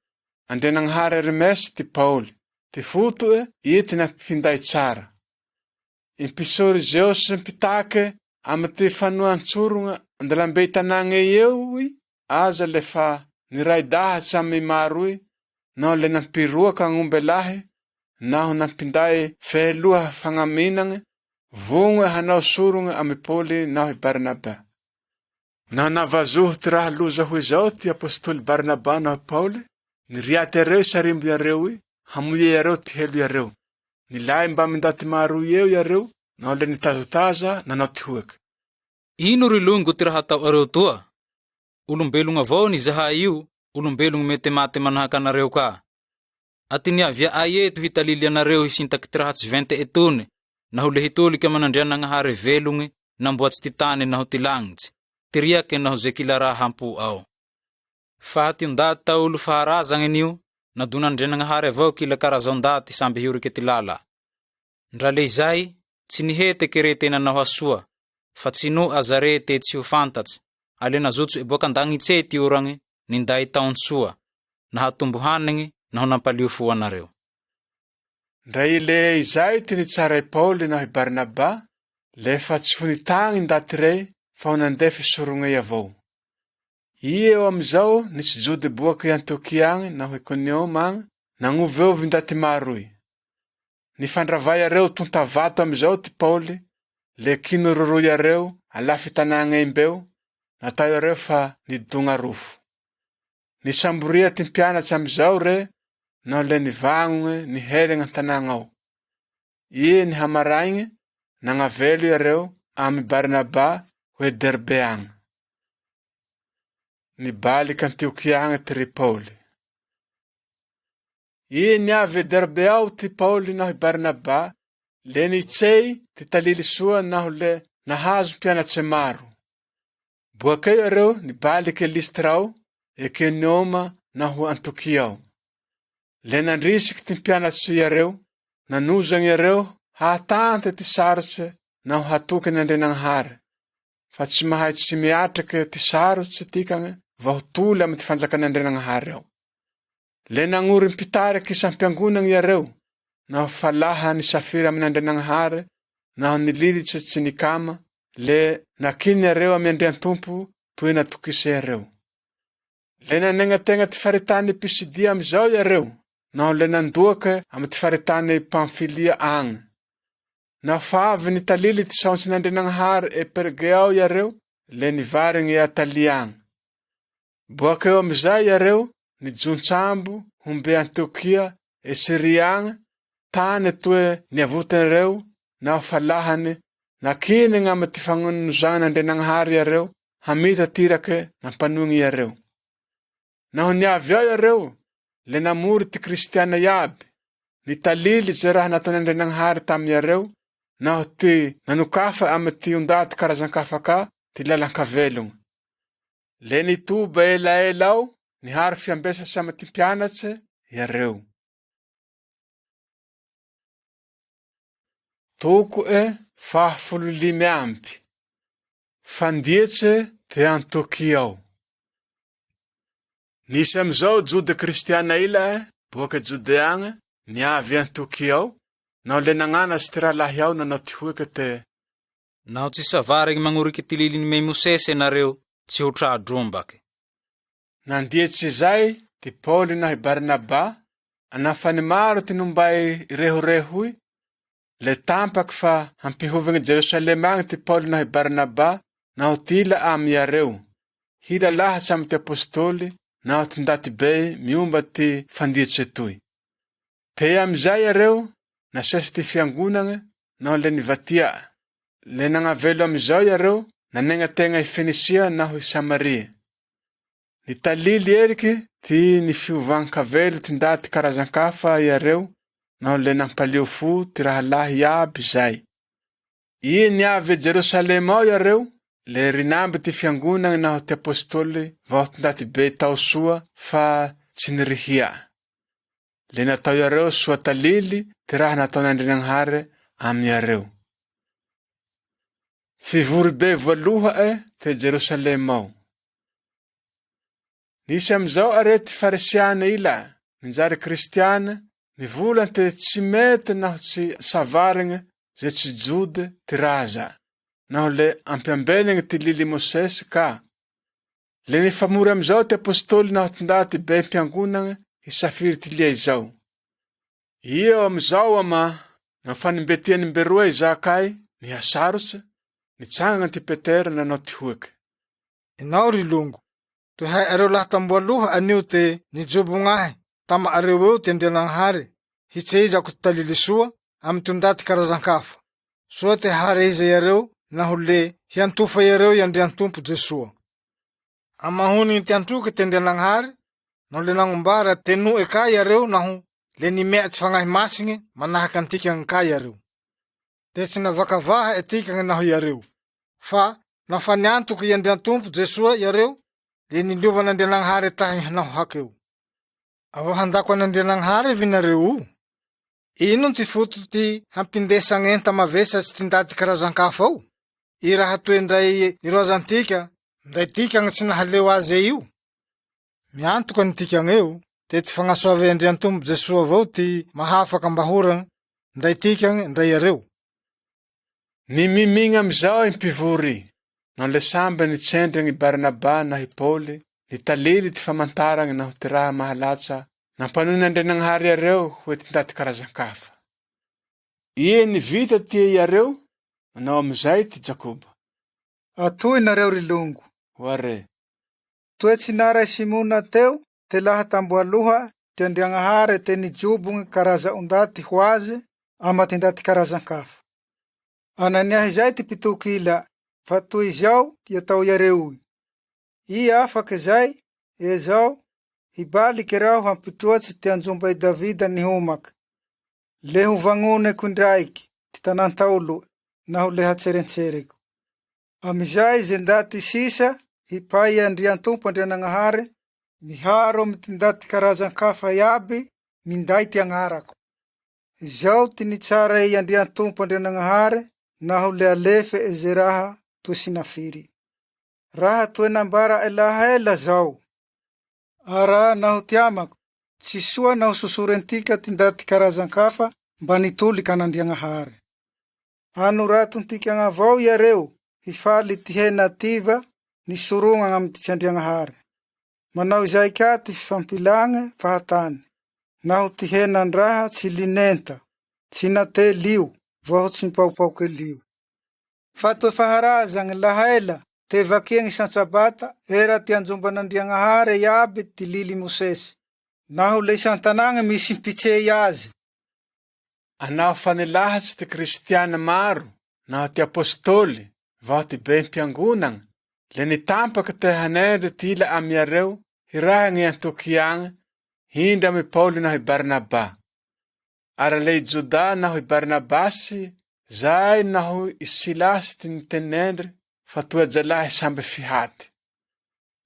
andre nagnahare Hermes ty Pauli, ty fotoe ity nampinday tsara. Impisory Zeus mpitake amy ty fanoantsorogna andalambe itanagny eo i, aza le fa niraidahatsy amy maroy, naho le nampiroaky agnombelahy, naho nampinday feheloha fagnaminagne, vogno hanao sorogna amy Pauli naho i Barnaba. Naho navazoho ty raha loza hoy zao ty apôstôly Barnaba naho Pauli, niriaty areo sarimbo yareo i, hamoia yareo ty helo yareo. Nilay mba mindaty maroy eo yareo, naho le nitazazaza nanao ty hoaky. Ino ry longo ty raha atao areo toa? Olombelogna avao ni zahay io, olombelogna mety maty manahaka anareo ka. Aty niavia ay eto hitalily anareo hisintaky ty raha tsy vente etone, naho le hitolika manandria nagnahary velogny, namboatsy ty tany naho ty lagnitsy, ty riake naho ze kilara hampo ao. Fahationdaty olo faharazagny nio, nadonandria nagnahary avao kila karazan-daty samby hiorike ty lala. Ndra le izay, tsy nihete kere tena naho asoa, fa tsy no azare te tsy ho fantatsy, ale nazotso eboka andagnitse ty oragny, ninday taonsoa, nahatombo hanigny, naho nampalio fo anareo. Ndra ile izay ty nitsara i Pauli naho i Barnaba, le fa tsy ho nitagny ndaty rey, fa ho nandefa sorogna avao. I eo amizao nisy jody boaky i Antiokia agny naho Iconium agny, nagnoveovy ndaty maroy. Nifandravay areo tontavato amizao ty Pauli, le kinororoy areo alafy tanagna imbeo, natao areo fa nidonga rofo. Nisamboria ty mpianatsy amizao re, naho le nivagnone niherigna an-tanagna ao. I nihamaraigny, nagnavelo yareo amy Barnaba hoe Derbe agny. Nibaliky Antiokia agny ty ry Pauli. I niavy Derbe ao ty Pauli naho i Barnaba, le nitsey ty talily soa naho le nahazo mpianatsy maro. Boakeo yareo nibaliky Listra ao, Iconium naho Antiokia ao. Le nandrisiky ty mpianatsy yareo, nanozagny yareo hahatante ty sarotsy naho hatoky nandre nagnahary, fa tsy mahay tsy miatraky ty sarotsy tikagny vahotoly amy ty fanjakan'andre nagnahary ao. Le nagnory mpitariky isampiangonagny yareo, naho falaha nisafiry amin'andre nagnahary, naho nililitsy tsy nikama, le nakiny yareo amy Andrian-tompo toy natokisy yareo. Le nanegna tegna ty faritany Pisidia amizao yareo, naho le nandoaky amy ty faritany Pamfilia agny. Naho fa avy nitalily ty saontsy n'andre nagnahary Perge ao yareo, le nivarigny i Atalia agny. Boakeo amizay yareo, nijontsambo hombe Antiokia e Siria agny, tany toe niavotanareo, naho falahany nakinigny amy ty fagnonozan'andre nagnahary yareo, hamita tirake nampanogny yareo. Naho niavy ao yareo, le namory ty kristiana iaby, nitalily ze raha nataon'andre nagnahary tamy yareo, naho ty nanokafa amy ty ondaty karazan-kafa ka ty lalan-kavelogna. Le nitoba elaela ao, nihary fiambesasy amy ty mpianatsy yareo. Toko 15 ampy. Fandietse te Antiokia ao. Nisy amizao jody kristiana ila boaka Judea agny, niavy Antiokia ao, nao le nangana sy ty raha lahy ao nanao ty hoeke te. Naho tsy savarigny mangoriky ty liliny me Mosesy nareo tsy ho tradrombake. Nandietsy zay ty Pauli naho i Barnaba, anafany maro ty nombay rehorehoy, le tampaky fa hampihovigny Jerusalema agny ty Pauli naho i Barnaba, naho tila amiareo. Hila lahatsy amy ty apostôly, naho ty ndaty be miomba ty fandietsy toy. Te amizay areo, nasesy ty fiangonagne, naho le nivatia. Le nagnavelo amizao areo, nanegna tegna i Fenisia naho i Samaria. Nitalily eriky ty nifiovankavelo ty ndaty karazan-kafa iareo, naho le nampalio fo ty raha lahy iaby zay. I niavy Jerusalema ao iareo, le rinamby ty fiangonagne naho ty apostôly vao ty ndaty be tao soa fa tsy nirihia. Le natao iareo soa talily ty raha nataon'Andrianagnahary amy iareo. Fivory be voaloha te Jerusalema ao. Nisy amizao arety farisiana ila, ninjary kristiana, nivolan te tsy mety naho tsy savarigny ze tsy jode ty raza, naho le ampiambelagny ty lily Mosesy ka. Le nifamory amizao ty apostôly naho ty ndaty be mpiangonagne hisafiry ty lia izao. Io amizao ama, nafanimbetia nimberoa izakay, nihasarotsy, nitsangana ty Petera nanao ty hoeke. Inao rilongo, toy hay areo laha tamboaloha anio te nijobognahy, tama areo eo ty Andrianagnahary, hitsehizako ty talily soa amy ty ndaty karazan-kafa. Soa te hareiza iareo, naho le hiantofa iareo i Andriantompo Jesoa. Amahony ty antroky ty Andrianagnahary, naho le nangombara tenoe ka iareo naho le nimea ty fagnahy masigne manahaky antikagny ka iareo. Te tsy navakavaha etikagny naho iareo, fa nafa niantoky i Andriantompo Jesoa iareo, le niliovan'Andrianagnahary tahy naho hakeo. Avo handako an'Andrianagnahary vinareo o? Ino ty foto ty hampindesagn'enta mavesatsy ty ndaty karazan-kafa ao? I raha toe ndray iroazantika, ndray tikagny tsy nahaleo azy io. Miantoka ny tikagny eo, te ty fagnasoave Andriantompo Jesoa avao ty mahafaky ambahoragny, ndray tikagny ndray areo. Nimimigna amizao impivory, naho le sambe nitsendrigny Barnaba naho i Pauli, nitalily ty famantaragny naho ty raha mahalatsa, nampanohy Andrianagnahary iareo hoe ty ndaty karazan-kafa. Ie nivita ty iareo, manao amizay ty Jakoba. Atoy nareo rilongo. Hoare. Toe tsy nara Simona teo, te laha tamboaloha, ty Andrianagnahary te nijobogny karaza ondaty ho azy, ama ty ndaty karazan-kafa. Ananiahy zay ty pitokila, fa toy izao ty atao iareo. I afaky zay, ezao, hibaliky rao hampitroatsy ty anjombay Davida nihomaky. Le ho vagnoneko ndraiky, ty tanantaulo, naho le hatserentsereko. Amizay ze ndaty sisa, hipay Andriantompo Andrianagnahary, miharo amy ty ndaty karazan-kafa iaby, minday ty agnarako. Izao ty nitsara i Andriantompo Andrianagnahary, naho le alefe ze raha toe sinafiry. Raha toe nambara ela zao. Ara naho ty amako, tsy soa naho sosorentika ty ndaty karazan-kafa, mba nitolika an'Andrianagnahary. Anoratontikagna avao iareo, hifaly ty henativa, nisorogna amy ty Andrianagnahary. Manao izay ka ty fifampilagny fahatany, naho ty henandraha tsy linenta, tsy nate lio, vao tsy mipaupaoky lio. Fa toe faharazagny lahaela, te vakiagny isan-tsabata, era ty anjomban'Andrianagnahary iaby ty lily Mosesy, naho le isan-tanagny misy mpitsey azy. Anao fanelahatsy ty kristiana maro, naho ty apostôly, vao ty be mpiangonagny, le nitampaky te hanendry tila amiareo, hirahagny Antiokiagny, hindra amy Pauli naho i Barnaba. Ara le i Joda naho i Barnabasy, zay naho i Silasy ty nitenendry, fa toa jalahy samby fihaty.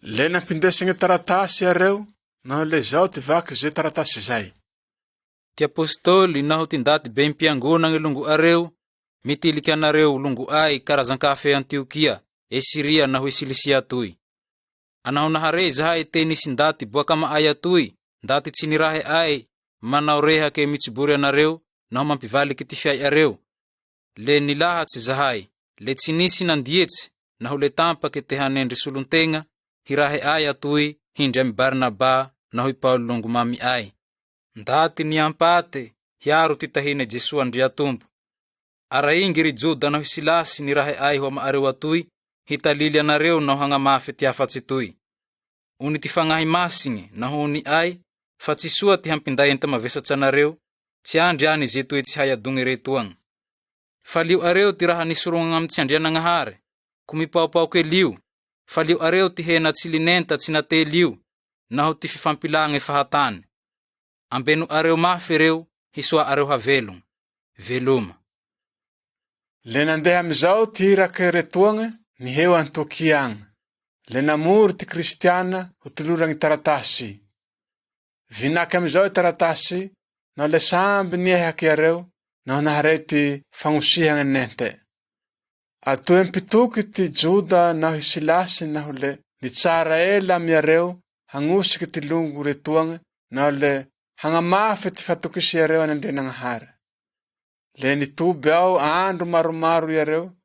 Le nampindesigny taratasy iareo, naho le zao ty vaky ze taratasy zay. Ty apostôly naho ty ndaty be mpiangonagne longo areo, mitiliky anareo longo ay karazan-kafe Antiokia, Siria naho i Silisia toy. Anaho nahare zahay te nisy ndaty boaka maay atoy, ndaty tsy nirahe ay, manao rehake mitsibory anareo, naho mampivaliky ty fiay areo, le nilahatsy zahay, le tsy nisy nandietsy, naho le tampake te hanendry solontegna, hirahe ay atoy hindry amy Barnaba naho i Paulo longomamy ay. Ndaty niampate hiaro ty tahine Jesua andria tompo. Ara ingy ry Juda naho Silasy nirahe ay ho amaareo atoy, hitalily anareo naho hagnamafy ty afatsy toy. Uni ty fagnahy masigny naho uni ay, fa tsy soa ty hampinday enta mavesatsy anareo, tsy andry any ze toe tsy hay adongy retoagny. Falio areo ty raha nisorongagna amy tsy andrianagnahary, kumipaopaoke lio, falio areo ty hena tsy linenta tsy natelio, naho ty fifampilange fahatany. Ambeno areo mafy reo, hisoa areo havelogna. Veloma. Le nandeha amizao ty hirake retoagna, niheo Antiokia agny. Le namory ty kristiana ho toloragny taratasy. Vinaky amizao i taratasy, naho le samby niehaky areo, naho naharay ty fagnosihagna nente. Atoy ampitoky ty Juda naho i Silasy naho le nitsara ela amy areo, hagnosiky ty longo retoagna, naho le hagnamafy ty fatokisy areo an'Andrianagnahary. Le nitoby ao andro maromaro iareo,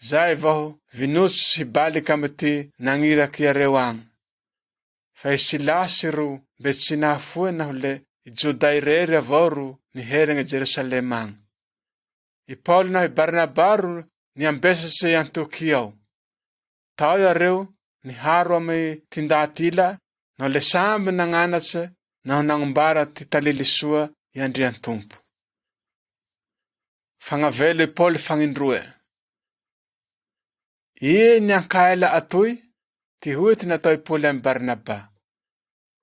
zay vaho vinotsy hibaliky amy ty nagniraky iareo agny. Fa i Silasy ro mbe tsy nahafoe naho le i Juda irery avao ro niherigny Jerusalema agny. I Paulo naho i Barnaba ro niambesatsy Antiokia ao. Tao iareo niharo amy ty ndatila, naho le samby nagnanatsy naho nagnombara ty talily soa i Andrian-tompo. Fagnavelo i Paulo fagnindroe. I niankaela atoy, ty hoe ty natao i Paulo amy Barnaba.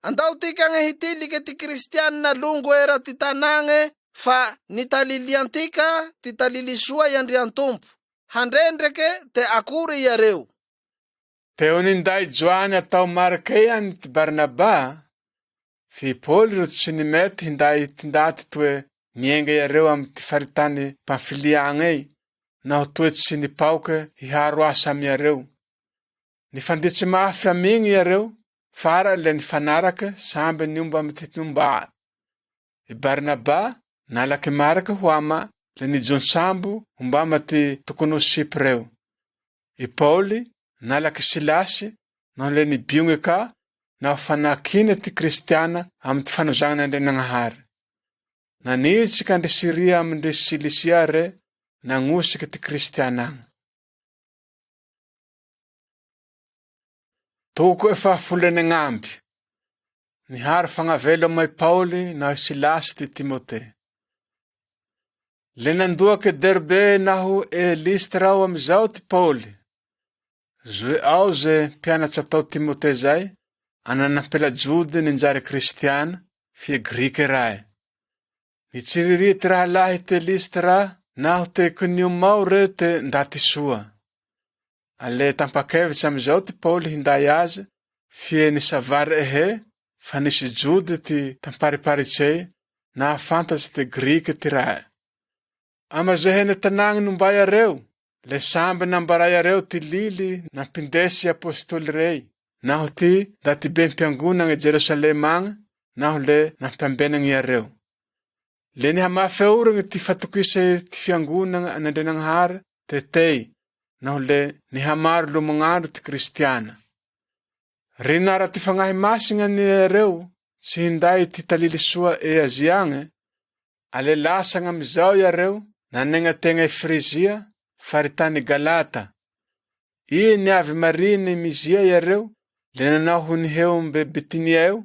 Andao tikange hitilike ty kristianina longo era ty tanange, fa nitaliliantika ty talili soa i Andrian-tompo. Handrendreke te akory iareo. Teo ninday joany atao Markeany ty Barnaba, fi Paulo ro tsy nimety hinday ty ndaty toe nienga iareo amy ty faritany Pamfilia agny, naho toe tsy nipaoke hiharo asa amy iareo. Nifanditsy mafy amigny iareo, fara le nifanarake samby niomba amy ty nomba. I Barnaba nalaky Marka ho ama le nijonsambo homba amy ty tokono Sipreo. I Pauli nalaky Silasy naho le nibionge ka naho fanakine ty kristiana amy ty fanozagna Andrianagnahary. Nanitsika andry Siria amy ndry Silisia re, nagnosika ty kristiana agny. Toko efa folene ngamby. Niharo fagnavelo amy Pauli naho Silasy ty Timote. Le nandoake Derbe naho Listra ao amizao ty Pauli. Zoe ao ze mpianatsy atao Timote zay, ananampela jody ninjary kristiana, fie Grike ray. Nitsiriri ty rahalahy te Listra naho te Iconium ao re te ndaty soa. Ale tampakevitsy amizao ty Pauli hinday azy, fie nisavary ehe, fa nisy jody ty tampariparitsey, nahafantatsy te Grike ty ray. Amazehene tanagny nombay areo, le samby nambaray areo ty lily nampindesy apôstoly rey, naho ty ndaty be mpiangonagny Jerusalema agny, naho le nampiambenagny areo. Le nihamafy aoragny ty fatokise ty fiangonagna an'Andrianagnahary tetey, naho le nihamaro lomognandro ty kristiana. Rinara ty fagnahy masigna ni areo, tsy hinday ty talily soa Azia agny, ale lasagna amizao iareo, nanegna tegna i Frizia, faritany Galata. I niavy mariny Mizia iareo, le nanao ho niheo mbe Bitinia eo,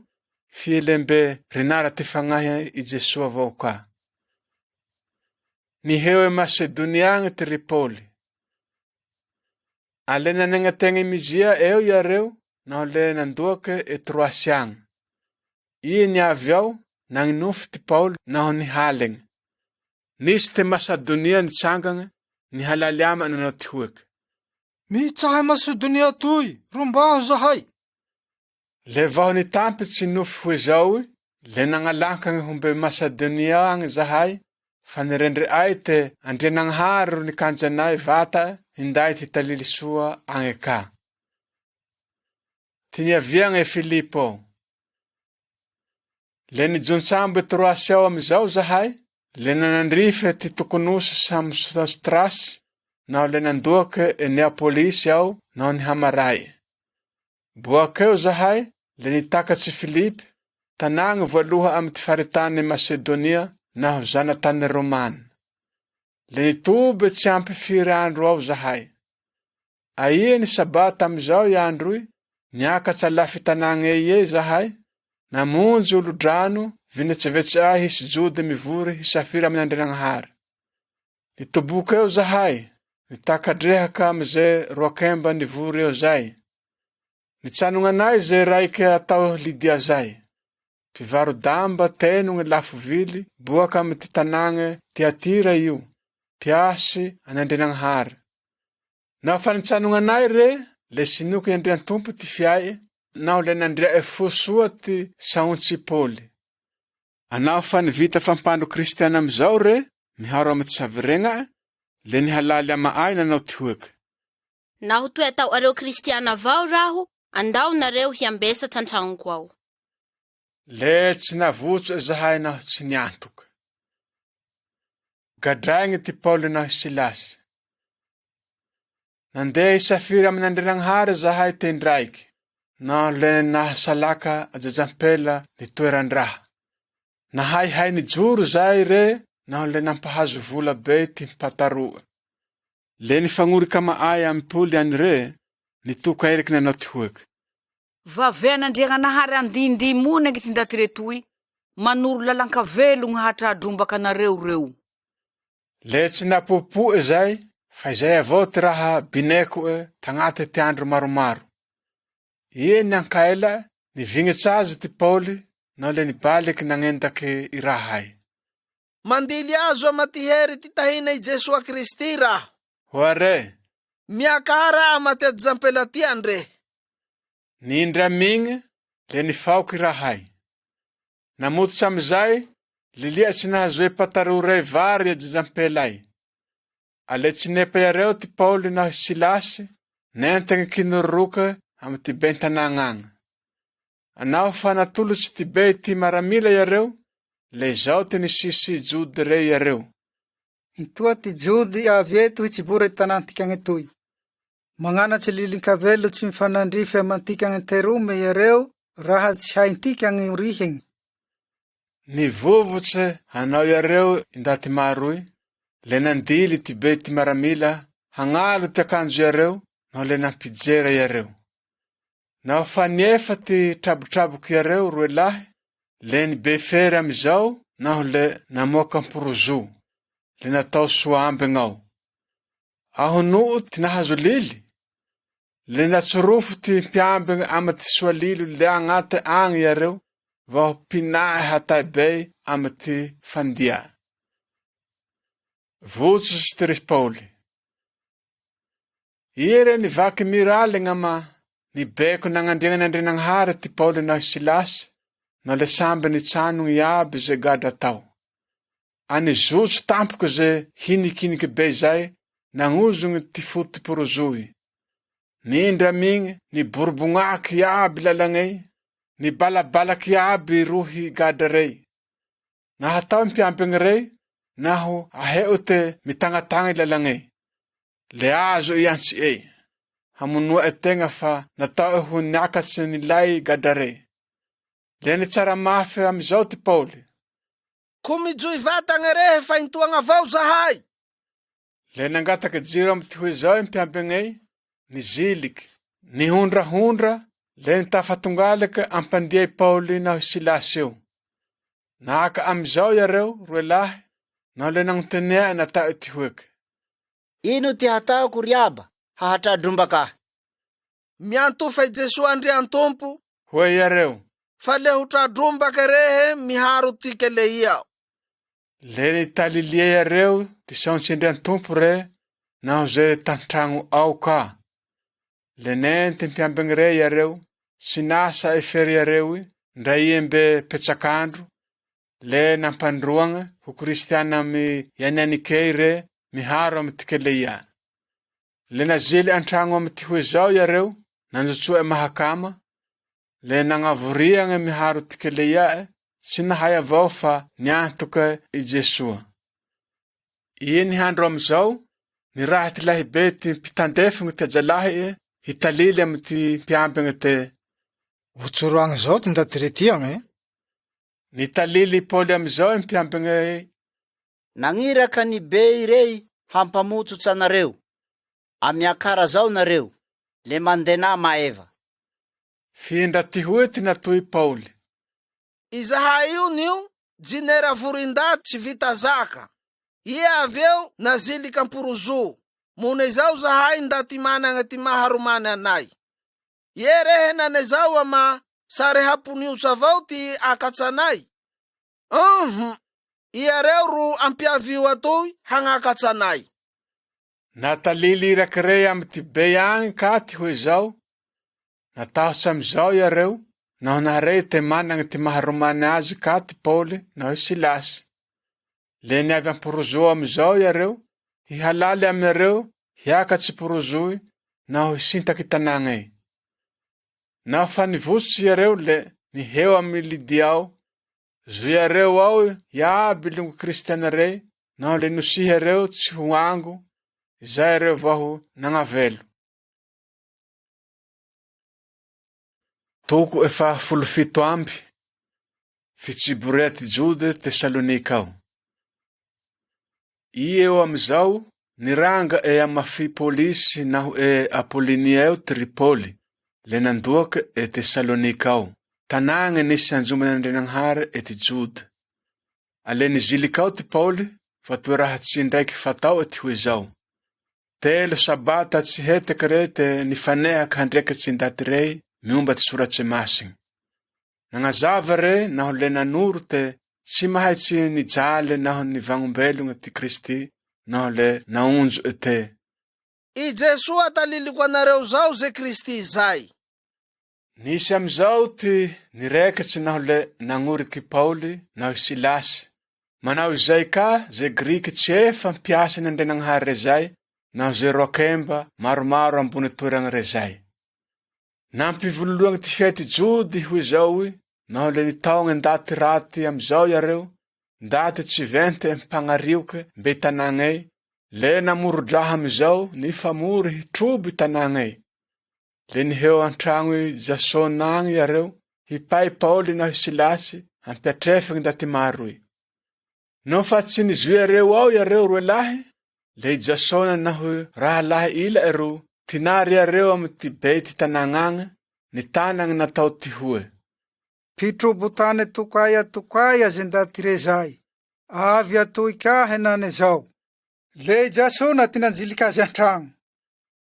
fie le mbe rinara ty fagnahy i Jesua avao ka. Niheo e Macedonia agny ty Pauli. Ale nanegna tegna i Mizia eo iareo, naho le nandoake e Troasy agny. I niavy ao, nagninofy ty Pauli naho nihalegny. Nisy te Macedonia nitsangagna, nihalali ama nanao ty hoeky. Mitsahay Macedonia toy, rombaho zahay. Le vaho nitampitsy nofy hoe zao, le nagnalankagny hombe Macedonia agny zahay, fa nirendre ay te Andrianagnahary ro nikanjanay vata hinday ty talily soa agny ka. Ty niaviagna e Filipo. Le nijonsambo e Troasy ao amizao zahay, le nanandrife ty tokonosy Samostrasy, naho le nandoake e Neapolisy ao naho ny Hamaray. Boakeo zahay le nitakatsy Filipy, tanàgny voaloha amy ty faritany Masedonia naho zanatany Romany. Le nitoby tsy ampy 4 andro ao zahay. Aie ny sabata amizao i androy, niakatsy alafy tanàgny ie zahay, namonjy olo-drano vinetsevetsea hisy jody mivory hisafira amin'ny Andrianagnahary. Nitoboky eo zahay, nitakadrehaka amize 2 kemba nivory eo zay. Nitsanonganay ze raike atao Lidia zay. Mpivarodamba teno gny lafo vily, boaka amy ty tanàgny Tiatira io, piasy an'Andrianagnahary. Naho fa nitsanonganay re, le sinoky Andriantompo ty fiay, naho le nandria e fosoa ty saontsy Pôly. Anao fa nivita fampandro kristiana amizao re, miharo amy ty saviregna, le nihalali ama ay nanao ty hoeky. Naho toe atao areo kristiana avao raho, andao nareo hiambesatsy antragnoko ao. Le tsy navotso zahay naho tsy niantoky. Gadraigny ty Paoly naho Silasy. Nandeha hisafira amin'Andrianagnahary zahay tendraiky, naho le nahasalaka ajajampela ny toerandraha. Nahaihay ny joro zay re, naho le nampahazo vola be ty mpataroa. Le nifagnoriky amaay amy Pôly any re, nitoka eriky nanao ty hoeky. Vaven'Andrianagnahary andindimona ngy tindaty retoy, manoro lalankavelo gny hatradrombaka nareo reo. Le tsy napopo zay, fa izay avao ty raha bineko tagnaty ty andro maromaro. Ie niankaela, nivignitsy azy ty Pôly, naho le nibaliky nagnendaky i rahay. Mandily azo amaty hery ty tahina i Jesua Kristy raho. Hoare, miakara amaty ajampela ty andre. Nindra migny, le nifaoky rahay. Namototsy amizay, liliatsy nahazoe pataro ray vary ajajampelay. Aletsy nepa yareo ty Pôly naho Silasy, nentegny kinoroka amy ty ben-tanàgnagny. Anao fa natolotsy ty be ty maramila yareo, le zao ty nisisi jody re yareo. Intoa ty jody avy eto hitsibora tanantika agnetoy. Magnanatsy lilinkavelo tsy mifanandrify amantika agneterome yareo, raha tsy haintika agneoriheny. Nivovotse hanao yareo indaty maroy, le nandily ty be ty maramila, hangalo ty akanjo yareo, naho le nampijera yareo. Naho fa niefa ty trabotraboky yareo roelahy, le nibefery amizao, naho le namoaka mporozo, le natao soambegnao. Ahonoo ty nahazo lily, le natsorofo ty mpiambigny amy ty soalilo le agnaty agny yareo, vao pinahy hataibey amy ty fandia. Votsy ty ry Pôly. Ire nivaky miraly gn'ama, nibeko nagnandriagn'Andrianagnahary ty Pôly naho Silasy, na le samby nitsanony iaby ze gadra tao. Ani zotso tampoky ze hinikiniky be zay, nagnozony ty foty porozoy. Nindra migny, niborobognaky iaby lalagnay, nibalabalaky iaby rohy gadra rey. Nahatao mpiambigny rey, naho aheo te mitangatanga lalagnay. Le azo iantsy hamonoa etegna fa natao ho niakatsy nilay gadra rey. Le ni tsara mafy amizao ty Pôly. Komijoy vatagna rehe fa intoagna avao zahay. Le nangataky jiro amy ty hoe zao mpiambignay, niziliky, nihondrahondra, le nitafatongalaky ampandia i Pôly naho Silasy eo. Naka amizao yareo, roelahy, naho le nagnotenea natao ty hoeky. Ino ty hataoko riaba, hahatradrombaka? Miantofa i Jesua Andriantompo, hoe yareo, fa le ho tradrombaka rehe miharo ty keleia. Le nitalilia yareo ty saontsy Andriantompo re, naho ze tantragno ao ka. Le nenty mpiambigny re yareo, sinasa efery yareo, ndray embe petsakandro, le nampandroagna ho kristiana amy Yanianikey re, miharo amy ty keleia. Le nazely antragno amy ty hoe zao yareo, nanjotsoe mahakama, le nagnavoriagna miharo ty keleia, tsy nahay avao fa niantoka i Jesua. Ie nihandro amizao, ni raha ty lahibe ty mpitandefigny ty ajalahy e, hitalily amy ty mpiambigny te. Votsoroagny zao ty ndatiretiagny. Nitalily Pauli amizao mpiambigny Nagniraka ni be irey hampamotsotsa anareo. Amiakara zao nareo, le mandena maeva. Findra ty hoe ty natoy Pauli. Izahay io nio, jinera vorindaty tsy vita zaka. Ie aveo nazilika mporozo. Mone zao zahay ndaty managna ty maharomany anay. Ie rehenane zao ama sare haponiotsa avao ty akatsanay. Iareo ro ampiavio atoy hagnakatsanay. Natalily irakirey amy ty be agny ka ty hoe zao. Natahotsy amizao iareo, naho naharey te managny ty maharomany azy ka ty Pauli naho Silasy. Le niavy amporozo amizao iareo, hihalaly amireo, hiakatsy porozoy, naho hisintaky tanagnay. Naho fa nivosotsy iareo le niheo amy Lidia ao. Zo iareo ao iaby longo kristianarey, naho le nosihy areo tsy ho ango, izay areo vaho nagnavelo. Toko 17 amby, Fitsiborea ty Jode Tesalonika ao. I eo amizao, niranga e Amfipolisy naho e Apolinia eo Tripoli, le nandoaky e Tesalonika ao. Tanagny nisy anjoman'Andrianagnahary e ty Jode. Ale nizilikao ty Pauli, fa toeraha tsy ndraiky fatao e ty hoe zao. Telo sabata tsy hetaky re te nifanehaky handrekatsy ndaty rey, miomba ty soratsy masigny. Nagnazava re naho le nanoro te tsy mahay tsy nijaly naho nivagnombelogna ty Kristy, naho le naonjo te. I Jesua taliliko anareo zao ze Kristy zay. Nisy amizao ty nirekatry naho le nangoriky Pauli naho Silasy. Manao izay ka ze Griky tsy efa mpiasa n'Andrianagnahary rezay, naho ze roakemba maromaro ambony toeragna rezay. Nampivololoagny ty fety Jody hoe zao i, naho le nitaogny ndaty raty amizao iareo, ndaty tsy vente mpagnarioke mbe tanagnay, le namorodraha amizao nifamory hitroby tanagnay. Le niheo antragno i Jasona agny iareo, hipay Pauli naho Silasy, hampiatrefagny ndaty maro i. No fa tsy nizoe areo ao iareo roe lahy, le Jasona naho raha lahy ila ero, tinary iareo amy ty be ty tanagnagna, ny tanagny natao ty hoe. Pitrobo tane tokaya ze ndaty rezay, avy atoy ka henane zao. Le Jasona ty nanjiliky azy antragno.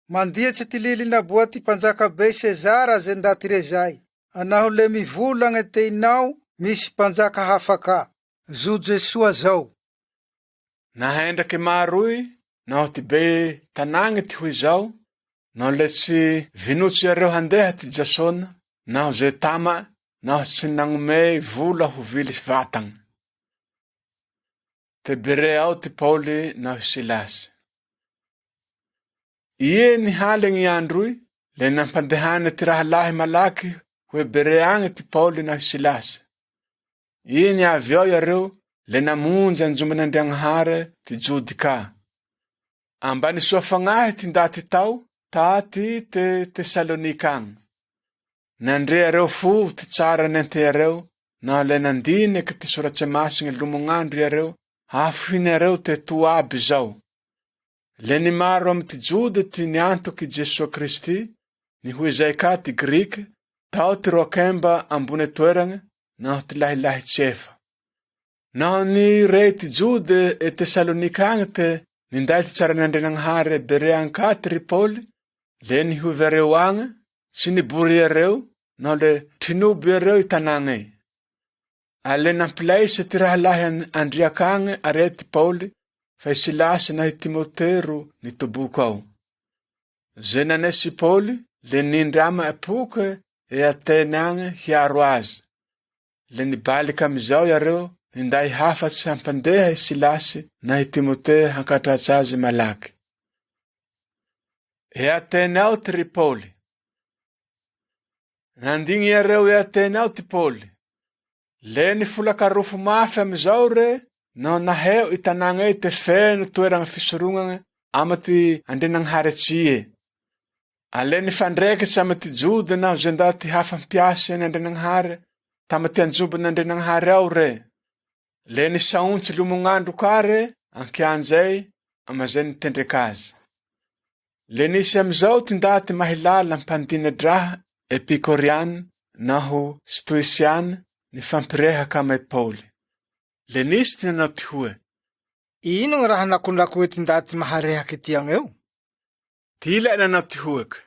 Mandiatsy ty lilinaboa ty panjaka be Sezara ze ndaty rezay, anaho le mivolagna te inao misy panjaka hafa ka. Zo Jesua zao. Nahendraky maroy, naho ty be tanagny ty hoe zao, naho le tsy vinotsy iareo handeha ty Jasona, naho ze tama, naho tsy nagnome vola ho vily vatagny. Te Berea ao ty Pauli naho Silasy. Ie nihaligny androy, le nampandehana ty raha lahy malaky hoe Berea agny ty Pauli naho Silasy. Ie niavy ao iareo, le namonjy anjoman'Andrianagnahary ty Jody ka. Ambany soa fagnahy ty ndaty tao, taty te Tesalonika agny. Nandre areo fo ty tsara nente areo, naho le nandiniky ty soratsy masigny lomognandro iareo, hafohiny areo te Toaby zao. Le ni maro amy ty Jode ty niantoky Jesua Kristy, ni hoe zay ka ty Griky, tao ty roakemba ambony toeragna, naho ty lahilahy tsefa. Naho ni rey ty Jode e Tesalonika agny te ninday ty tsara n'Andrianagnahary Berea agny ka Tripoli, le nihovy areo agny, tsy nibory areo, naho le trinoby areo itanagnay. Ale nampilaisa ty raha lahy andriaka agny arety Pauli, fa i Silasy nahy Timotero nitoboko ao. Ze nanesy Pauli, le nindrama epoke e Atene agny hiaro azy. Le nibalika amizao iareo, ninday hafatsy hampandeha i Silasy nahy Timote hankatratsy azy malaky. E Atene ao Tripoli. Nandingny iareo e Atene ao ty Pauli. Le nifolakarofo mafy amizao re, no naheo itanagna te feno toeragna fisorognagna amity Andrianagnahary atsie. Ale nifandrekitsy amity jody na zenda ty hafampiasa ny Andrianagnahary tamity anjoban'Andrianagnahary ao re. Le nisaontsy lomognandro ka re, ankianjay amazay nitendreka azy. Le nisy amizao ty ndaty mahilala mpandinadraha Epikoriana naho Stoisiana nifampirehaka amay Pauli. Le nisy ty nanao ty hoe, ino gny raha nakondrako ty ndaty maharehaky tiagna eo? ty ilay nanao ty hoaka.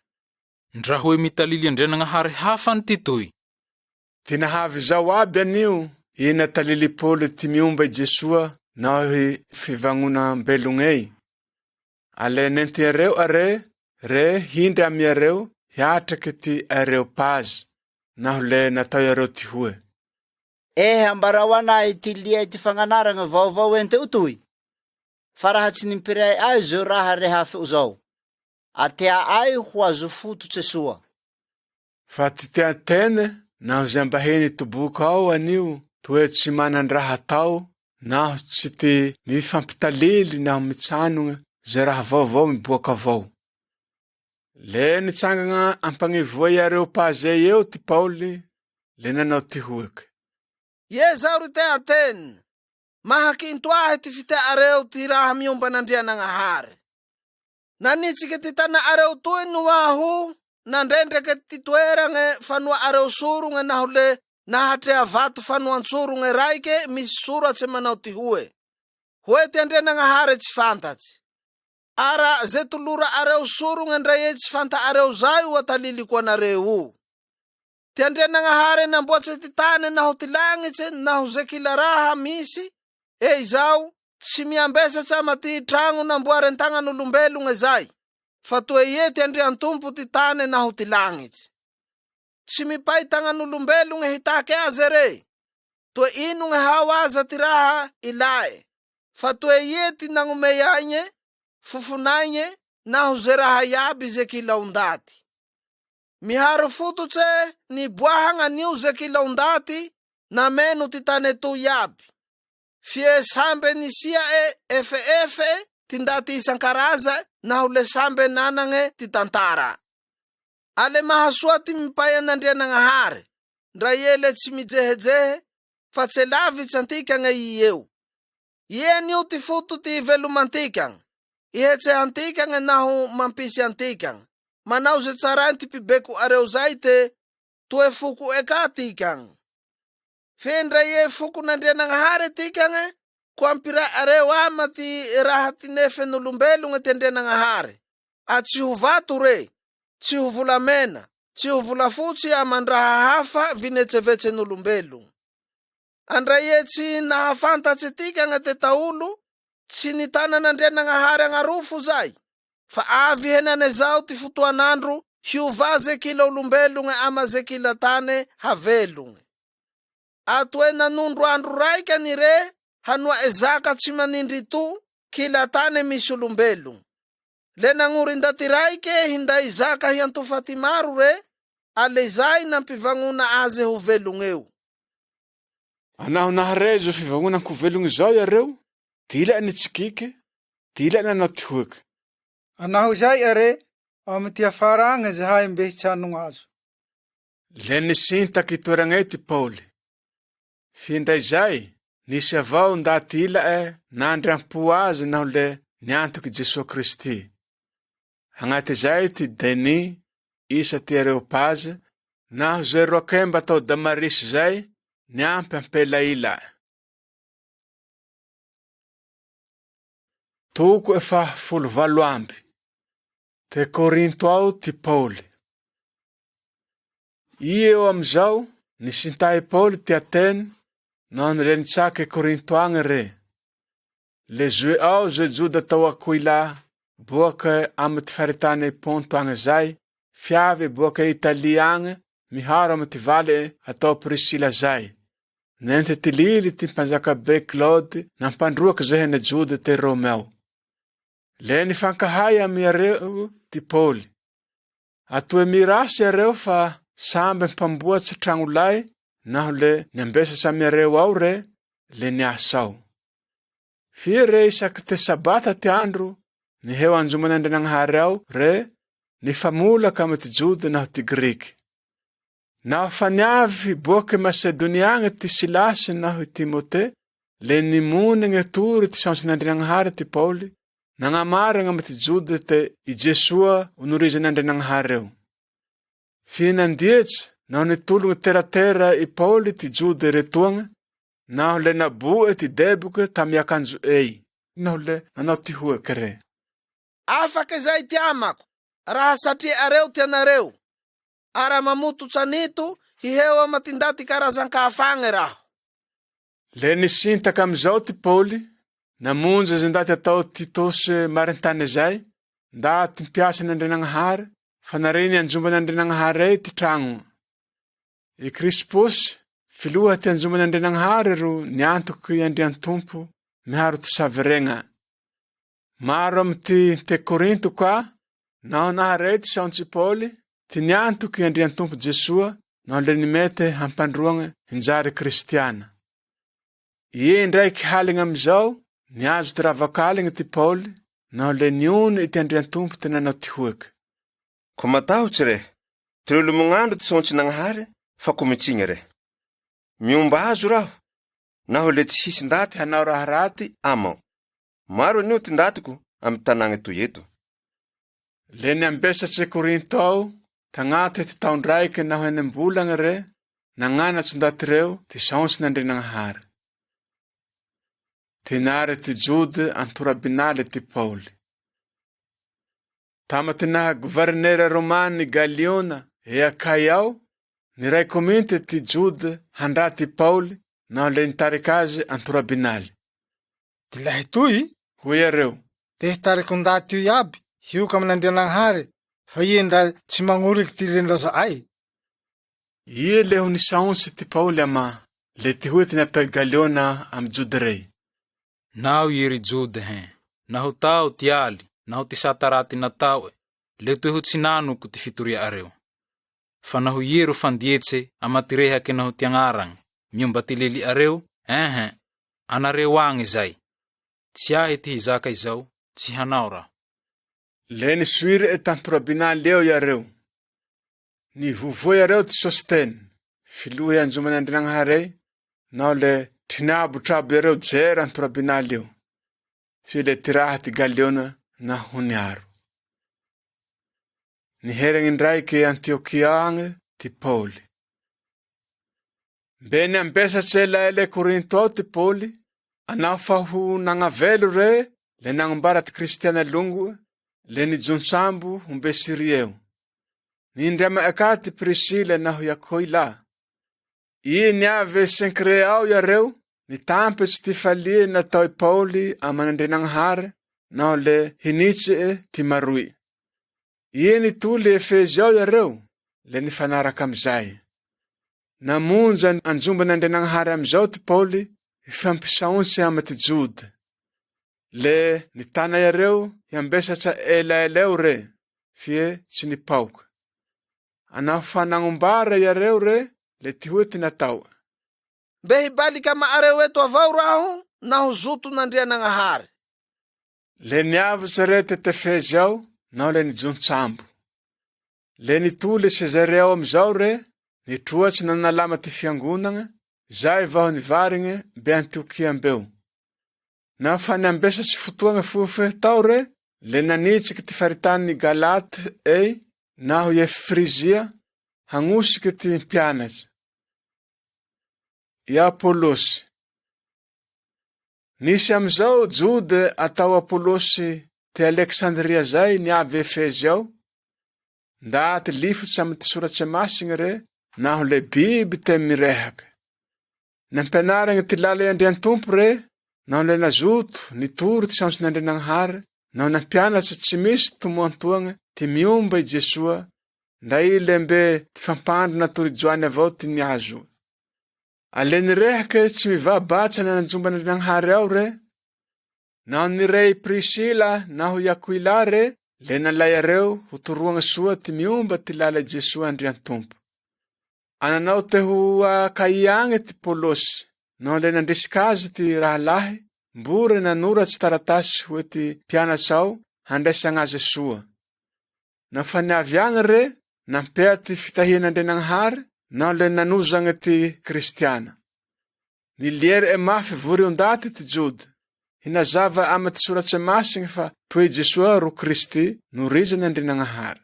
Ndra hoe mitalily Andrianagnahary hafa ny ty toy. Ty nahavy zao aby anio, i natalily Pauli ty miomba i Jesua na hoe fivagnonam-belogney. Ale nentireo are, re hindry amiareo hiatraky ty Areopazy, naho le natao yareo ty hoe. Ambarao anay ty lia ty fagnanaragna vaovao enteo toy. Fa raha tsy nimpiray ay zao raha rehafy zao. Atea ay ho azo fototsy soa. Fa ty teatene, naho zay mbaheny toboka ao anio, toe tsy manandraha tao, naho tsy ty mifampitalily naho mitsanogna, zay raha vaovao miboaka avao. Le nitsangagna ampagnivoa i Areopazy eo ty Pauli, le nanao ty hoaky. Ye zao ry te Atene, mahakinto ahy ty fiteareo ty raha miomba n'Andrianagnahary. Nanitsike ty tana areo toy no aho nandrendrake ty toeragne fanoa areo sorogne naho le nahatrea vato fanoan-tsorogne raike misy soratsy manao ty hoe ty Andrianagnahary tsy fantatsy. Ara ze tolora areo sorogne ndray tsy fanta areo zay o ataliliko anareo. Ty Andrianagnahary namboatsy ty tane naho ty lagnitsy naho ze kila raha misy, izao tsy miambesatsy amaty tragno namboary an-tagnan'olombelogna zay, fa toe ty Andriantompo ty tane naho ty lagnitsy. Tsy mipay tagnan'olombelogna hitake azy re, toe ino gny hao aza ty raha ilae, fa toe ty nagnome aigne, fofonaigne, naho ze raha iaby ze kilaondaty. Miharo fototse ni boahagna anio ze kilaondaty na meno ty tane toy iaby. Fie sambe nisia efe ty ndaty isan-karaza naho le sambe nanagne ty tantara. Ale mahasoa ty mipay an'Andrianagnahary, ndra le tsy mijehejehe, fa tse lavitsy antikagna i eo. Anio ty foto ty velomantikagna, ihetse antikagna naho mampisy antikagna. Manao ze tsarainy ty pibeko areo zay te toe foko eka tikagna. Fe ndra foko n'Andrianagnahary tikagna, ko ampira areo ama ty raha tinefen'olombelogna ty Andrianagnahary. Tsy ho vato re, tsy ho volamena, tsy ho volafotsy amandraha hafa vinetsevetsen'olombelogna. Andra tsy nahafantatsy tikagna te taolo, tsy nitanan'Andrianagnahary agnarofo zay. Fa avy henane zao ty fotoanandro hiova ze kila olombelogna ama ze kila tane havelogna. Atoe nanondro andro raika ni re hanoa ezaka tsy manindry to kila tane misy olombelogna. Le nagnori ndaty raike hinday zaka hiantofa ty maro re, ale zay nampivagona azy ho velogna eo. Anaho nahare zo fivagnonako velogny zao yareo, ty ilay nitsikike, ty ilay nanao ty hoaky. Anaho zay are, amity afara agny zahay mbe hitsanogno azo. Le nisintaky toeragnay ty Pauli. Findray zay, nisy avao ndaty ilae nandrampo azy naho le niantoky Jesua Kristy. Agnaty zay ty Denis, isa ty Areopazy, naho ze roakemba tao Damarisy zay, niampy ampela ilae. Toko 18 amby. Te Korinto ao ty Pauli. I eo amizao, nisintay Pauli ty Atene, naho le nitsaky Korinto agny re. Le zoe ao ze joda tao Aquila, boaka amy ty faritany Ponto agny zay, fiavy boaka Italia agny, miharo amy ty vale atao Priscilla zay. Nente ty lily ty mpanjakabe Claude, nampandroaky zahene joda te Rome ao. Le nifankahay amy areo ty Pauli. Atoe mirasy areo fa sambe mpamboatsy tragno lay, naho le niambesa samiareo ao re, le niasao. Fia re isaky te sabata ty andro, ni heo anjoman'Andrianagnahary ao re, ni famolaka amy ty Jody naho ty Griky. Naho faniavy boaky Macedoniagny ty Silasy naho ty Timote, le nimonigny tory ty saonsin'Andrianagnahary ty Pauli, nagnamaragna amy ty Jody te i Jesua onorizan'Andrianagnahary eo. Fia nandietsy naho nitologny teratera i Pauli ty Jody retoagna, naho le naboe ty deboke tamy akanjo ei, naho le nanao ty hoaky re. Afaky zay ty amako, raha satria areo tianareo, ara mamototsy anito hiheo amatindaty karazan-kahafagny raho. Le nisintaka amizao ty Pauli, namonjy zay ndaty atao Titosy marintany zay, ndaty mpiasa n'Andrianagnahary, fa narini anjomban'Andrianagnahary ei ty tragno. I Krispôsy, filoha ty anjomban'Andrianagnahary ro niantoky Andrian-tompo miharo ty saviregna. Maro amy ty Korinto ka, naho naharey ty saontsy Pauli, ty niantoky Andrian-tompo Jesua, naho le nimete hampandroagna hinjary kristiana. Ie ndraiky haligna amizao, niazo ty ravakaligny ty Pauli, naho le niony ity Andrian-tompo ty nanao ty hoaky. Ko matahotsy re, ty olo mognandro ty saontsin'Agnahary, fa ko mitsigny re. Miomba azo raho, naho le tsy hisy ndaty hanao raha raty amao. Maro anio ty ndatiko amy tanagna toy eto. Le niambesatsy Korinto ao, tagnaty ty taondraiky naho enem-bolagna re, nagnanatsy ndaty reo ty saonsin'Andrianagnahary. Ty nary ty Jody antorabinaly ty Pauli. Tama ty naha gouverneura Romany Galiona Akay ao, niray kominte ty Jody handra ty Pauli, naho le nitariky azy antorabinaly. Ty lahy toy, hoy areo, te hitariky ndaty io iaby, hioka amin'Andrianagnahary, fa ie ndra tsy magnoriky ty rendraza ay. Ie le ho nisaonsy ty Pauli ama, le ty hoy ty natao Galiona amy Jody rey. Naho iery Jody hen, naho tao ty aly, naho ty sataraty natao, le toe ho tsinanoko ty fitoria areo. Fa naho iero fandietse amatirehake naho ty agnaragny, miomba ty leli areo, anareo agny zay. Tsy ahy ty hizaka izao, tsy hanao raho. Le nisuire etantorabinaly eo iareo. Ni vovoy areo ty Sostene, filoha anjoman'Andrianagnahary, naho le trinabotrabo areo jera antorabinaly eo. Fi le tiraha ty Galiona naho niaro. Niheragny ndraiky Antiokia agny ty Pauli. Be niambesatsy elaela Korinto ao ty Pauli, anao fa ho nagnavelo re, le nagnombara ty kristiana longo, le nijontsambo hombe Siria eo. Nindramay aka ty Prisila naho Akoila. I niave Senkre ao iareo, nitampitsy ty falie natao i Pauli aman'Andrianagnahary, naho le hinitsy ty maroy. I nitoly Efezy ao iareo, le nifanaraka amizay. Namonja anjomban'Andrianagnahary amizao ty Pauli, ifampisaonsy amy ty Jody. Le nitana iareo hiambesatsa elaeleo re, fie tsy nipaoka. Anao fanagnombara iareo re, le ty hoe ty natao. Mbe hibalika maareo eto avao raho, naho zoton'Andrianagnahary. Le niavatsy re ty Efezy ao, naho le nijontsambo. Le nitoly Sezarea ao amizao re, nitroatsy nanalama ty fiangonagna, zay vaho nivarigny be Antiokia mbeo. Na fa niambesatsy fotoagna fofe tao re, le nanitsiky ty faritany Galaty naho i Frizia, hagnosiky ty mpianatsy. I Apolosy. Nisy amizao Jody atao Apolosy ty Aleksandria zay niavy Efezy ao, ndaty lifotsy amy ty soratsy masigny re, naho le biby te mirehaky. Nampianaragny ty lala Andrian-tompo re, naho le nazoto nitory ty saonsin'Andrianagnahary, naho nampianatsy tsy misy tomoantoagna ty miomba i Jesua, ndra i lembe ty fampandro natory joany avao ty niazo. Ale nirehake tsy mivabatsa nanjomban'Andrianagnahary ao re, naho nirey Prisila naho Akoila re, le nalay areo ho toroagna soa ty miomba ty lala Jesua Andrian-tompo. Ananao te ho kaiange ty Pôlôsy, no le nandresika azy ty rahalahy, mbore nanoratsy taratasy hoe ty mpianatsy ao handraisagna azy soa. Na fa niavy agny re, nampea ty fitahian'Andrianagnahary, na le nanozagna ty Kristiana. Niliery e mafy vory ondaty ty Jody. Hinazava amy ty soratsy masigny fa toe Jesua ro Kristy no rizan'Andrianagnahary.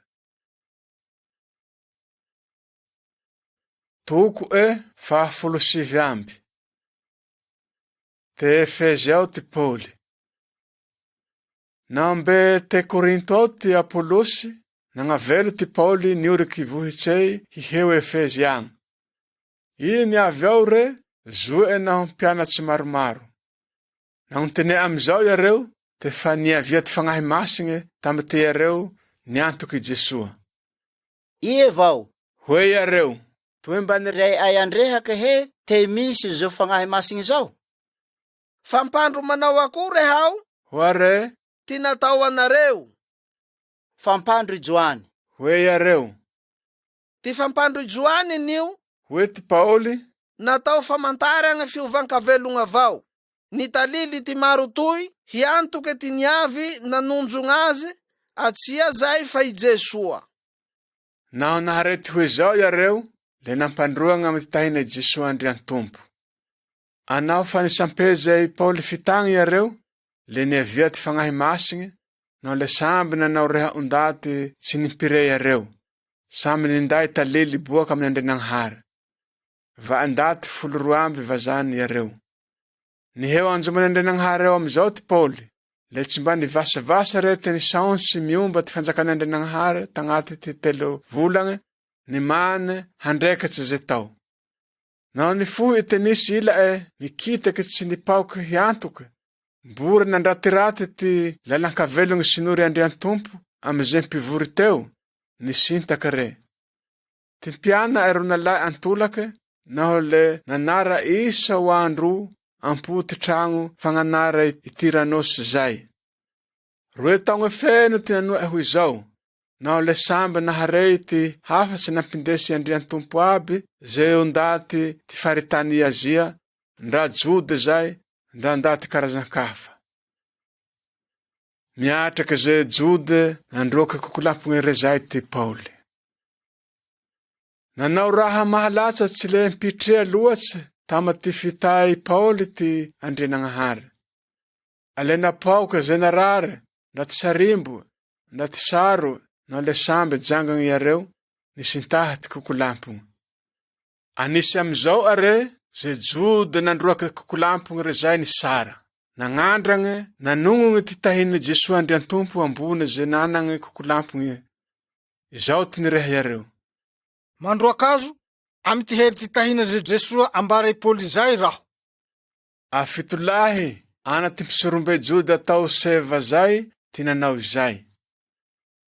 Toko fahafolo sivy amby. Te Efezy ao ty Pôly. Nambe te Korinto ao ty Apôlôsy, nagnavelo ty Pôly nioriky vohitsay hiheo Efezy agny. I niavy ao re, zoe naho mpianatsy maromaro. Nagnontene amizao yareo, te fa niavia ty fagnahy masigny tamy te yareo niantoky Jesua. Ie vao, Hoe yareo, toe mba ray ay andrehake he te misy zo fagnahy masigny zao. Fampandro manao akory hao? Hoare, Ty natao anareo. Fampandro Joany. hoe yareo, Ty fampandro Joany nio, hoe ty Paoly, natao famantaragna fiovan-kavelogna avao. Nitalily ty maro toy, hiantoke ty niavy nanonjognazy, atsia zay fa i Jesua. naho naharety hoe zao yareo, le nampandroagna amy ty tahina Jesua Andrian-tompo. Anao fa nisampezay Paoly fitagny yareo, le niavia ty fagnahy masigny, naho le samby nanao reha ondaty tsy nimpire yareo, samby ninday talily boaka amin'ny Andrianagnahary. Va andaty 12 vazany yareo. Niheo anjomany Andrianagnahary ao amizao ty Paoly, le tsy mba nivasavasa re ty nisaonsy miomba ty fanjakan'Andrianagnahary tagnaty ty 3 volagna, nimane handrekatsy ze tao. Naho nifohy ty nisy ila nikitaky tsy nipaoky hiantoky, mbory nandratiraty ty lalan-kavelogny sinory Andrian-tompo amizay mpivory teo, nisintaky re. Ty mpiana ronalahy antolake, naho le nanara isa ho andro amputy tragno fagnanara i Tiranosy zay. Roe taogno feno ty nanoe hoy zao, naho le samby naharey ty hafatsy nampindesy Andrian-tompo aby, zay ondaty ty faritany Azia, ndra Jody zay, ndra ndaty karazan-kafa. Miatraky ze Jody nandroka kokolampony re zay ty Paoly. Nanao raha mahalatsa tsy le mpitrea loatsy tama ty fitay Paoly ty Andrianagnahary. Alena paoka zenarary, ndra ty sarimbo, ndra ty saro, na le samby jangagny yareo, nisintaha ty kokolampony. Anisy amizao are, ze Jody nandroaka kokolampony re zay ni sara. Nagnandragne, nanongogne ty tahiny Jesua Andrian-tompo ambony ze nanagne kokolampony. Izao ty nireha yareo. Mandroaka azo, amy ty hery ty tahina ze Jesua ambara i Pôly zay raho. Afitolahy, ana ty mpisorombe Jody atao seva zay, ty nanao zay.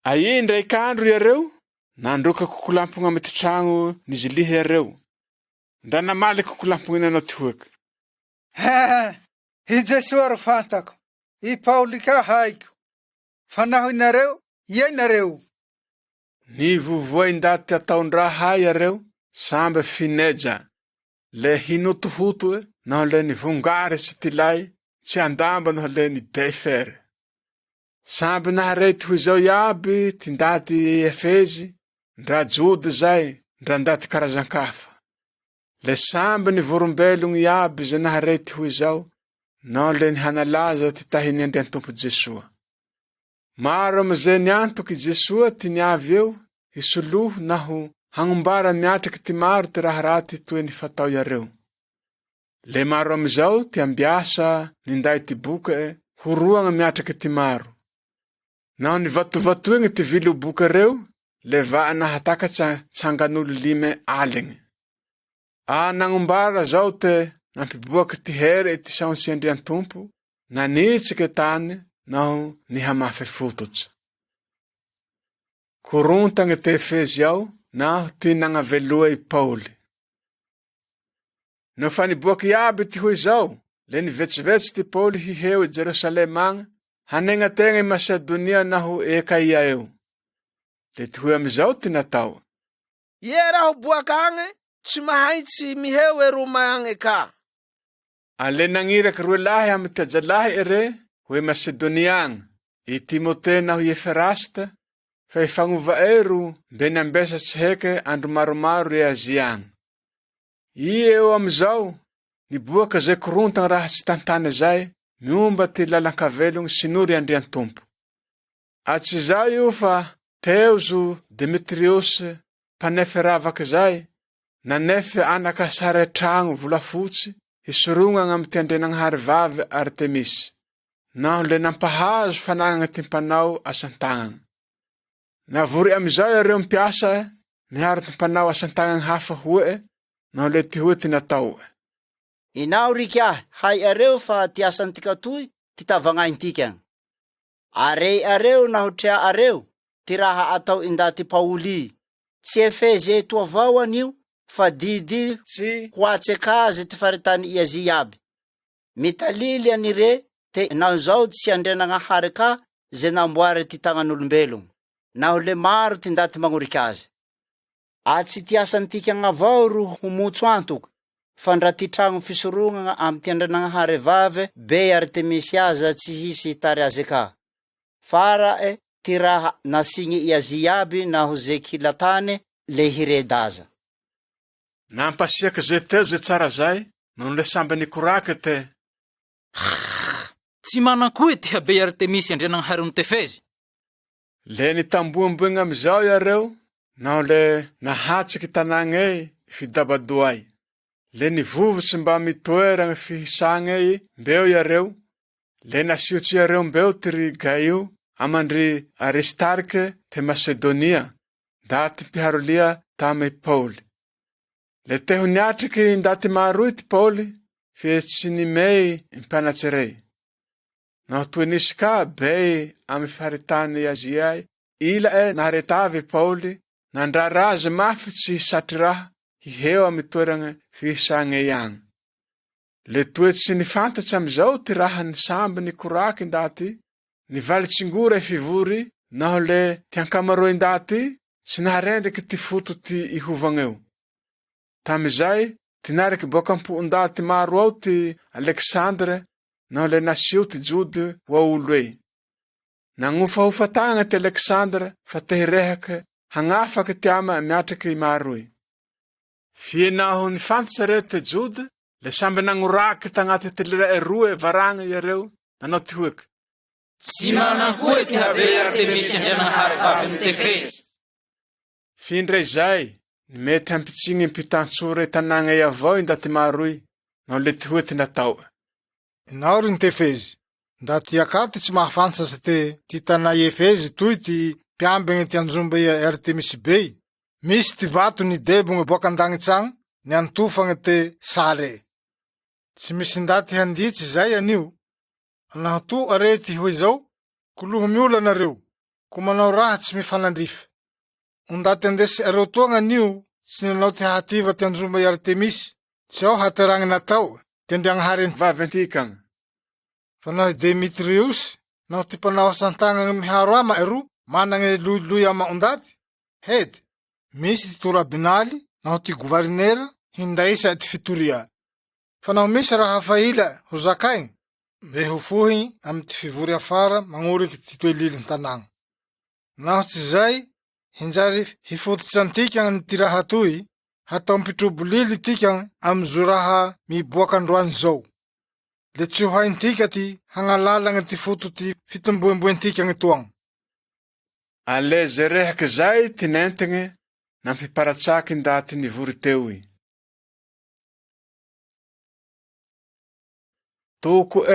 Ai ndraik'andro yareo, nandroka kokolampony amy ty tragno nizilihy yareo. Ndra namaly kokolampony nanao ty hoaky. I Jesua ro fantako, i Paoly ka haiko. Fa naho inareo, ia inareo. Nivovoa indaty ataondraha yareo, sambe fineja. Le hinotohoto naho le nivongary tsy tilay, tsy andamba naho le nibefere. Samby naharety hoy zao iaby ty ndaty Efezy, ndra Jody zay, ndra ndaty karazan-kafa. Le samby nivorombelogny iaby ze naharety hoy zao, naho le nihanalaza ty tahiny Andrian-tompo Jesua. Maro amizay niantoky Jesua ty niavy eo, hisoloho naho hagnombara miatraky ty maro ty raha raty toe nifatao yareo. Le maro amizao ty ambiasa ninday ty boke horoagna miatraky ty maro. Naho nivatovatoigny ty vilo boke reo, le va nahatakatsa tsangan'olo 5 aligny. Nagnombara zao te nampiboaky ty hery ty saonsy Andrian-tompo, nanitsike tany, naho nihamafy fototsy. Korontagny te Efezy ao, naho ty nagnaveloa i Paoly. No fa niboaky iaby ty hoy zao, le nivetsivetsy ty Paoly hiheo i Jerusalema agny, hanegna tegna i Masedonia naho Ekaia eo. Le ty hoy amizao ty natao. Ie raho boaka agny, tsy mahay tsy miheo ero magnge ka. Ale nangirak rue lahi am tiaja lahi ere, hoe Macedoniang, I Timote na hu Eferasta, fa ifanguva eru beny ambesa tsy heke andro maromaro e Aziang. I eo amizao, niboaka zay korontang raha tsy tantane zay, miomba ty lalankavelong sinuri andrian tompo. Atsy zao io fa Teuzo Demetrios paneferavak zay, nanefe anaka saretrang volafotsy, hisorongana am ty andrenagnahary vave Artemis. Naho le nampahazo fanagna ty mpanao asantagnana. Navory amizao yareo mpiasa miharo ty mpanao asantagnana hafa hoe, naho le ty hoe ty natao. Inao rika hay areo fa ti asantika toy ti tavagnaintika. Arei areo nahotrea areo ti raha atao indati Pauli. Tsy Efeze eto avao anio fa didi Tsy hoatsekazy ty faritany Iazia aby. Mitalily anire te naho zao tsy andrenagnahary ka ze namboary ty tagnan'olombelogno. Naho le maro ty ndati magnoriky azy. Atsy ti asantika avao ro homotso antoko. Fa ndra ty tragno fisorongana am ty andrenagnahary vave be Artemisiaza tsy hisy tary azy ka. Fara ty raha nasigny Iazia aby naho ze kilatane le hiredaza. Nampasiaka ze teo ze tsara zay, noho le samba nikoraka te. Tsy manankoe ty habe Artemisy andrenagnahary ny Tefezy. Le nitambuambuigna amizao yareo, naho le nahatsiky tanagna e fidabadoay. Le nivovotsy mba mitoeragna fihisagna e mbeo yareo, le nasiotry yareo mbeo ty Gaio amandry Aristarke te Macedonia, daty mpiharolia tame Pauli. Le teho niatriky ndaty maroy ty Pauli, fe tsy nimey mpianatsirey. Naho toy nisy ka bey amy faharitany Aziay, ila naharetavy Pauli, nandrarazy mafy tsy satry raha hiheo amy toeragna fihisagna agny. Le toe tsy nifantatsy amizao ty raha ny samby nikoraky ndaty, nivalitsingora fivory, naho le ty ankamaroy ndaty, tsy naharendriky ty foto ty ihovangn'eo. Tamizay, tinariky boka ampo-ndaty maro ao ty Alexandre, naho le nasio ty jody wa olo e. Nangofahofatagna ty Alexandre fa te hirehaky hagnafaky ty ama miatriky maro e. Fie naho nifantatsy re ty jody, le samby nangoraky tagnaty ty lera roe varagna yareo, nanao ty hoeky. Tsy manankoe ty habe Artemisy andrenagnahary vave ny Tefezy. Findray zay, mety hampitsigny mpitantsore tanagna e avao ndaty maroy, naho le ty hoe ty natao. Inao ry ny Tefezy, nda ty akaty tsy mahafantsasy ty tanà Efezy toy ty mpiambigny ty anjomba Artemisy Bey. Misy ty vato ni debogny boka andagnitsagny, ni antofagny te sale. Tsy misy ndaty handitsy zay anio. Naho to are ty hoe zao, koloho miola nareo, ko manao raha tsy mifanandrifa. Undaty andesy areo toagna anio, tsy nanao ty hahativa ty anjomba Artemisy, tsy ao hateragny natao, ty andriagnahary vaventikagna. Fa naho Demetrius, naho ty mpanao asantagnana miharo ama ero, managne loiloy ama undaty, hedy, misy ty torabinaly, naho ty gouverneura, hindaisa ty fitoria. Fa naho misy raha faila ho zakaigny, mbe ho fohy amy ty fivory afara magnoriky ty toeliliny tanagna. Naho tsy zay, hinjary hifototsy antikagny ty raha toy, hatao mpitrobolily tikagny amy zo raha miboaka androany zao. Le tsy ho haintika ty hagnalalagna ty foto ty fitomboemboentikagny toagny. Ale ze rehaky zay ty nentigny nampiparatsaky ndaty nivory teo i. Toko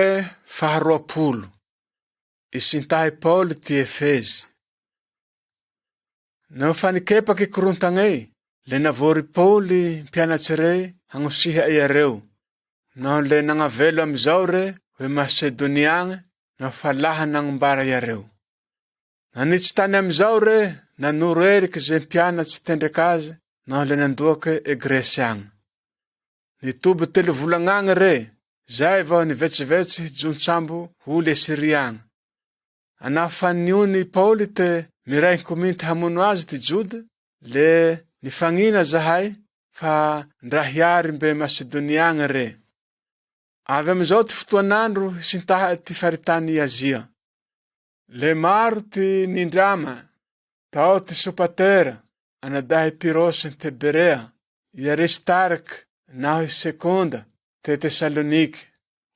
faharoapolo. Isintahy Pauli ty Efezy. Naho fanikepaky korontagnay, le navory Pauli mpianatsy re hagnosiha iareo. Naho le nagnavelo amizao re hoe Macedoniagny, naho falaha nagnombara iareo. Nanitsy tany amizao re, nanoro eriky ze mpianatsy tendrekazy, naho le nandoaky Gresy agny. Nitoby 3 volagnagny re, zay vao nivetsivetsy hijontsambo holy Siriagny. Anafaniony Pauli te miray kominty hamono azy ty jody, le nifagnina zahay, fa ndrahiary mbe Masedoniagna re. Avy amizao ty fotoan'andro sintaha ty faritany Azia. Le maro ty nindrama, tao ty Sopatera, anadahy Pirosy te Berea, i Aristark naho i Sekonda te Tesaloniky,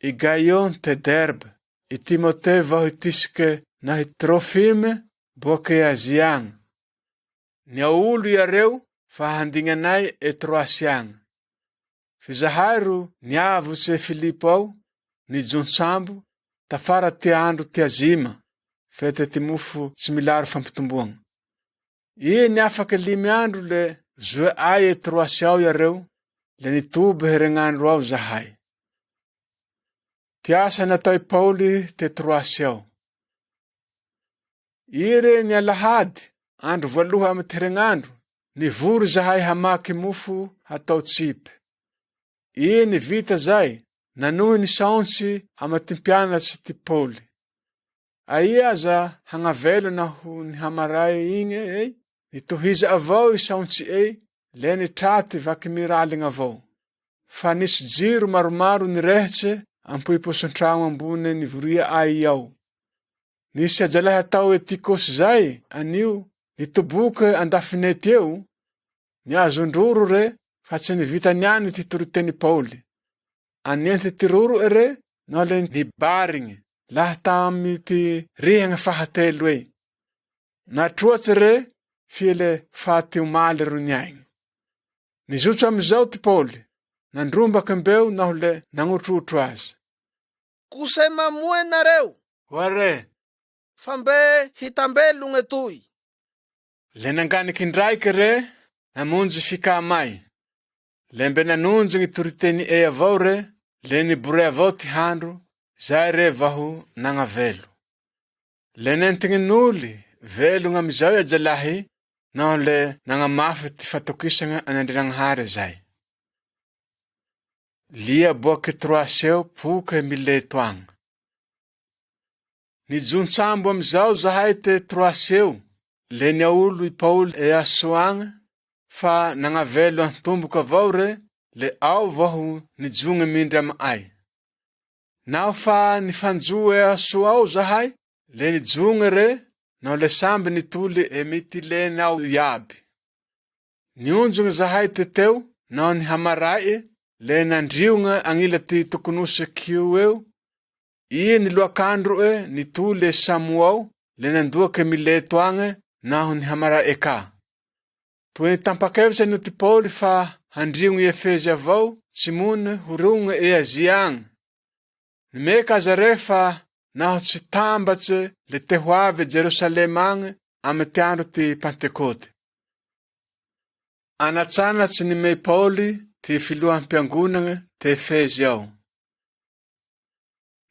i Gaion te Derbe, i Timote vaho i Tisike naho i Trofime boake Azia agny. Niaolo iareo fa handinganay Troasy agny. Fizahay ro niavotse Filipo ao, ni Jonsambo, tafara ty andro ty Azima, fete ty mofo tsy milaro fampitomboagna. I niafaky 5 andro le zoe ay Troasy ao iareo, le nitoby heregnandro ao zahay. Ty asa natao i Pauly te Troasy ao. Ire ni Alahady, andro voaloha amy ty heregnandro, nivory zahay hamaky mofo hatao tsipy. I ni vita zay, nanohy ni saontsy ama ty mpianatsy ty Pauly. Aia aza hangavelo naho ni hamaray igny ei, nitohiza avao i saontsy ei, le ni traty vaky miraligna avao. Fa nisy jiro maromaro nirehitse ampoiposon-tragno ambone nivoria ay ao. Nisy ajalahy atao Etikosy zay, anio, nitoboke andafinety eo, niazondroro re, fa tsy nivita niany ty toriteny Pauly. Aniente ty roro ere, no le nibarigny, laha tamy ty rihagna fahatelo ei. Natroatsy re, fiele faty omaly ro niaigny. Nizotso amizao ty Pauly, nandrombaky mbeo naho le nangotrotro azy. Kuse mamoe nareo, Hoare, fa mbe hitambelogna etoy. le nanganiky ndraiky re, namonjy fikamay. Le mbe nanonjy gny toriteny e avao re, le nibore avao ty handro, zay re vaho nangavelo. Le nentignin'oly, velogna amizao ajalahy, naho le nangamafy ty fatokisagna an'Andrianagnahary zay. Lia boaky Troasy eo poke Mileto agny. Ni Jonsambo amizao zahay te Troasy eo, le niaolo i Pauly e Aso agny, fa nangavelo antomboka avao re, le ao vaho nijogny mindry am ay. Nao fa nifanjo e Aso ao zahay, le nijogny re, nao le samby nitoly e Mitileny ao iaby. Nionjogny zahay teteo, nao ni hamaray, le nandriogna agnila ty tokonosy kio eo. I niloakandro e nitoly e Samo ao, le nandoake Mileto agny, naho ni hamaray ka. Toy nitampakevitsy anio ty Pauly fa handriogny i Efezy avao, tsy mony horogny e Azia agny. Nimeka aza re fa naho tsy tambatse le te hoavy Jerusalema agny amy ty andro ty Pentekote. Anatsanatsy nimey Pauly ty filoham-piangonagna te Efezy ao.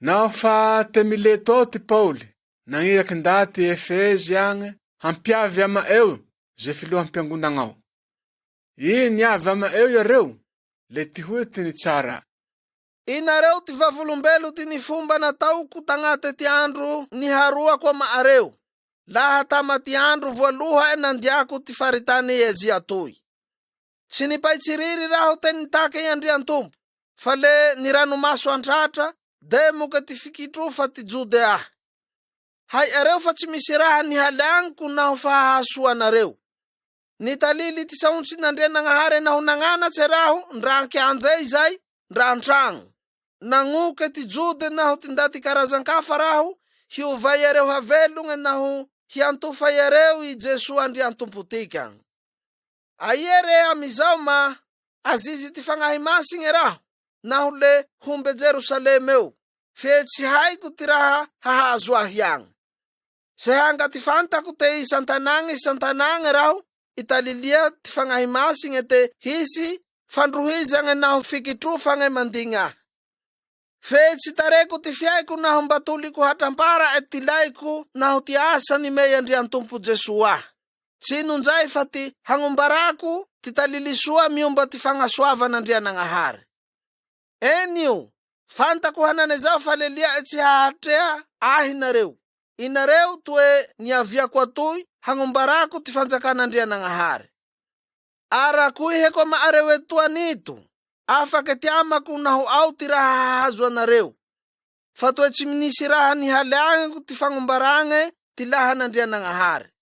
Naho fa te Mileto ao ty Pauly, nangiraky ndaty Efezy agny, hampiavy ama eo, ze filoham-piangonagna ao. I niavy ama eo iareo, le ty hoe ty ni tsara. Inareo ty vavolombelo ty ni fomba nataoko tagnate ty andro niharoako amaareo, laha tama ty andro voaloha e nandiako ty faritany Azia toy. Tsy nipaitsiriry raho te nitake Andriantompo, fa le niranomaso antratra, de moka ty fikitrofa ty Judea. Hay areo fa tsy misy raha nihalagniko naho fahasoa nareo. Nitalily ty saontsy n'Andrianagnahary naho nagnanatsy raho ndra kianjay zay, ndra antragno. Nangoke ty Jude naho ty ndaty karazan-kafa raho, hiovay areo havelogna naho hiantofay areo i Jesu Andriantompo tika. Aia re amizao ma azizy ty fagnahy masigny raho, naho le humbe Jerusalema eo, fe tsy haiko ty raha hahazo ahy agny. Se hanga ty fantako te isantanagny raho, italilia ty fagnahy masigny te hisy fandrohizagny naho fikitrofagny mandigny ahy. Fe tsy tareko ty fiaiko naho mba toliko hatrampara ty laiko naho ty asa nimey Andriantompo Jesu ahy. Tsy nonjay fa ty hangombarako ty talilisoa miomba ty fagnasoavan'Andrianagnahary. Enio, fantako hananezao falelia tsy hahatrea ahy nareo. Inareo toe niaviako atoy hangombarako ty fanjakan'Andrianagnahary. Arakuihe kwa maareu etuanitu. Afake tiamaku nahu au tiraha hahazu anareu. Fatwe chiminisi raha ni haleange kutifangumbarange tilaha nandia nangahare.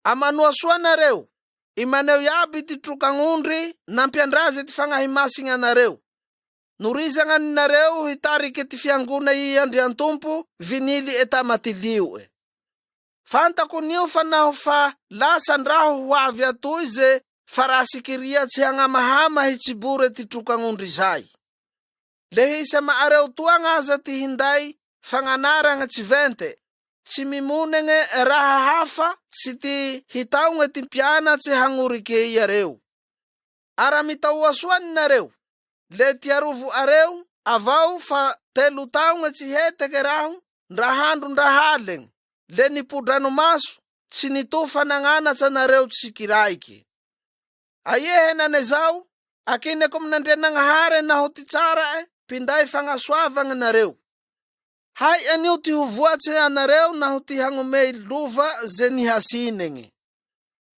Amanua suanareu. Imaneu yabi titrukangundri nampiandraze tifangahimasi nganareu. Nuriza ngani nareu hitari ke tifianguna iyandiantumpu vinili etamatiliue. Fanta kuniu fanahu fa lasan rahu wavya tuize farasikiria tsianga mahama hichibure titrukangundri zai. Lehisa maareu tuangaza tihindai fanganara nga chivente. Simimunenge raha hafa siti hitaunge timpiana tse hangurike yareu. Aramita uaswani nareu. Le tiaruvu areu avau fa telu taunge chihete kerahu nrahandu nrahaleng. Le nipudano masu sinitufa nangana tsa nareu tsikiraiki. Ayehe na nezau akine kumnande nangahare na hutitsara pindai fangaswava nareu. Hai aniu ti huvuatse anareu na huti hangumei luva zeni hasinenge.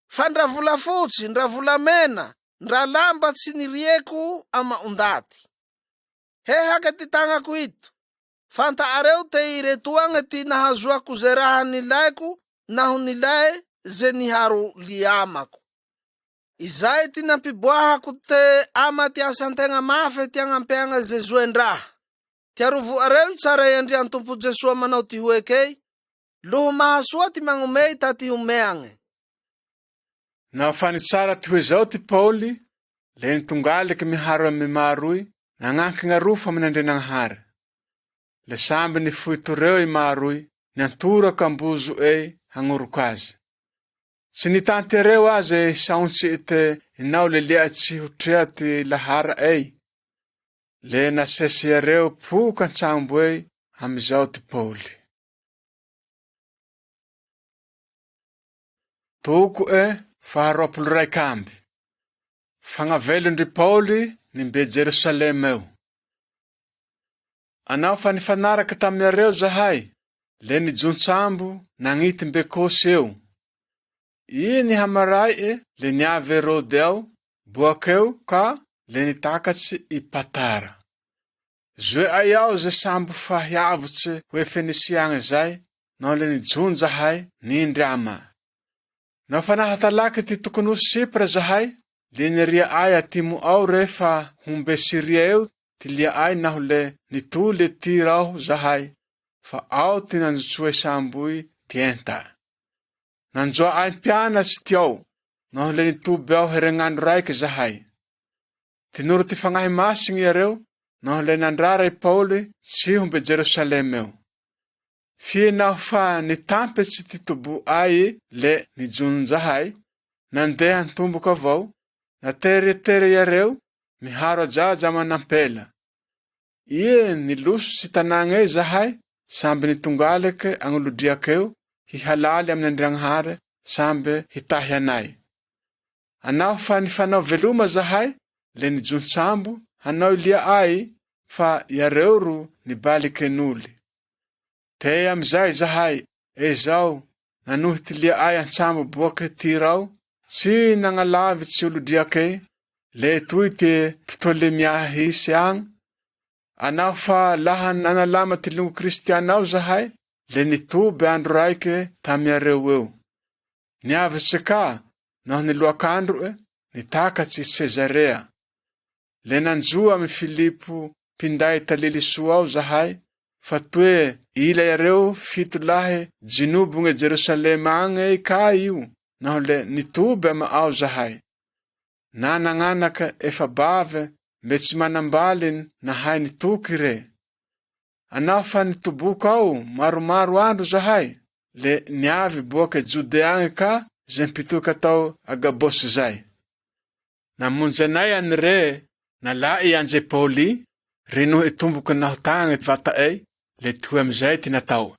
Fandravula futsi, ndravula mena, ndralamba tsinirieku ama undati. Heha ketitanga kuitu. Fanta areu te iretuange ti nahazua kuzeraha nilaiku na hunilae zeni haru liamaku. Izai tina pibuaha kute ama ti asantenga mafe ti angampeanga zezuendraha. Tiaruvu areu tsara yandri antumpu Jesua manau tihuekei, luhu mahasua ti mangumei tati humeange. Na fani tsara tihu zao ti Pauli, le nitungale ke miharo mimarui, na nganki nga rufa minande nanghare. Le sambi ni fuitureo i marui, ni antura kambuzu hangurukazi. Sinitante reo aze saunchi ite inau le lia chi hutrea ti lahara le na sesi reo puka nchambuei amizao ti Pauli. Tuku faharopulurai kambi. Fangavelu ndi Pauli nimbe Jerusalemeu. Anao fanifanara katamia reo zahai, le ni junchambu na ngiti mbe koseu. Ni hamarai le niave rodeu, buakeu ka le ni takatsi i Patara. Zwe ayao ze sambu fahiavutse we fenisiange zai, no le ni junza hai ni indrama. No fanahatalake ti tukunu Sipra zahai, le ni ria aya timu au refa humbe sirieu, ti lia ai nahule ni tu le tirau zahai, fa au tinanzutsue sambui tienta. Nanzua ai piana sitiau, nahule ni tu beau herengan raike zahai. Tinuru ti fangahi masing yareu, nahule nandrara i Pauli si humbe Jerusalemeu. Fie na fa ni tampe si tubu ai le ni junzahai, nandehan tumbu kavau, na tere yareu, mi haro jama nampela. Ie ni lus si tanange zahai, sambe ni tungaleke anguludiakeu, hi halali amnandranghare, sambe hitahianai. Anao fa ni fanau veluma zahai, le ni junsambu, hanau lia ai, fa yareuru ni balike nuli. Te amzai zahai, zau, nanuhti lia ai ansambu buake tirau, si nangalavi tsiuludiake, le tuite pitole miahi siang, anao fa lahan analama tilungu Kristianau zahai, le ni tu beandroraike tamia reueu. Niavitseka, nah ni luakandru ni takatsi Cesarea. Le nanzua mi Filipu pindai talili suau zahai, fatue ila yareu fitulahe jinubunge Jerusalem ange ikaiu, nahole ni tu bema au zahai. Nananganaka efabave metsimanambalin na hai ni tukire. Anafa ni tubukau maru andu zahai, le niavi buake Judeange ka zempituka tau agabos zai. Na munjanai anre na lai anje Pauli, rinu itumbuka nahutange vata le tuem zai tinatau.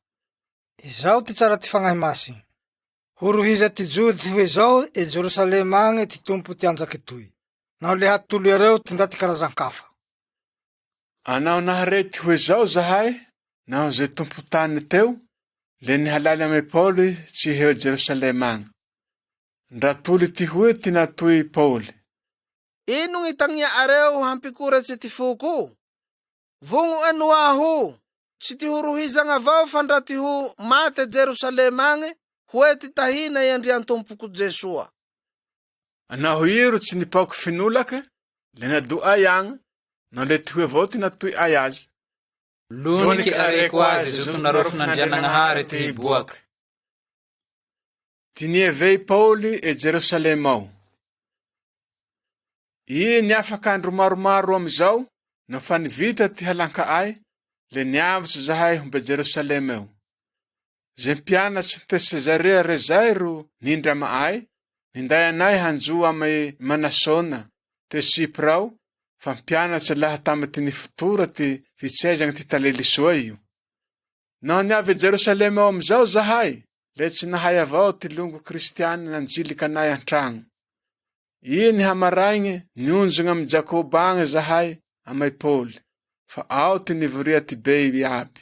Izao ti tsara ti fangahimasi. Huruhiza ti Jude ti huizao Jerusalemang ti tumpu ti anjake tui. Nao le hatulu yareu tindati karazankafa. Anao nahare ti huizao zahai, nao ze tumpu tane teu, le ni halali ame Pauli si heo Jerusalemang. Ndratoly ty hoe ty natoy Paoly. Ino ng itangya areo hampikurat si tifuko? Vungo ano aho, si tihuruhizang avao fandratihu mate Jerusalemange, hueti tahina yandrian tumpuku Jesua. Anaho iro tsy nipaoko finolaka, le nadoay agny, no le ty hoe avao ty natoy ay azy. Loniky areko azy zoto nareo finandrianagnahary ty hiboaka. Ty nievey Paoly e Jerusalema ao. I niafaka andro maromaro amizao, no fa nivita ty halanka ay, le niavatsy zahay humbe Jerusalema eo. Ze mpianatsy te Cesarea re zay ro nindra maay, ninday anay hanjo ame Manasona, te Siprao, fa mpianatsy laha tamy ty nifotora ty fitsezagny ty talelisoa io. No niavy Jerusalema ao amizao zahay, le tsy nahay avao ty longo kristiany nanjiliky anay antragno. I ni hamaraigny nionjogna amy Jakoba agny zahay amay Paoly, fa ao ty nivoria ty be iaby.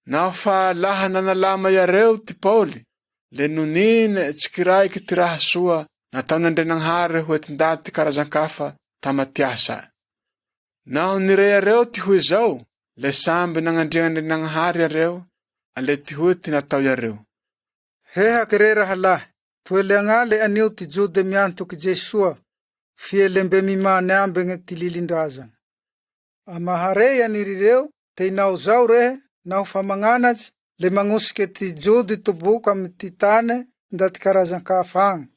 Nao fa laha nanalama yareo ty Paoly, le nonine tsikiraiky ty raha soa natao nandrenagnahary hoetindaty karazan-kafa tamatiasa. Nao nire yareo ty hoe zao, le samby nagnandriagnandrenagnahary yareo, ale ty hoe ty natao yareo. Hehaky re rahalahy, toeleagna le anio ty jode miantoky Jesua, fie lembe mimane ambegny ty lilindrazana. Amahare anirireo, te inao zao rehe, nao fa magnanatsy, le magnosiky ty jody toboka amy ty tane, ndaty karazan-kafa agny.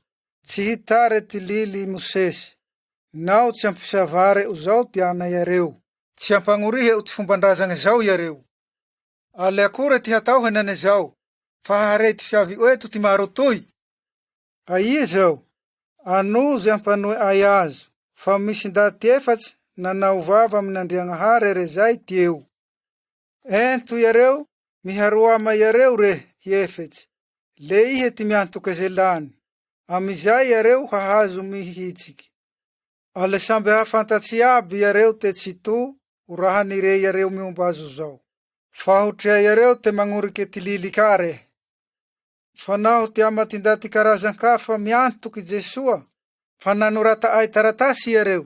Tsy hitare ty lily Mosesy, nao tsy ampisavare o zao ty ana yareo. Tsy ampagnorihe o ty fombandrazana zao yareo. Ale akore ty hatao henane zao, fa hare ty fiavi oeto ty marotoy. Aia zao, anozy ampanoe ay azo, fa misy ndaty efatsy nanao vava amin'Andriagnahary re zay ty eo. Ento yareo, miharoama yareo re hiefetsy, le ihe ty miantoke zelany, amizay yareo hahazo mihitsiky. Ale samby hafantatsy aby yareo te tsito, uraha nire yareo miomba azo zao. Fahotria yareo te mangorike ty lilikare. Fa naho ty amatindaty karazan-kafa miantoky Jesua, fa nanorata ay taratasi yareo,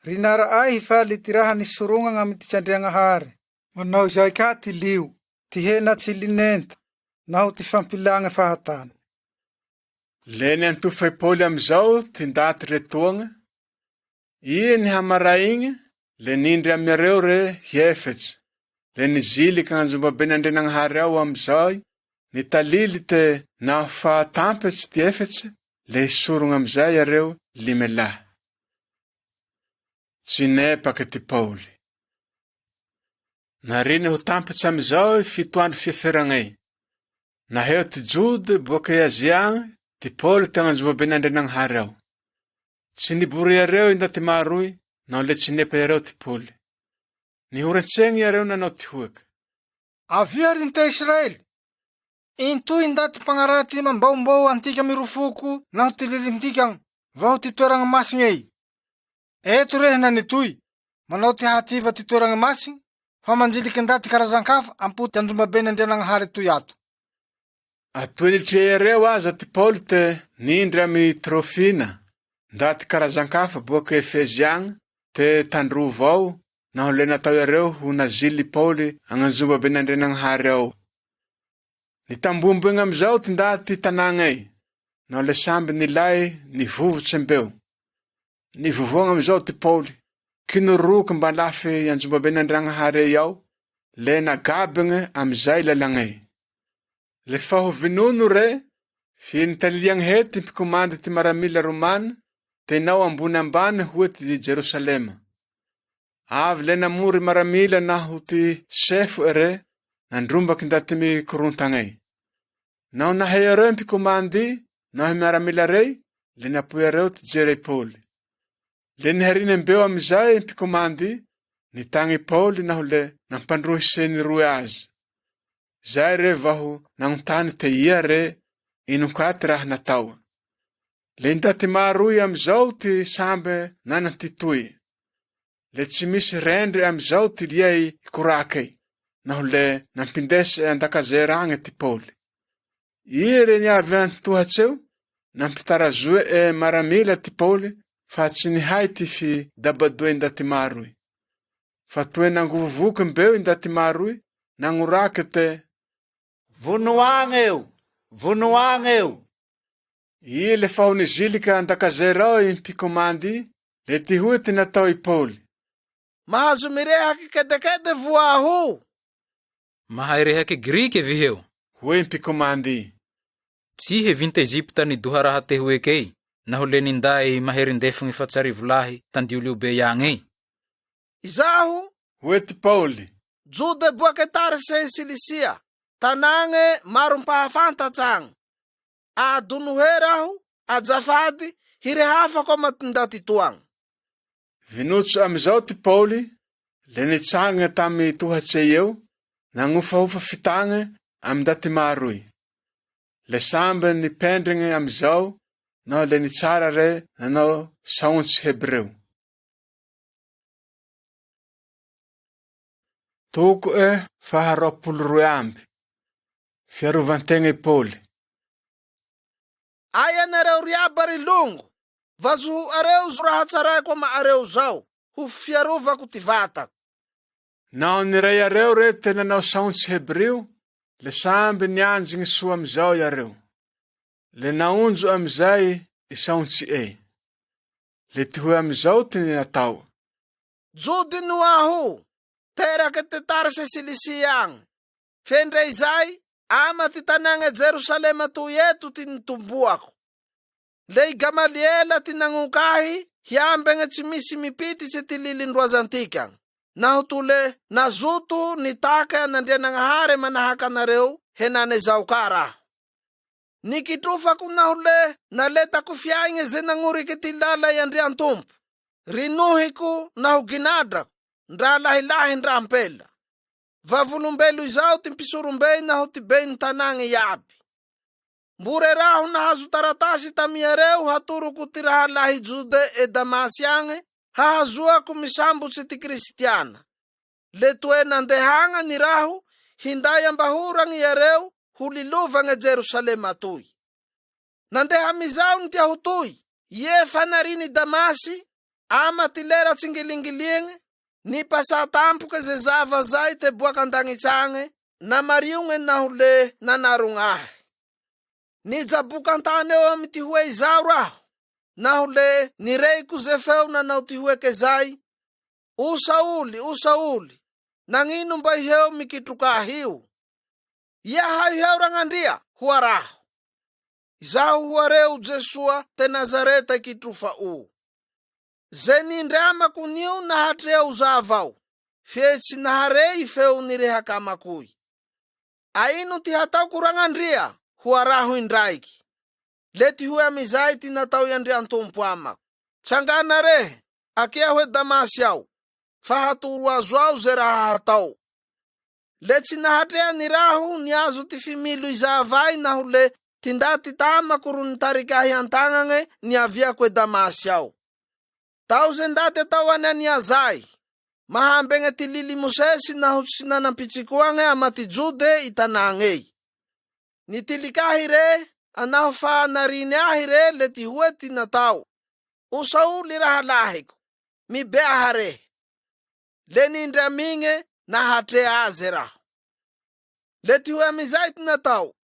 rinara ay hifaly ty raha nisorongana amy ty Tsandriagnahary. Manao zay ka ty lio, ty hena tsy linenta, naho ty fampilagna fahatana. Le niantofay Paoly amizao ty ndaty retoagna, i ni hamaray igny, le nindry amyareo re hiefetsy, le niziliky gn'anjombabe nandrenagnahary ao amizao, nitalily te naho fa tampetsy ty efetsy, le hisorogna amizay yareo limelahy. Tsy nepaky ty Paoly. Nariny ho tampetsy amizao fito andro fiaferagnay. Naheo ty jody boaka i Azia agny, ty Paoly ty agnanjombabe nandrenagnahary ao. Tsy nibory yareo indaty maroy, nao le tsy nepa yareo ty Paoly. Nihorantsegny yareo nanao ty hoaky. Avia rin te Israely, intoy ndaty pagnaraty mambaombao antika mirofoko naho ty lilintikagn, vao ty toeragna masigny ei. Eto rehe nanitoy, manao ty hativa ty toeragna masigny, fa manjiliky ndaty karazan-kafa amputy andrombabe nandrianagnahary toy ato. Atoy nitria yareo aza ty Paoly te nindry amy Trofina, ndaty karazan-kafa boaka Efeziagny, te tandrova ao, naho le natao yareo ho nazily Paoly agnanjombabe nandrenagnahary ao. Nitambombo igny amizao ty ndaty tanagnay, naho le samby nilay nivovotsy mbeo. Nivovoagna amizao ty Paoly, kinoroky mba lafy anjombabe nandrenagnahary ao, le nagabigny amizay lalagnay. Le fahovinono re, fi nitaliagny hety mpikomandy ty maramila Romana, tenao ambony ambany hoe ty Jerusalema. Avy le namory maramila naho ty sefo ere, nandrombaky ndaty mikorontagnay. Nao nahay areo mpikomandy, naho maramila rey, le napoy areo ty jere Paoly. Le nihariny mbeo amizay mpikomandy, nitagny Paoly naho le nampandrohy seny roe azy. Zay re vaho nagnontany te ia re, ino ka ty raha natao. Le ndaty maroy amizao ty sambe nana ty toy. Le tsy misy rendry amizao ty liay ikorakay, naho le nampindesy andakazera agny ty Paoly. I re niavy antohatseo, nampitarazoe maramila ty Paoly fa tsy nihay ty fidabadoe ndaty maroy. Fa toe nangovovoky mbeo indaty maroy, nangorake te vonoagna eo. I le fahony zilika andakazerao i mpikomandy, le ty hoe ty natao i Paoly. Mahazo mirehaky kedekede voaho. Mahay rehaky Grike viheo. Hoe mpikomandy. Tsy hevinta Egypta ni duha raha te huekei, na hule ninday maherindefung fatsarivulahi tandiuliube yangei. Izaho, hoe ty Paoly, jude boake Tarse Silisia, tanange marumpahafantatsang. A dunuherahu, azafady, hirehafako matindati tuang. vinotso amizao ty Paoly, le nitsanga tamy tohatse eo, nangofahofa fitange amdaty maroy. Le sambe ni pendringe amizao, nao le nitsara re nanao saontsy Hebreu. Toko faharoapolo roe amby. Fiarovantena i Paoly. Aya nareo riabary longo, vazoho areo raha tsarako ma areo zao, ho fiarovako ty vatako. Nao niray areo re tena nao saontsy Hebreu, le samby nianjigny soa amizao yareo. Le naonjo amizay isaontsy le ty hoe amizao ty natao. Jody noaho, terake te Tarse Silisiang. Fendre izay, ama ty tanange Jerusalema tuyetu ty nitumbuako. Le Gamaliela ty nangukahi, hiambenge tsy misy mipititsy ty lilindroazantikang. Naho tule nazutu nitake anandrianagnahare manahaka nareo henane zao kara. Nikitrufako nahule naletako fiainge ze nangurike ty lala yandriantumpo. Rinuhiku naho ginadrako, ndra lahilahi ndra ampela. Vavulumbelo izao ty mpisorumbei naho ty ben tanange yabi. Mbure raho nahazo taratasi tamiareo haturuku ty raha lahi Jude Damasiange, hahazoako misambutsy ty Kristiana. Le toe nandehanga ni raho, hindaya mbahurang yareo, huliluvang Jerusalema tuy. Nandeha mizao ntia hutuy, ye fanarini Damasi, ama tilera tsingilingilienge, ni pasatampuke ze zava zay te buakandangitsange, na mariunge nahule nanarungahe. Ni jabukantaneo amiti hue izao raho, nahule ni reiku zefeu na nauti hue kezai, Usauli, nanginu mbaiheo mikituka hiu. Ya haiheu rangandia, hua raho. Izao huareu Jesua te Nazareta kitrufa Zeni ndreama kuniu na hatreu zavau. Fietsi na harei feu nireha kamakui. Ainu ti hatau kurangandria, hua rahu indraiki. Leti hue amizai ti natau yandriantumpu amak. Tsangana re, akia hue Damasiau. Fahaturua zwau zeraha hatau. Leti na hatrea nirahu niazu ti fimilu izavai na hule tindati tama kurunitarikahi antangange ni avia kwe Damasiau. Tau zendate tawana ni azai. Mahambenge tilili musesi na husinana pichikuange amati Jude itanangei. Nitilikahi re, anahufa narine ahire leti hueti na tau. Usauli rahalahiku, mi beahare. Leni ndraminge na hatre azera. Leti hue mizait na tau.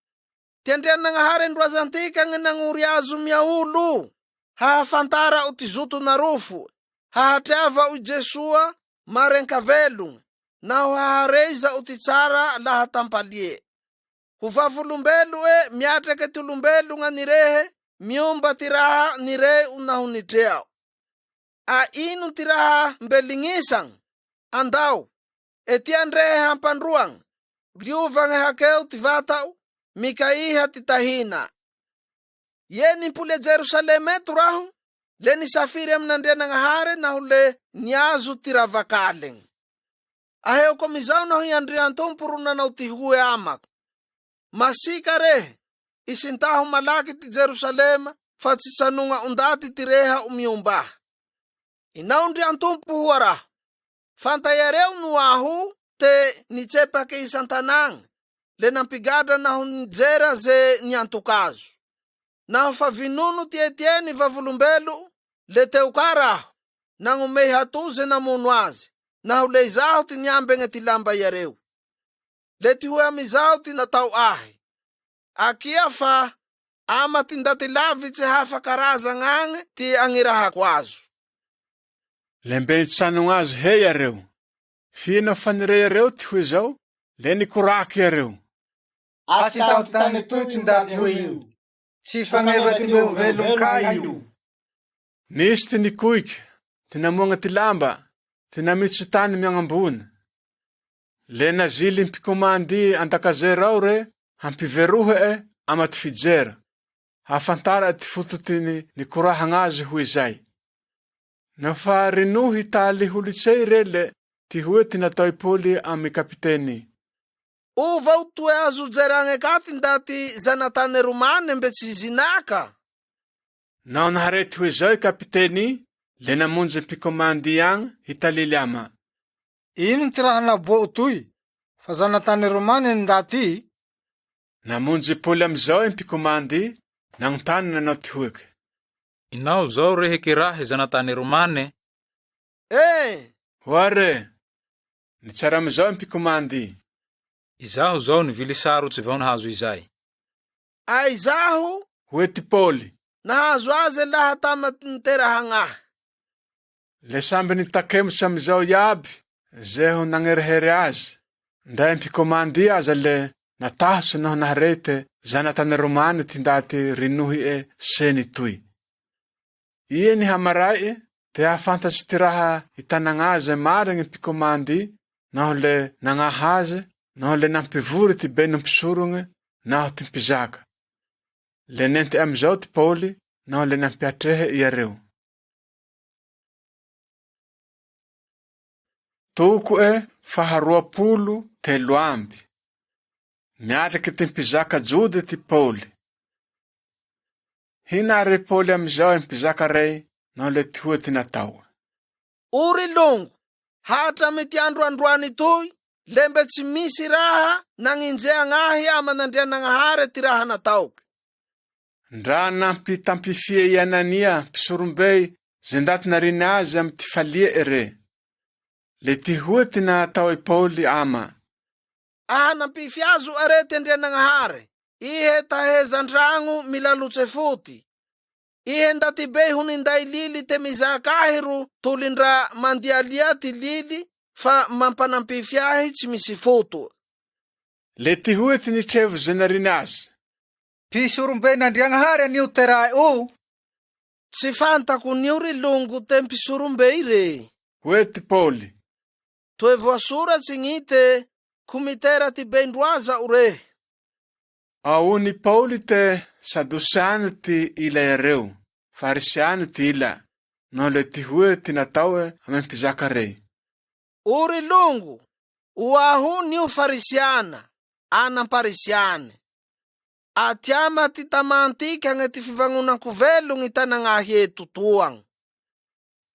Tiandria nangahare ndwazantika nge nanguriazu miaulu. Hahafantara utizutu na rufu. Hahatreava u Jesua marenkavelung. Na hahareiza utitsara la hatampalie. Huvavulumbelu miatreke tulumbelu nga nirehe. Miumba tiraha nire unahunitreao. A inu tiraha mbelingisang. Andau. Etian rehe hampandruang. Liuvange hakeu tivatau. Mikaiha titahina. Yeni pule Jerusaleme turahu. Leni safiri amnandria nangahare na hule niazu tiravakaleng. Aheo komizao na huyandriantumpuru na nautihue amak. Masika rehe. Isintahu malaki ti Jerusalema. Fatsisanunga undati tireha umiumbah. Inaundriantumpu huara. Fantayareu nuahu te nichepa ke isantanang. Le nampigada na hunjera ze nyantukazu. naho fa vinono tietieny vavolombelo le teo ka raho nagnomey hatoze namono azy, naho le izaho ty niambegna ty lamba iareo. Le ty hoe amizao ty natao ahy. Akia fa ama ty ndaty lavitsy hafa karazagnagne ty agnirahako azo. Lembe nitsanogn azy he iareo. Fina fanire iareo ty hoe zao, le nikoraky iareo. Asy tao ty tany toy ty ndaty ho io. Tsy fagneva ty velom ka io. Nisy ty nikoiky, ty namoagna ty lamba, ty namitsy tany miagnambony. Le nazily mpikomandy andakazer ao re, hampiverohe ama ty fijera. Hafantara ty foto ty nikorahagn azy hoe zay. Nafa rinohy taly holitsey re le ty hoe ty natao Paoly amy kapiteny. Ova o toe azo jeragna ka ty ndaty zanatany Romane mbe tsy zinaka. Nao naharety hoe zao kapiteny, le namonjy mpikomandy agny hitalily ama. Ino ty raha naboao toy? Fa zanatany Romane ndaty? Namonjy Paoly amizao mpikomandy, nagnontany nanao ty hoeky. Inao zao reheky rahe zanatany Romane? Hoare, nitsara amizao mpikomandy. Izaho zao nivily sarotsy vao nahazo izay. Izaho? Hoe ty Paoly. Nahazo azy laha tama niterahagnahy. Le samby nitakemotsy amizao iaby, zeho nagnerehere azy. Nday mpikomandy aza le natahotsy naho naharete zanatany Romane ty ndaty rinohy seny toy. Ie ni hamaray te hafantatsy ty raha itanagnazy marigny mpikomandy, naho le nagnahaze, naho le nampivory ty beno mpisorogny, naho ty mpizaka. Le nente amizao ty Paoly, naho le nampiatrehe iareo. Toko faharoapolo telo amby. Miatriky ty mpizaka jody ty Paoly. Hinare Paoly amizao mpizaka rey, naho le ty hoe ty natao. Ory longo, hatramy ty androandroany toy, lembe tsy misy raha nagninjeagnahy ama nandrianagnahary ty raha nataoky. Ndra nampitampifia i Anania mpisorombey ze ndaty nariny azy amy ty falia ere. Le ty hoe ty natao Paoly ama. Aha nampifiazo arety andrianagnahary, ihe tahezandragno milalotse foty. Ihe ndaty be huninday lili te mizakahy ro tolindra mandialia ty lili fa mampanampifiahy tsy misy foto. Le ty hoe ty nitrevo ze nariny azy. Mpisorombey nandriagnahary anio teray o. Tsy fantako nio ry longo te mpisorombey re. Hoe ty Paoly. Toe voasoratsy ngite kumitera ty bendroaza ure. Ao ni Paoly te sadosiany ty ila iareo, farisiany ty ila, no le ty hoe ty natao amy mpizaka rey. Uri longo, uahu niu farisiana, anamparisiane. Atiama ty tamantika nga ty fivangonako velogny itanagnahy eto toagny.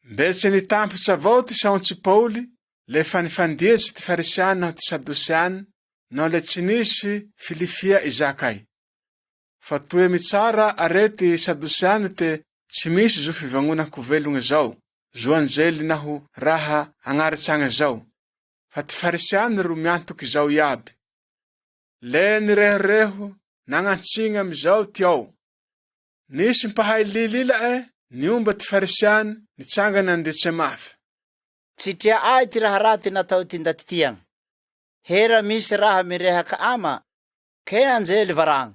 Mbetsy nitampitsy avao ty saontsy Paoly, le fanifandiezy ty farisiany naho ty sadosiany, no le tsy nisy filifia izakay. Fa toe mitsara arety sadosiany te tsy misy zo fivangonako velogny zao, zo anjely naho raha agnaritsagny zao. Fa ty farisiany ro miantoky zao iaby. Le nirehoreho, nagnantsigny amizao ty ao. Nisy mpahay lilila niomba ty farisiany, nitsangana andetse mafy. Tsitria ay ty raha raty natao ty ndaty tiagny. Hera misy raha mirehaka ama, ke anjely varagny.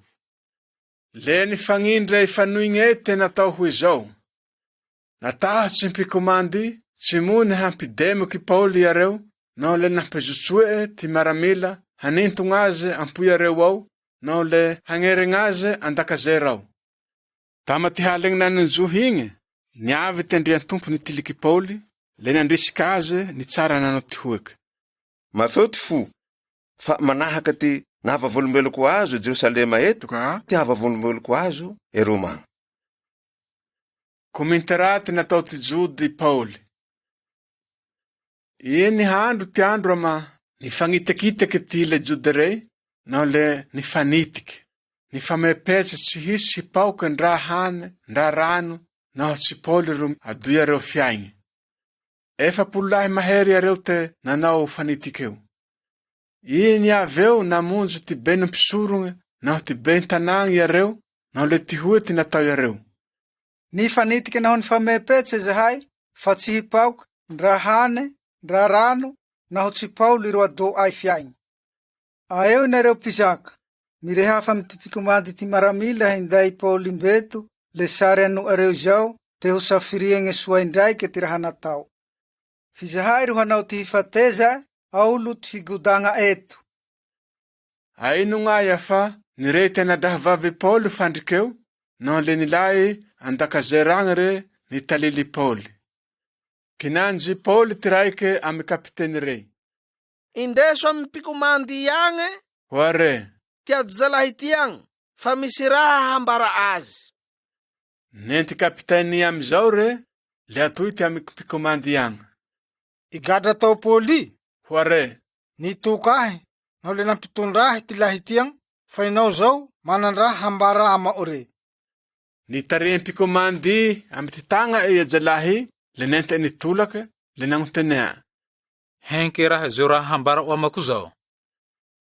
Le nifagnindra ifanoigny ete natao hoe zao. Natahotsy mpikomandy, tsy mony hampidemoky Paoly iareo, no le nampijotsoe ty maramila, hanintogn azy ampoy iareo ao, no le hagneregn azy andakazer ao. Tama ty halegny nanonjohy igny, niavy ty andrian-tompo nitiliky Paoly, le nandrisiky azy nitsara nanao ty hoeky. Mathoty fo, fa manahaka ty nahavavolombeloko azo Jerosalema eto, ty havavolombeloko azo Roma. Kominteraty natao ty jody Paoly. Iny handro ty andro ama nifangitekiteke ty le jody rey, no le nifanitiky. nifamepetsy tsy hisy hipaoky ndra hane, ndra rano, naho tsy Paoly ro adoy areo fiaigny. 4 lahy mahery areo te nanao fanitikeo. Iny aveo namonjy ty beny mpisorogne, naho ty beny tanagny areo, naho le ty hoe ty natao areo. Nifanitiky naho nifamepetsy zahay, fa tsy hipaoky ndra hane, ndra rano, naho tsy Paoly ro ado ay fiaigny. Aeo nareo pizaka, mirehafa amy ty mpikomandy ty maramila hinday Paoly mbeto, le sary ano areo zao, te ho safiriagne soaindraike ty raha natao. Fizahay ro hanao ty hifateza, aolo ty higodagna eto. Aino ng'aya fa nirety anadraha vavy Paoly fandrikeo, naho le nilay andakazeragny re nitalily Paoly. Kinanji Paoly ty raike amy kapiteny re. Indeso amy mpikomandy iagny, Hoare, ty adzalahy tiagny, fa misy raha hambara azy. nenti kapiteny amizao re, le atoy ty amy mpikomandy iagny. Igadra tao Paoly, Hoare, nitokahy, naho le nampitondrahy ty lahy tiagny, fa inao zao manandraha hambara amao re. nitare mpikomandy amy ty tagna e ajalahy, le nente nitolake, le nagnotenea. Henke raha zao raha hambara o amako zao.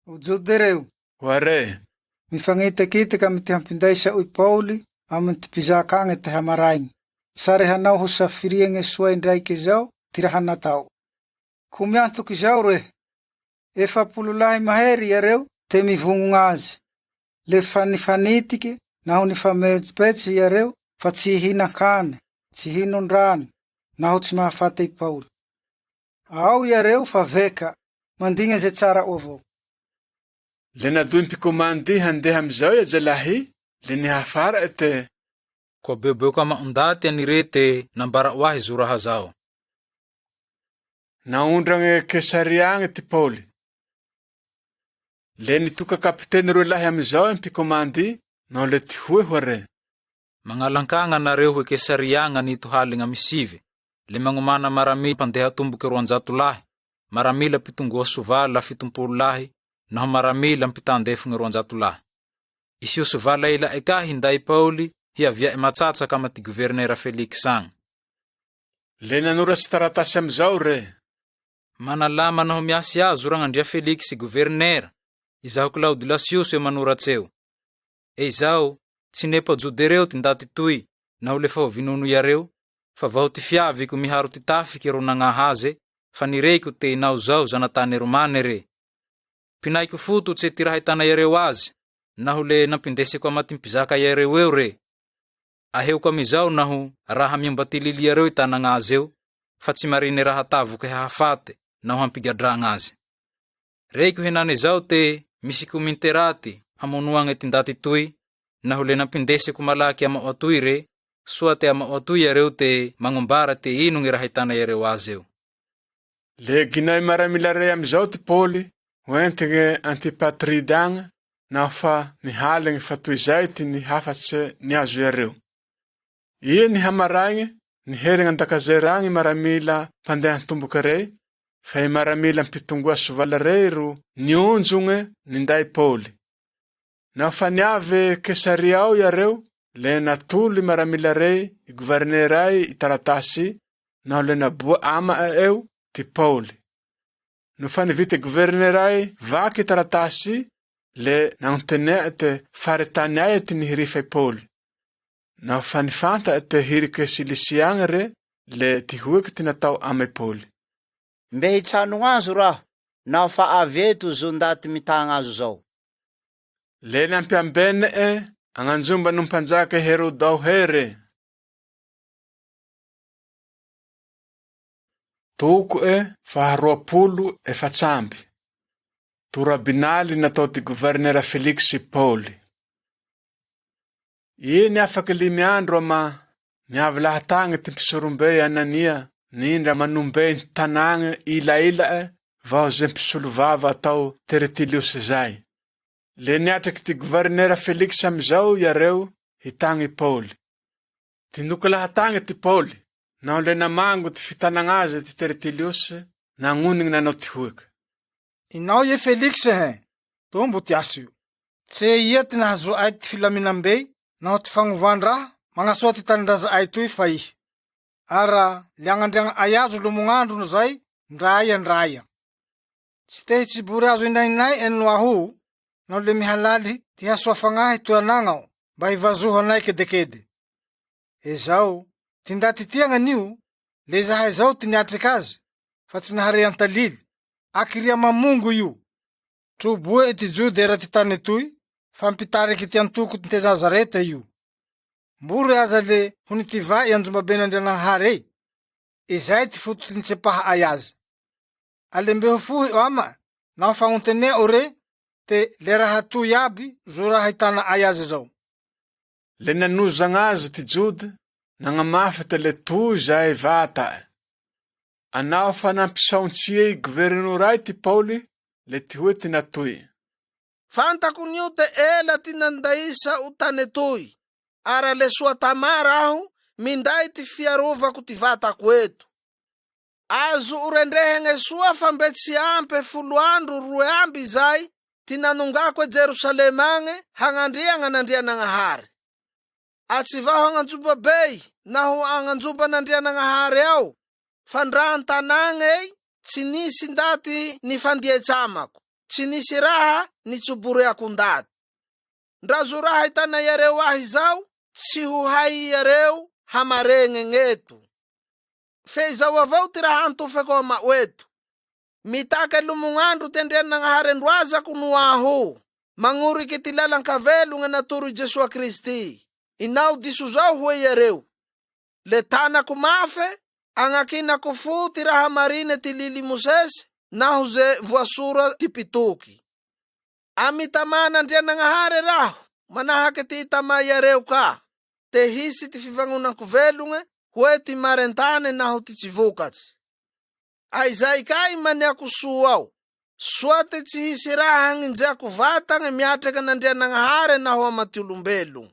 Ujode reo, Hoare, mifangitakitaka amy ty hampindaisa oy Paoly amy ty pizaka agny ty hamaraigny. Sary hanao ho safiriagne soaindraike zao ty raha natao. Kumiantoky zao re, 4 lahy mahery areo te mivogno azy. Le fanifanitike naho nifametsipetsy areo fa tsy hihinan-kane, tsy hinon-drano, naho tsy mahafata i Paoly. Ao areo fa veka, mandigna ze tsara o avao. le nadoy mpikomandy handeha amizao e ajalahy, le nihafara ete. Koa beobeoka maundaty anirete nambara oahy zo raha zao. Naondragne Kesariagny ty Paoly. Le nitoka kapiteny roe lahy amizao e mpikomandy, naho le ty hoe hoare. Mangalankagna nareo hoe Kesariagna nitohaligna misive, le mangomana maramila pandeha tomboky 200 lahy, maramila pitongoa sovala 70 lahy, naho maramila mpitandefogny 200 lahy. Isio sovala ila eka hinday Paoly hiavia matsatsaka amy ty guvernera Felix agny. Le nanoratsy taratasy amizao re. Manalama naho miasy azo ragnandria Felix guvernera, izaho Claude Lasius e manoratseo. Izao, tsy nepa jodereo ty ndaty toy, naho le fa ho vinono iareo, fa vaho ty fiaviko miharo ty tafiky ro nagnahaze, fa nireiko te inao zao zanatany Romane re. Pinaiko futo tse ty raha hitana iareo azy, naho le nampindesiko amaty mpizaka iareo eo re. Aheo kamizao naho raha miambatilili iareo itanagnazy eo, fa tsy marine raha tavuke hahafate, naho hampigadragna azy. Reiko henane zao te misy kominterati hamonuange ty ndaty toy, naho le nampindesiko malaky amao atoy re, soa te amao atoy iareo te mangombara te ino ngi raha hitana iareo azy eo. Le ginay maramila re amizao ty Paoly, hoentige Antipatride agny, naho fa nihaligny fa toy zay ty nihafatse niazo iareo. Ie nihamaraigny, niherigny andakazeragny maramila pandeha tomboky re, fa i maramila mpitongoa sovala re ro nionjogne ninday Paoly. Naho fa niave Kesaria ao iareo, le natolo i maramila re i guverneray i taratasy, naho le naboa ama eo ty Paoly. No fa nivita guverneray vaky taratasy, le nagnotenea te faritany ay ty nihirifa i Paoly. Naho fa nifanta te hirike Silisiagny re, le ty hueky ty natao ame Paoly. Mbe hitsano azo raho, naho fa aveto zo ndaty mitagna azo zao. Le nampiambene agnanjomba no mpanjaka Herodao here. Toko faharoapolo efatsamby. Torabinaly natao ty guvernera Felix Paoly. Ie niafaky 5 andro ama niavy lahatagny ty mpisorombe Anania, nindra manombe ny tanagny ila vaho ze mpisolo vava atao Tertilius zay. Le niatraky ty guvernera Felix amizao iareo hitagny Paoly. Tindoky lahatagny ty Paoly, naho le namango ty fitanagnazy ty Tertilius, nagnonigny nanao ty hueky. Inao ye Felix he, tombo ty asio. Tse ia ty nahazo ay ty filaminam-be naho ty fagnovan-draha magnasoa ty tanin-draza ay toy fa iha. Ara liagnandriagna ay azo lomogn'andro no zay ndraya. Tsy tehy tsy bory azo inainay eno aho naho le mihalaly ty hasoafagnahy toy anagnao mba hivazoho anay kedekede. Ezao, ty ndaty tiagnan'io, le zahay zao ty niatriky azy, fa tsy nahare antalily, akiria mamongo io. Troboe ty Jody era ty tany toy, fampitariky ty antoko ty Nazareta io. Mbory aza le hony ty va ianjombaben'Andrianagnahary izay ty foto ty nitsepaha ay azy. Alembeho fohy o ama, naho fagnontenea o re, te le raha toy aby, zo raha hitana ay azy zao. Le nanozagnazy ty Jody, nagnamafy te le toy zay vata. Anao fa nampisaontsie governoray ty Pauli, le ty hoe ty natoy. Fantako nio te ela ty nandaisa o tane toy. Ara le soa tamara aho, minday ty fiarovako ty vatako eto. Azo urendrehegne soa fa mbe tsy ampe 10 andro 2 amby zay, ty nanongako e Jerusalemange, hagnandria gn'Andrianagnahary. Atsivaho agnanjoba bey, naho agnanjoba n'Andrianagnahary ao, fa ndra antanagny tsy nisy ndaty nifandietsamako, tsy nisy raha nitsoboreako ndaty. Ndra zo raha hitana iareo ahy zao, tsy ho hay iareo hamaregne ng'eto. Fe izao avao ty raha antofako amao eto. Mitaka lomogn'andro ty Andrianagnahary androazako no aho, magnoriky ty lalan-kavelo gny natoro Jesua Kristy. Inao diso zao hoe iareo, le tanako mafe, agnakinako fo ty raha marine ty lily Mosesy, naho ze voasora ty pitoky. Amitamana Andrianagnahary raho, manahaky ty itama iareo ka, te hisy ty fivagnonako velonge, hoe ty marentane naho ty tsy vokatsy. Ay zay kay maniako soa ao, soa ty tsy hisy raha hagninjeako vatagne miatraky an'Andrianagnahary naho amaty olombelo.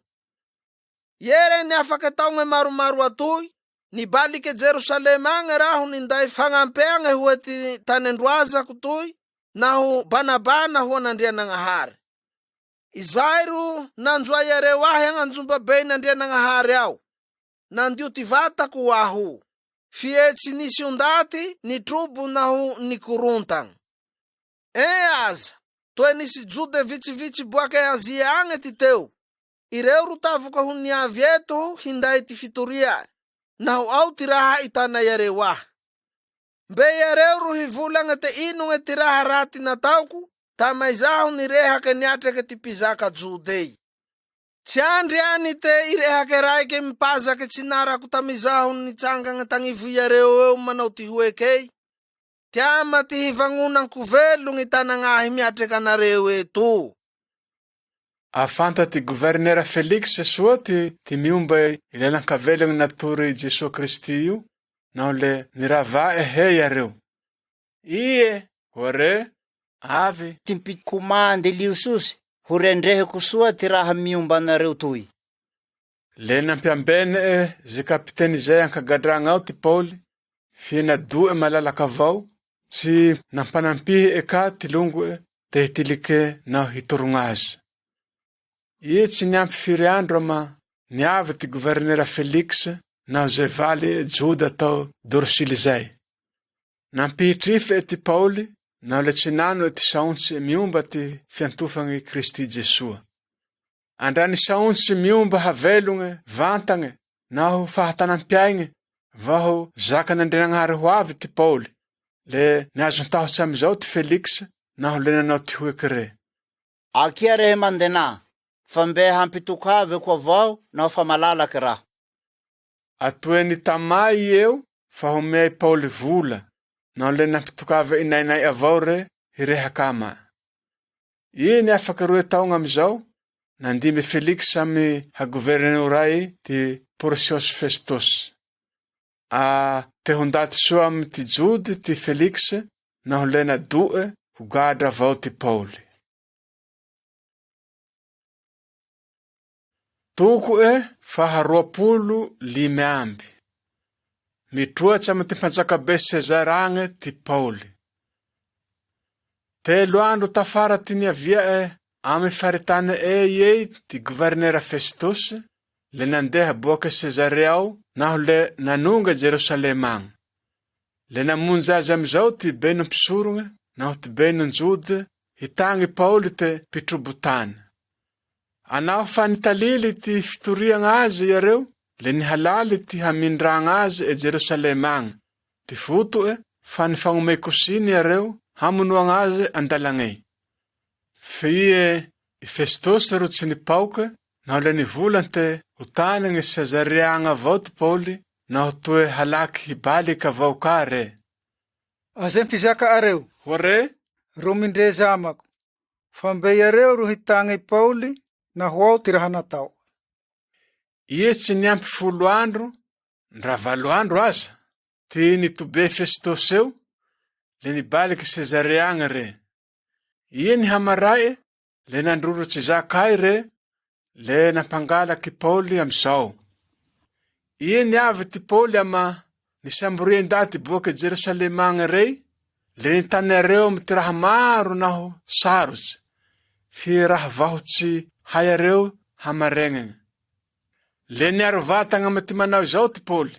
Yere ni afaky ataogne maromaro atoy, nibalike Jerusalemange raho ninday fagnampeagne hoe ty tany androazako toy, naho banabana ho an'Andrianagnahary. Izay ro nanjoa iareo ahy agnanjomba be n'Andrianagnahary ao, nandio ty vatako aho, fie tsy nisy ondaty nitrobo naho nikorontagny. Aza, toe nisy Jode vitsivitsy boake Azia agny ty teo, ireo ro tavoka ho niavy eto hinday ty fitoria, naho ao ty raha itana iareo ahy. Mbe iareo ro hivolagne te ino ty raha raty nataoko, tamay zaho nirehaky niatraky ty pizaka Judey. Tsy andry any te irehaky raike mipazaky tsinarako tamizaho nitsangagne tagnivo iareo eo manao ty hoekey. Tiama ty hivangonanko velo gny tanagnahy miatraky anareo eto. Afanta ty gouverner Felix soa ty miomba ilalan-kavelogny natory Jesua Kristy io, naho le nirava ehe iareo. Ie, ore, avy. Ty mpikomandy liososy, ho rendreheko soa ty raha miomba anareo toy. Le nampiambene ze kapiteny zay ankagadragna ao ty Pauli, fie nadoe malalaky avao, tsy nampanampihy eka ty longo te hitilike naho hitorogna azy. Ie tsy niampy firy andro ama niavy ty gouverner Felix naho ze valy Jody atao Dorsily zay. Nampihitrife ty Pauli naho le tsy nano ty saontsy miomba ty fiantofagny Kristy Jesua. Andrany saontsy miomba havelogne, vantagne, naho fahatanampiaigne, vaho zakan'Andrianagnahary ho avy ty Pauli, le niazon-tahotsy amizao ty Felix, naho le nanao ty hoekire. Akia rehe mandena, fa mbe hampitokaveko avao naho fa malalaky raho. Atoeny tamay eo, fa homey Pauli vola, naho le nampitokave inainay avao re, hirehaky ama. Iny afaky roe taogna amizao, nandimy Felix amy hagovernoray ty Porcios Festos. Te hondaty soa amy ty Jody ty Felix, naho le nadoe ho gadra avao ty Pauli. Toko 225 amby. Mitroatsy amy ty mpanjakabe Sezaragne ty Pauli. 3 andro tafara ty niavia amy faritana ei ty guvernera Festus le nandeha boaka Cesarea ao naho le nanonga Jerusalema agny. Le namonjy azy amizao ty beno mpisorogna naho ty beno njody hitagny Paoly te pitrobotany. Anao fa nitalily ty fitoriagna azy iareo le nihalaly ty hamindragna azy Jerusalema agny. Ty foto fa nifagnome kosiny iareo hamonoagna azy andalagnay. Fe i Festus ro tsy nipaoka naho le nivolany te ho tany gny Cesarea agny avao ty Paoly naho toe halaky hibalika avao ka re. Aze mpizaka areo, Hore, ro mindre zamako, fa mbe areo ro hitagny i Paoly naho ao ty raha natao. Ie tsy niampy 10 andro, ndra 8 andro aza, ty nitobe Festus eo, le nibaliky Cesarea agny re. Ie ni hamaray, le nandrorotsy zakay re, le nampangalaky Paoly amizao. Ie niavy ty Paoly ama nisamborien-daty boaka Jerusalema agny rey, le nitanareo amy ty raha maro naho sarotsy, fi raha vahotsy hayareo hamaregnany. Le niaro vatagna amy ty manao izao ty Paoly.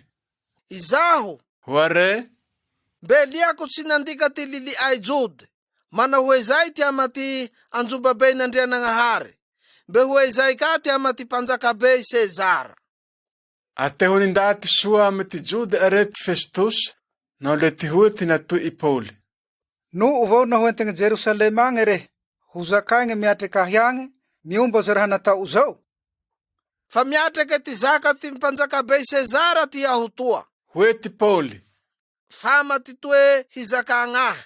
Izaho, Hoare, mbe liako tsy nandika ty liliay jody, manao hoe zay ty ama ty anjobabe nandrianagnahary, mbe hoe zay ka ty ama ty mpanjakabe Sezara. ateho nindaty soa amy ty jody arety Festus, naho le ty hoe ty natoy i Paoly. No vao naho entegna Jerusalema agny re, ho zakaigny miatraka agny, miomba za raha natao zao. Fa miatrake ty zaka ty mpanjakabe Sezara ty aho toa. Hoe ty Paoly, Fama ty toe hizakagnahy.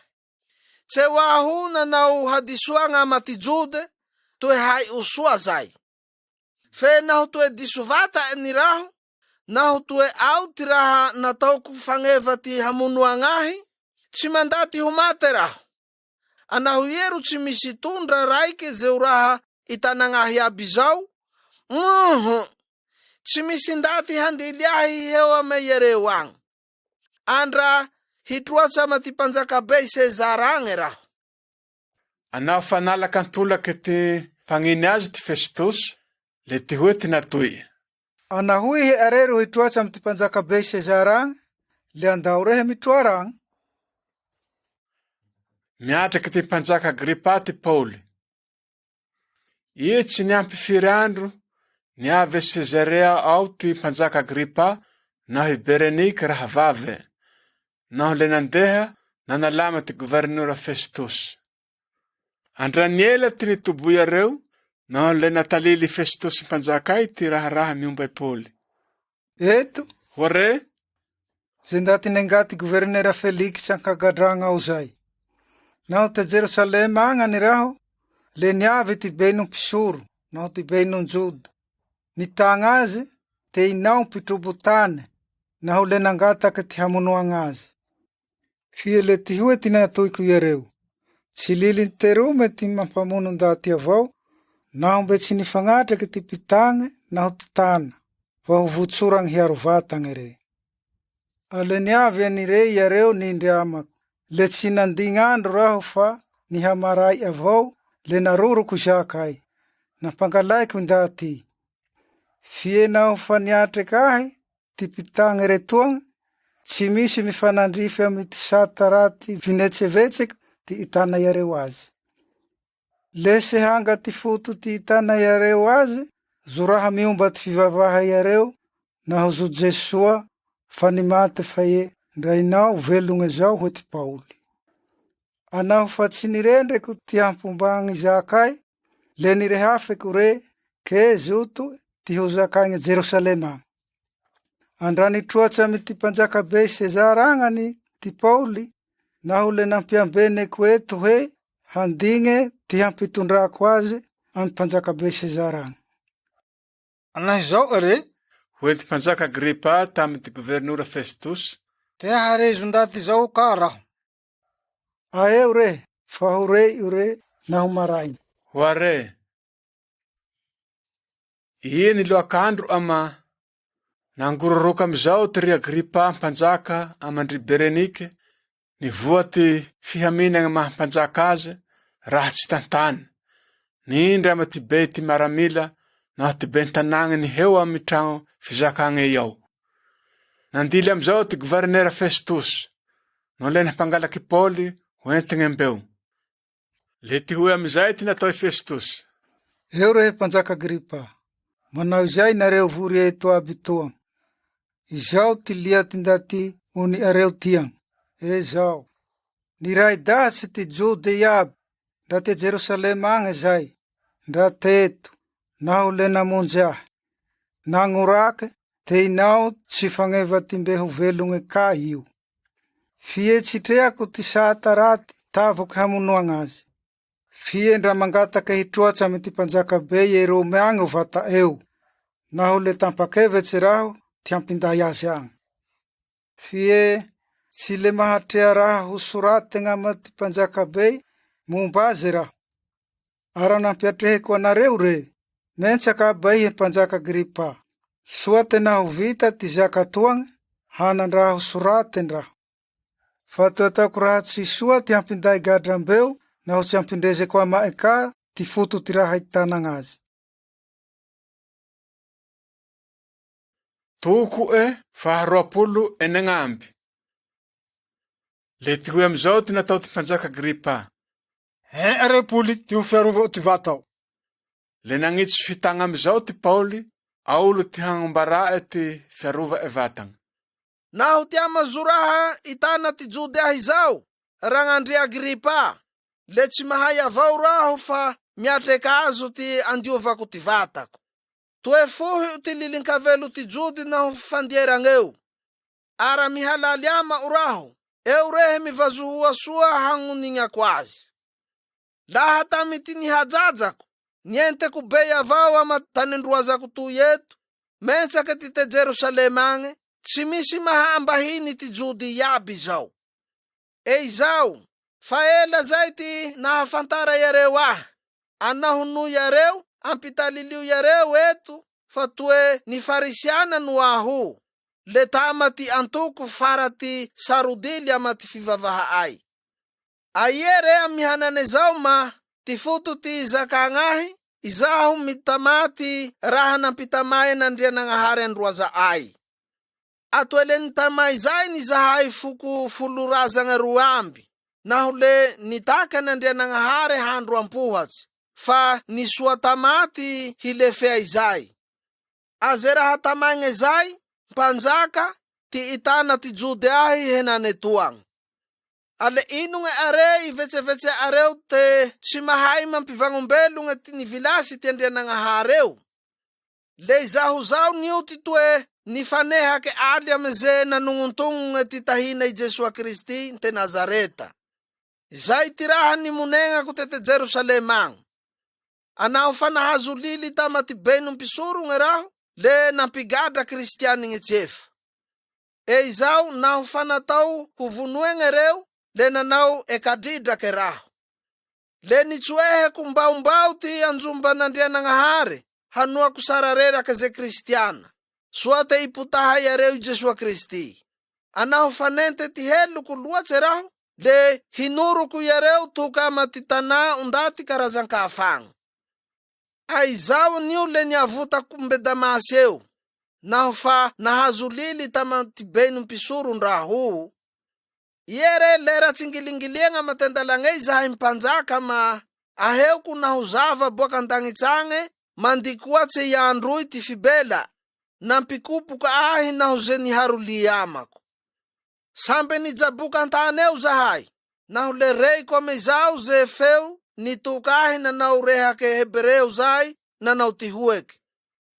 Tseo aho nanao hadisoagna ama ty jode, toe hay osoa zay. Fe naho toe diso vata ni raho, naho toe ao ty raha nataoko fagneva ty hamonoagnahy, tsy mandaty ho mate raho. Anaho iero tsy misy tondra raiky zeo raha itanagnahy aby zao. Tsy misy ndaty handily ahy heo ame iareo agny. Andra hitroatsy ama ty mpanjakabe Sezara agny raho. anao fa nalaky antolaky ty pagniny azy ty Festus, le ty hoe ty natoy. Anahoihe are ro hitroatsy amy ty mpanjakabe Sezara agny, le andao rehe mitroara agny. Miatraky ty mpanjaka Agripa ty Paoly. Ie tsy niampy 4 andro, niavy Cesarea ao ty mpanjaka Agripa naho i Berenike raha vave, naho le nandeha nanalama ty guvernora Festus. Andraniela ty nitoboy areo, naho le natalily Festus mpanjakay ty raha miomba i Paoly. Eto, Hore, ze ndaty nengaty guvernera Felix ankagadragna ao zay. Naho te Jerusalema agny ani raho, le niavy ty beno mpisoro, naho ty beno njodo. Nitagna azy, te inao pitrobotany, naho le nangataky ty hamonoagna azy. Fie le ty hoe ty natoyko iareo. Tsy liliny terume ty mampamono ndaty avao, naho mbe tsy nifagnatraky ty pitagny, naho ty tana, fa ho votsoragny hiaro vatagny re. Ale niavy ani re iareo nindry amako, le tsy nandin'andro raho fa nihamaray avao, le naroroko zakay, nampangalaiko ndaty. Fienao fa niatraky ahy, ty pitagny retoagny, tsy misy mifanandrify amy ty sataraty vinetsevetseka ty itana iareo azy. Lese hanga ty foto ty itana iareo azy, zo raha miomba ty fivavaha iareo, naho zo Jesoa fa nimate fa ndrainao velogny zao ho ty Paoly. Anaho fa tsy nirendreko ty hampombagny zakay, le nirehafiko re, ke zoto ty ho zakaigny Jerusalema. Andra nitroatsy amy ty mpanjakabe Sezara agnany ty Paoly, naho le nampiambeneko eto hoe handigne ty hampitondrako azy amy mpanjakabe Sezara agny. Anahy zao are, hoe ty mpanjaka Agripa tamy ty guvernora Festus. te harezo ndaty zao ka raho. Aeo re, fa ho re io re, naho marainy. Hoare, ie ni loakandro ama nangororoka amizao ty ry Agripa mpanjaka amandry Berenike, nivoa ty fihaminagny maha mpanjaka azy, raha tsy tantany, Nindra ama ty be ty maramila na ty be tanagny ni heo amy tragno fizakagne ao. Nandily amizao ty guvernera Festus, no le nampangalaky Pauli hoentigny ambeo. Le ty hoe amizay ty natao i Festus. Eo rehe Mpanjaka Agripa, manao izay nareo vory eto aby toa. Izao ty lia ty ndaty uni areo tiang. Ezao, niray dahatsy ty Jude iaby, nda ty Jerusalema agny zay, nda teto, naho le namonjy ahy. Nangorake, te inao tsy fagneva ty mbeho velogny ka io. Fietsitreako ty sataraty tavoky hamonoagn azy. Fiendra mangataky hitroatsy amy ty Mpanjaka be Yerome agny o vata eo, naho le tampakevetsy raho ty hampinday azy agny. Fie tsy le mahatrea raha ho sorategna amy ty Mpanjaka be momba azy raho. Ara nampiatreheko anareo re, mentsaka abaihe Mpanjaka Agripa. Soa tena ho vita ty zaka toagny, hanandraho soraten-draho. Fa toataoko raha tsy soa ty hampinday gadrambeo, naho tsy hampindrezeko amae ka ty foto ty raha hitanagnazy. Toko faharoapolo enegn'amby. Le ty hoe amizao ty natao ty Mpanjaka Agripa. Repoly ty ho fiarovao ty vatao. Le nagnitsy fitagna amizao ty Pauli, aolo ty hagnombarae ty fiarova vatagna. Naho ty amazoraha itana ty Jude ahy zao, ragnandria Agripa, le tsy mahay avao raho fa miatreka azo ty andiovako ty vatako. Toe fohy ty lilinkavelo ty Jude naho fandierang'eo. Ara mihalaly ama o raho, eo rehe mivazohoa soa hagnonignako azy. Laha tamy ty nihajajako, nienteko be avao ama tanindroazako toy eto, mentsake ty te Jerusalema agny, tsy misy mahambahiny ty Jude iaby zao. Izao, fa ela zay ty nahafantara yareo ahy, anahono yareo, ampitalilio yareo eto, fa toe ni farisiana no aho, le tama ty antoko fara ty sarodily ama ty fivavaha ay. Aiere amihanane zao ma ty foto ty zakagnahy, izaho mitamati raha nampitamay nandrianagnahary androaza ay. Atoele nitamay zay nizahay fuku fulurazagna roamby, naho le nitaka nandrianagnahary handro ampohatsy, fa nisoa tamati hilefea izay. Aze raha tamagne zay, Mpanjaka ty itana ty Jude ahy henane toagny. Ale inonge are ivetsevetse areo te tsy mahay mampivagnombelogna ty nivilasy ty andrianagnahary. Le izaho zao nio ty toe nifanehake aly ame ze nanongontongogne ty tahina i Jesua Kristy te Nazareta. Zay ty raha nimonengako tete Jerusalema agny. Anao fa nahazo lily tama ty beno mpisorogne raho, le nampigadra kristianigne tsefa. Izao naho fa natao ho vonoegne reo, le nanao ekadridrake raho. Le nitsoeheko mbao ty anjomba nandrianagnahary, hanoako sararerake ze kristiana, soa te ipotaha yareo i Jesua Kristy. Anaho fanente ty heloko loatsy raho, le hinoroko yareo toka ama ty tanà ondaty karazan-kafagna. Aizao nio le niavotako mbe Damasy eo, naho fa nahazo lily tama ty beno mpisoron-draho. Iere lera tsingilingiliagna matendalagnay zahay Mpanjaka ma aheoko naho zava boaka andagnitsange, mandikoatsy iandroy ty fibela, nampikupoka ahy naho ze niharoli amako. Sambe nijaboka antany eo zahay, naho le reiko ame zao ze feo nitoka ahy nanao rehake Hebreo zay, nanao ty hoeky.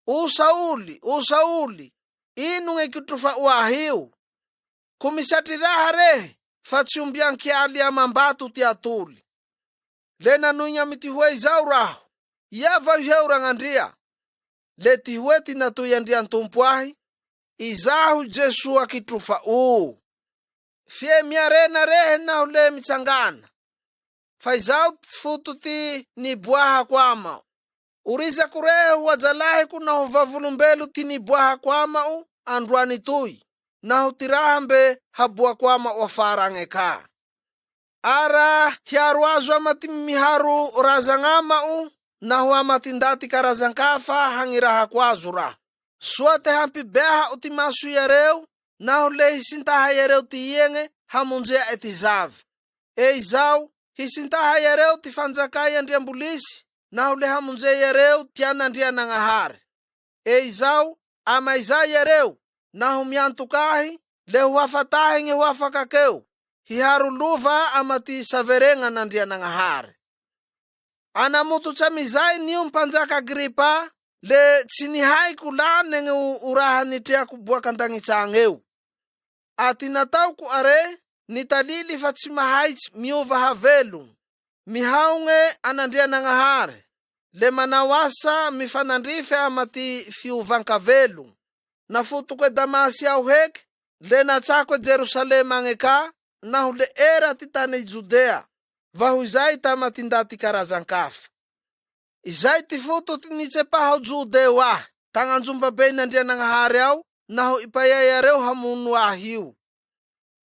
O Sauli, inonge kitrofao ahy io? Kumisatry raha rehe, fa tsy ombiankialy amambato ty atoly. Le nanoigna amy ty hoe zao raho, iava iheo ragnandria. Le ty hoe ty natoy andrian-tompo ahy, izaho Jesua kitrofao. Fie miarena rehe naho le mitsangana, fa izao ty foto ty niboahako amao. Urizako rehe ho ajalahiko naho vavolombelo ty niboahako amao androany toy, naho ty raha mbe haboako amao afara agny ka. Ara hiaro azo ama ty miharo razagna amao, naho amatinda ty karazan-kafa hagnirahako azo raho. Soa te hampibehao ty maso iareo, naho le hisintaha iareo ty iene hamonjea ety zavy. Izao, hisintaha iareo ty fanjakay Andriambolisy, naho le hamonjea iareo ty anandrianagnahary. Izao, amaizay iareo, naho miantokahy, le ho afatahy nye ho afakakeo, hiharolova ama ty saveregna n'Andrianagnahary. Anamototsy amizay nio mpanjaka Agripa, le tsy nihaiko lany gny uraha nitreako boaka an-dagnitsagny eo. Aty nataoko are, nitalily fa tsy mahaitsy miova havelogno, mihaogne an'Andrianagnahary, le manao asa mifanandrify ama ty fiovan-kavelogno. Nafotoko Damasy aho heky, le natsako Jerusalema agny ka, naho le era ty tany Judea, vaho izay tama tinda ty karazan-kafa. Izay ty foto ty nitsepaho Judeo ahy, tagnanjombabe n'Andrianagnahary ao, naho ipayay areo hamono ahy io.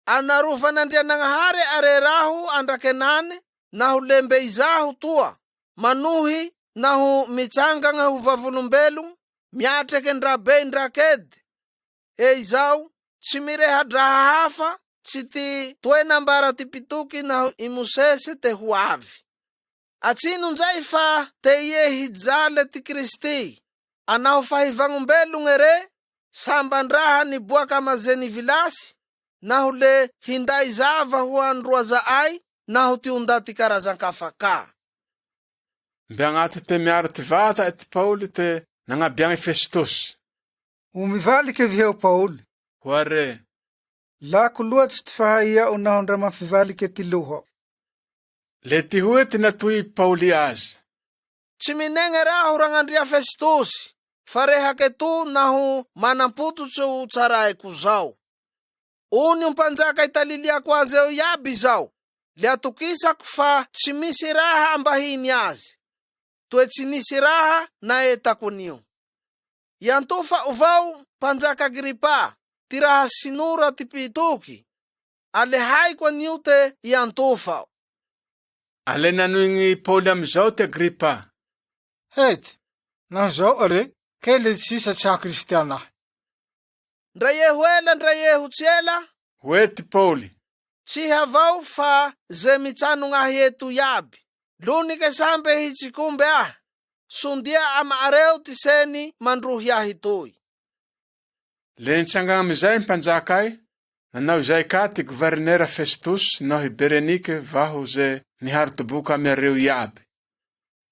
Anarova n'Andrianagnahary are raho andrakenane, naho lembe izaho toa, manohy naho mitsangagna ho vavolombelogno, miatraky ndrabe ndrakedy. Izao, tsy mirehadraha hafa, tsy ty toenambara ty pitoky naho i Mosesy te ho avy. Atsinonjay fa te ie hijale ty Kristy, anaho fahivagnombelogno ere, sambandraha niboaka amazeny vilasy, naho le hinday zava ho androazaay, naho ty onda ty karazan-kafa ka. Mbe agnaty te miaro ty vata ety Paoly te nagnabiagny Fesitosy. Omivaliky viheo Paoly. Ho are. Lako loatsy ty fahaiao naho ndra mafivaliky ety loho. Le ty hoe ty natoy Paoly azy. Tsy minegny raho ragnandria Fesitosy, fa rehake to naho manampototsy ho tsaraiko zao. Ony mpanjaka italiliako azy eo iaby zao, le atokisako fa tsy misy raha ambahiny azy, toe tsy nisy raha na etako nio. Iantofa uvao mpanjaka Agripa, ty raha sinora ty pitoky, alehaiko anio te iantofa. Ale nanoigny Paoly amizao ty Agripa. Hety, naho zao are, kely sisa tsy ha-kristiana. Ndra yehu ela ndra yehu tsy ela, Hoe ty Paoly. tsy havao fa ze mitsanognahy eto iaby, lonike sambe hitsikombe ah, sondia ama areo ty seny mandrohy ahy toy. Le nitsangagna amizay mpanjakay, nanao izay ka ty guvernera Festus naho i Berenike vaho ze niharo toboka amy areo iaby.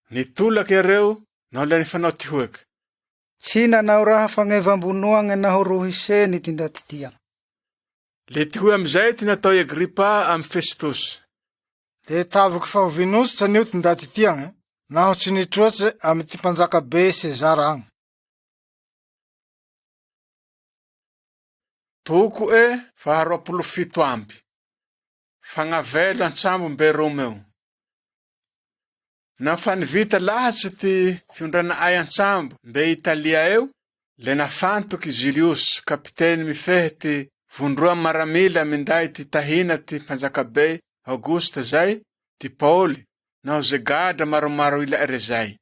Nitolaky areo naho le nifanao ty hoeky. Tsy nanao raha fagnevambonoagne naho rohy seny ty ndatitia. Le ty hoe amizay ty natao i Agripa amy Festus. Le tavaky fahovinosotsy anio ty ndatitiagny, naho tsy nitroatsy amy ty mpanjaka be Sezara agny. Toko 27 amby. Fagnavelo antsambo mbe Romeo. Nafa nivita lahatsy ty fiondrana ay antsambo mbe Italia eo, le nafantoky Julius, kapiteny mifehy ty vondroa maramila minday ty tahina ty mpanjakabe Augusta zay, ty Paoly, naho ze gadra maromaro ila ere zay.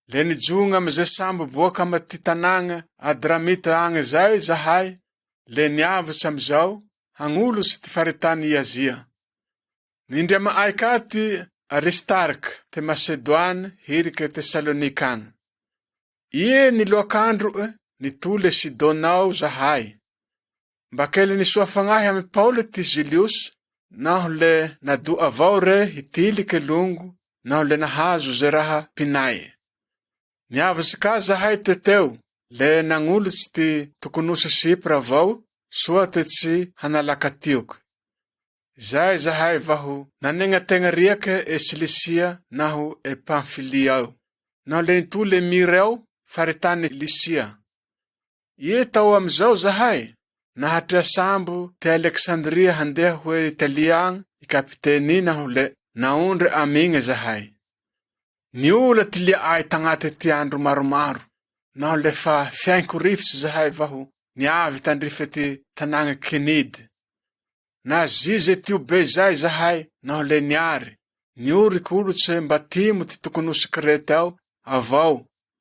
Le nijunga amy ze sambo boaka amy ty tanagna Adramita agny zay zahay, le niavatsy amizao, hagnolotsy ty faritany i Azia. Nindria maay ka ty Aristark, te Macedoine, hirike Tesalonika agny. Ie niloakandro nitole Sidonao zahay. Mbakele nisoa fagnahy amy Paoly ty Julius, naho le nadu avao re hitilike longo, naho le nahazo ze raha pinay. Niavatsy ka zahay teteo, le nangolotsy ty tokonosy Sipra avao, soa te tsy hanalakatioky. Zay zahay vaho nanegna tegna riake Silisia naho Pamfilia ao, naho le nitole Mira ao faritany Lisia. Ie tao amizao zahay, nahatria sambo te Alexandria handeha hoe Italia agny, i kapiteny naho le naondre amigny zahay. Niola ty lia ay tagnate ty andro maromaro, naho le fa fiainko rifitsy zahay vaho niavy tandrife ty tanagna Kenidy. Na zize tio be zay zahay, naho le niary, niorik'olotse mba timo ty tokony ho sekrety ao avao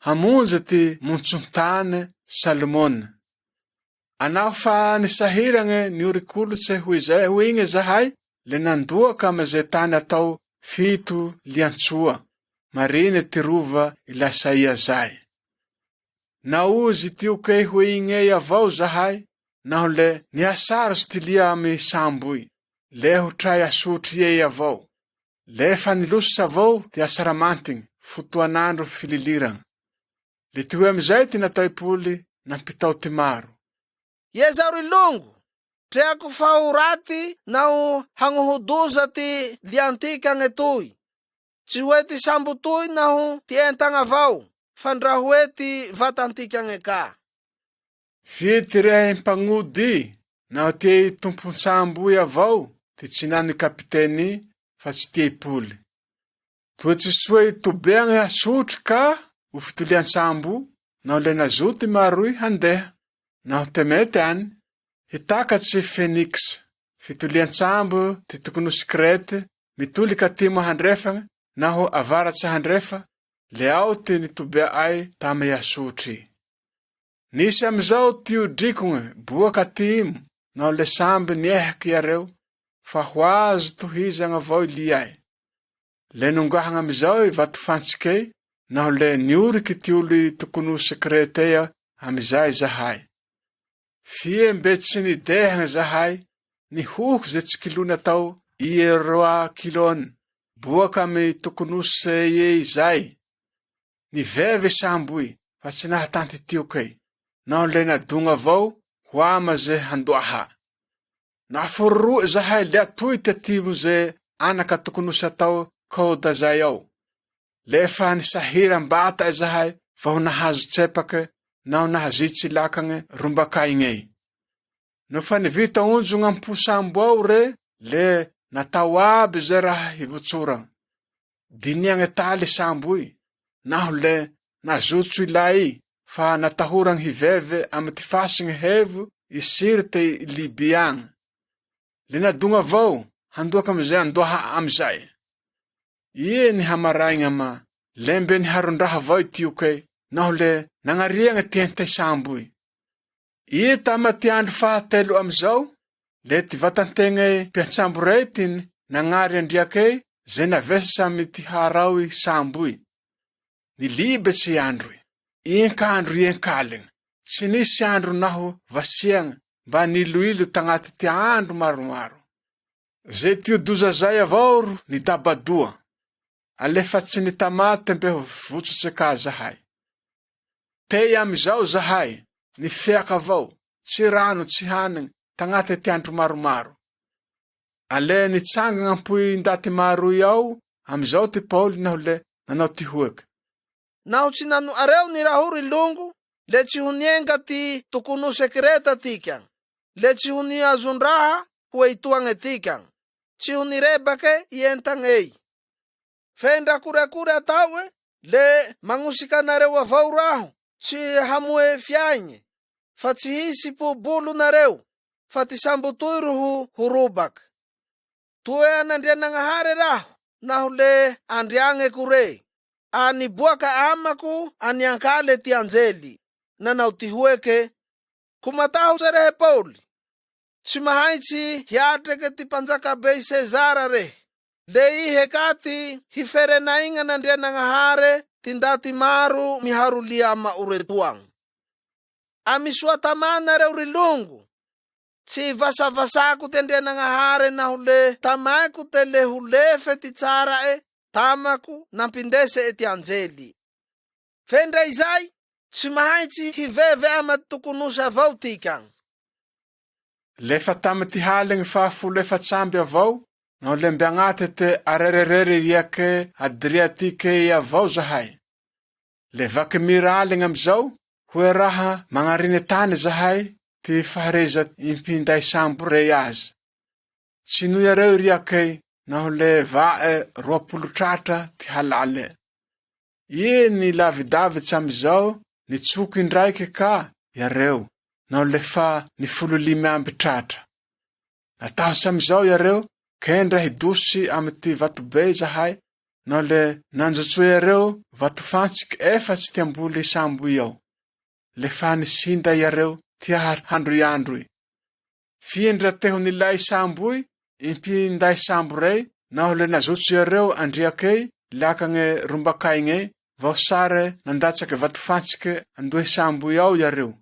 hamonjy ty montson-tany Salomona. Anao fa nisahiragne niorik'olotse hoy zay hoy igny zahay le nandoaka ame zay tany atao fito liantsoa mariny ty rova Ilasaia zay. Naozy tioke hoy igny avao zahay naho le niasarotsy ty lia amy samboy le ho tray asotry ei avao le fa nilosotsy avao ty asaramantigny fotoanandro fililiragna le ty hoe amizay ty natao ipoly nampitao ty maro. Iezao rilongo, treako fa ho raty naho hagnohodoza ty liantika agne toy. Tsy hoe ty sambo toy naho ty entagna avao, fa ndra hoe ty vatantika agne ka. Fity rehe mpagnody naho ty tompon-samboy avao ty tsinany kapiteny fa tsy ty ipoly. Toa tsy soe tobeagne asotry ka ho fitolian-sambo naho le nazoty maroy handeha naho temety any hitakatsy Phoenix fitolian-sambo ty tokony ho sekrety mitoly ka timo handrefagna naho avaratsy handrefa le ao ty nitobea ay tamy asotry. Nisy amizao ty odrikogne boaka timo naho le samby niehaky iareo fa ho azo tohizagna avao iliay. Le nongahagna amizao i vato fantsike naho le nioriky ty olo tokony ho sekreteya amizay zahay. Fie mbe tsy nidehagna zahay nihoky ze tsy kilony atao Ieroa kilony boaka amy tokony ho seyey zay. Niveve samboy fa tsy nahatanty tioke naho le nadogna avao ho ama ze handoaha. Nafororoe zahay le atoy ty atimo ze anaka tokony ho satao Koda zay ao. Le fa nisahira mbata zahay fa ho nahazo tsepake naho nahazitsy lakagne rombakaigney. No fa nivita onjo gn'ampo sambo ao re le natao aby ze raha hivotsoragna. Diniagne taly samboy naho le nazotso ilay fa natahoragny hiveve amy ty fasigny hevo isiry ty Libiagna. Le nadogna avao handoaka amizay andoha amizay. Ie ni hamaraigna ma lembe ni harondraha avao itioke naho le nagnariagna ty entay samboy. Ie tama ty andro fahatelo amizao le ty vatantegna mpiantsambo retiny nagnary andriake ze navesa samy ty harao i samboy. Nilibetsy andro inkandro ienkaligna tsy nisy andro naho vasiagna mba niloilo tagnaty ty andro maromaro. Ze ty odoza zay avao ro nidabadoa alefa tsy nitamate mbe ho votsotse ka zahay. Tey amizao zahay nifiaka avao tsy rano tsy hanigny tagnaty ty andro maromaro. Ale nitsanga ampoy ndaty maroy ao amizao ty Paoly naho le nanao ty hoaky. Naho tsy nano areo ni raho rilongo le tsy ho nienga ty tokony ho sekreta tikan le tsy ho ni azondraha ho itoagne tikan tsy ho nirebake ientagney. Fendra koreakore atao le magnosikanareo avao raho tsy hamoe fiaigny fa tsy hisy pobolo nareo fa ty sambo toy ro ho robak. Toe anandrianagnahary raho naho le andriagne kore aniboaka amako aniankale ty anjely nanao ty hoeke kumataho serehe Pauli tsy mahaitsy hiatrake ty mpanjakabe Sezara rehe le ihe ka ty hiferenaigna nandrianagnahare ty ndaty maro miharolia maoretoagna. Amisoatamana reo rilongo tsy vasavasako ty andrianagnahare naho le tamaiko te le ho lefe ty tsara tamako nampindese ty anjely. Fendra izay tsy mahaitsy hiveve ama tokonosy avao tikan. Lefa tamy ty haligny fahafolo efatsamby avao naho le mbe agnaty te arererery iake Adriatike avao zahay. Le vaky miraligny amizao hoe raha magnarine tany zahay ty fahareza impinday sambo rey azy. Tsy noiareo riake naho le vae 20 tratra ty halale. Ie ni lavidavitsy amizao nitsoky indraiky ka iareo naho le fa ni 15 tratra. Natahotsa amizao iareo kendra hidosy amy ty vatobe zahay, nao le nanjotsoe areo vato fantsiky efatsy ty amboly sambo i ao. Le fanisinda iareo ty handro iandro i. Fiendra teho nilay sambo i, impinday sambo rey, nao le nazotso iareo andriakei, lakagne rombakaigne, vao sare nandatsake vato fantsike andohe sambo i ao iareo.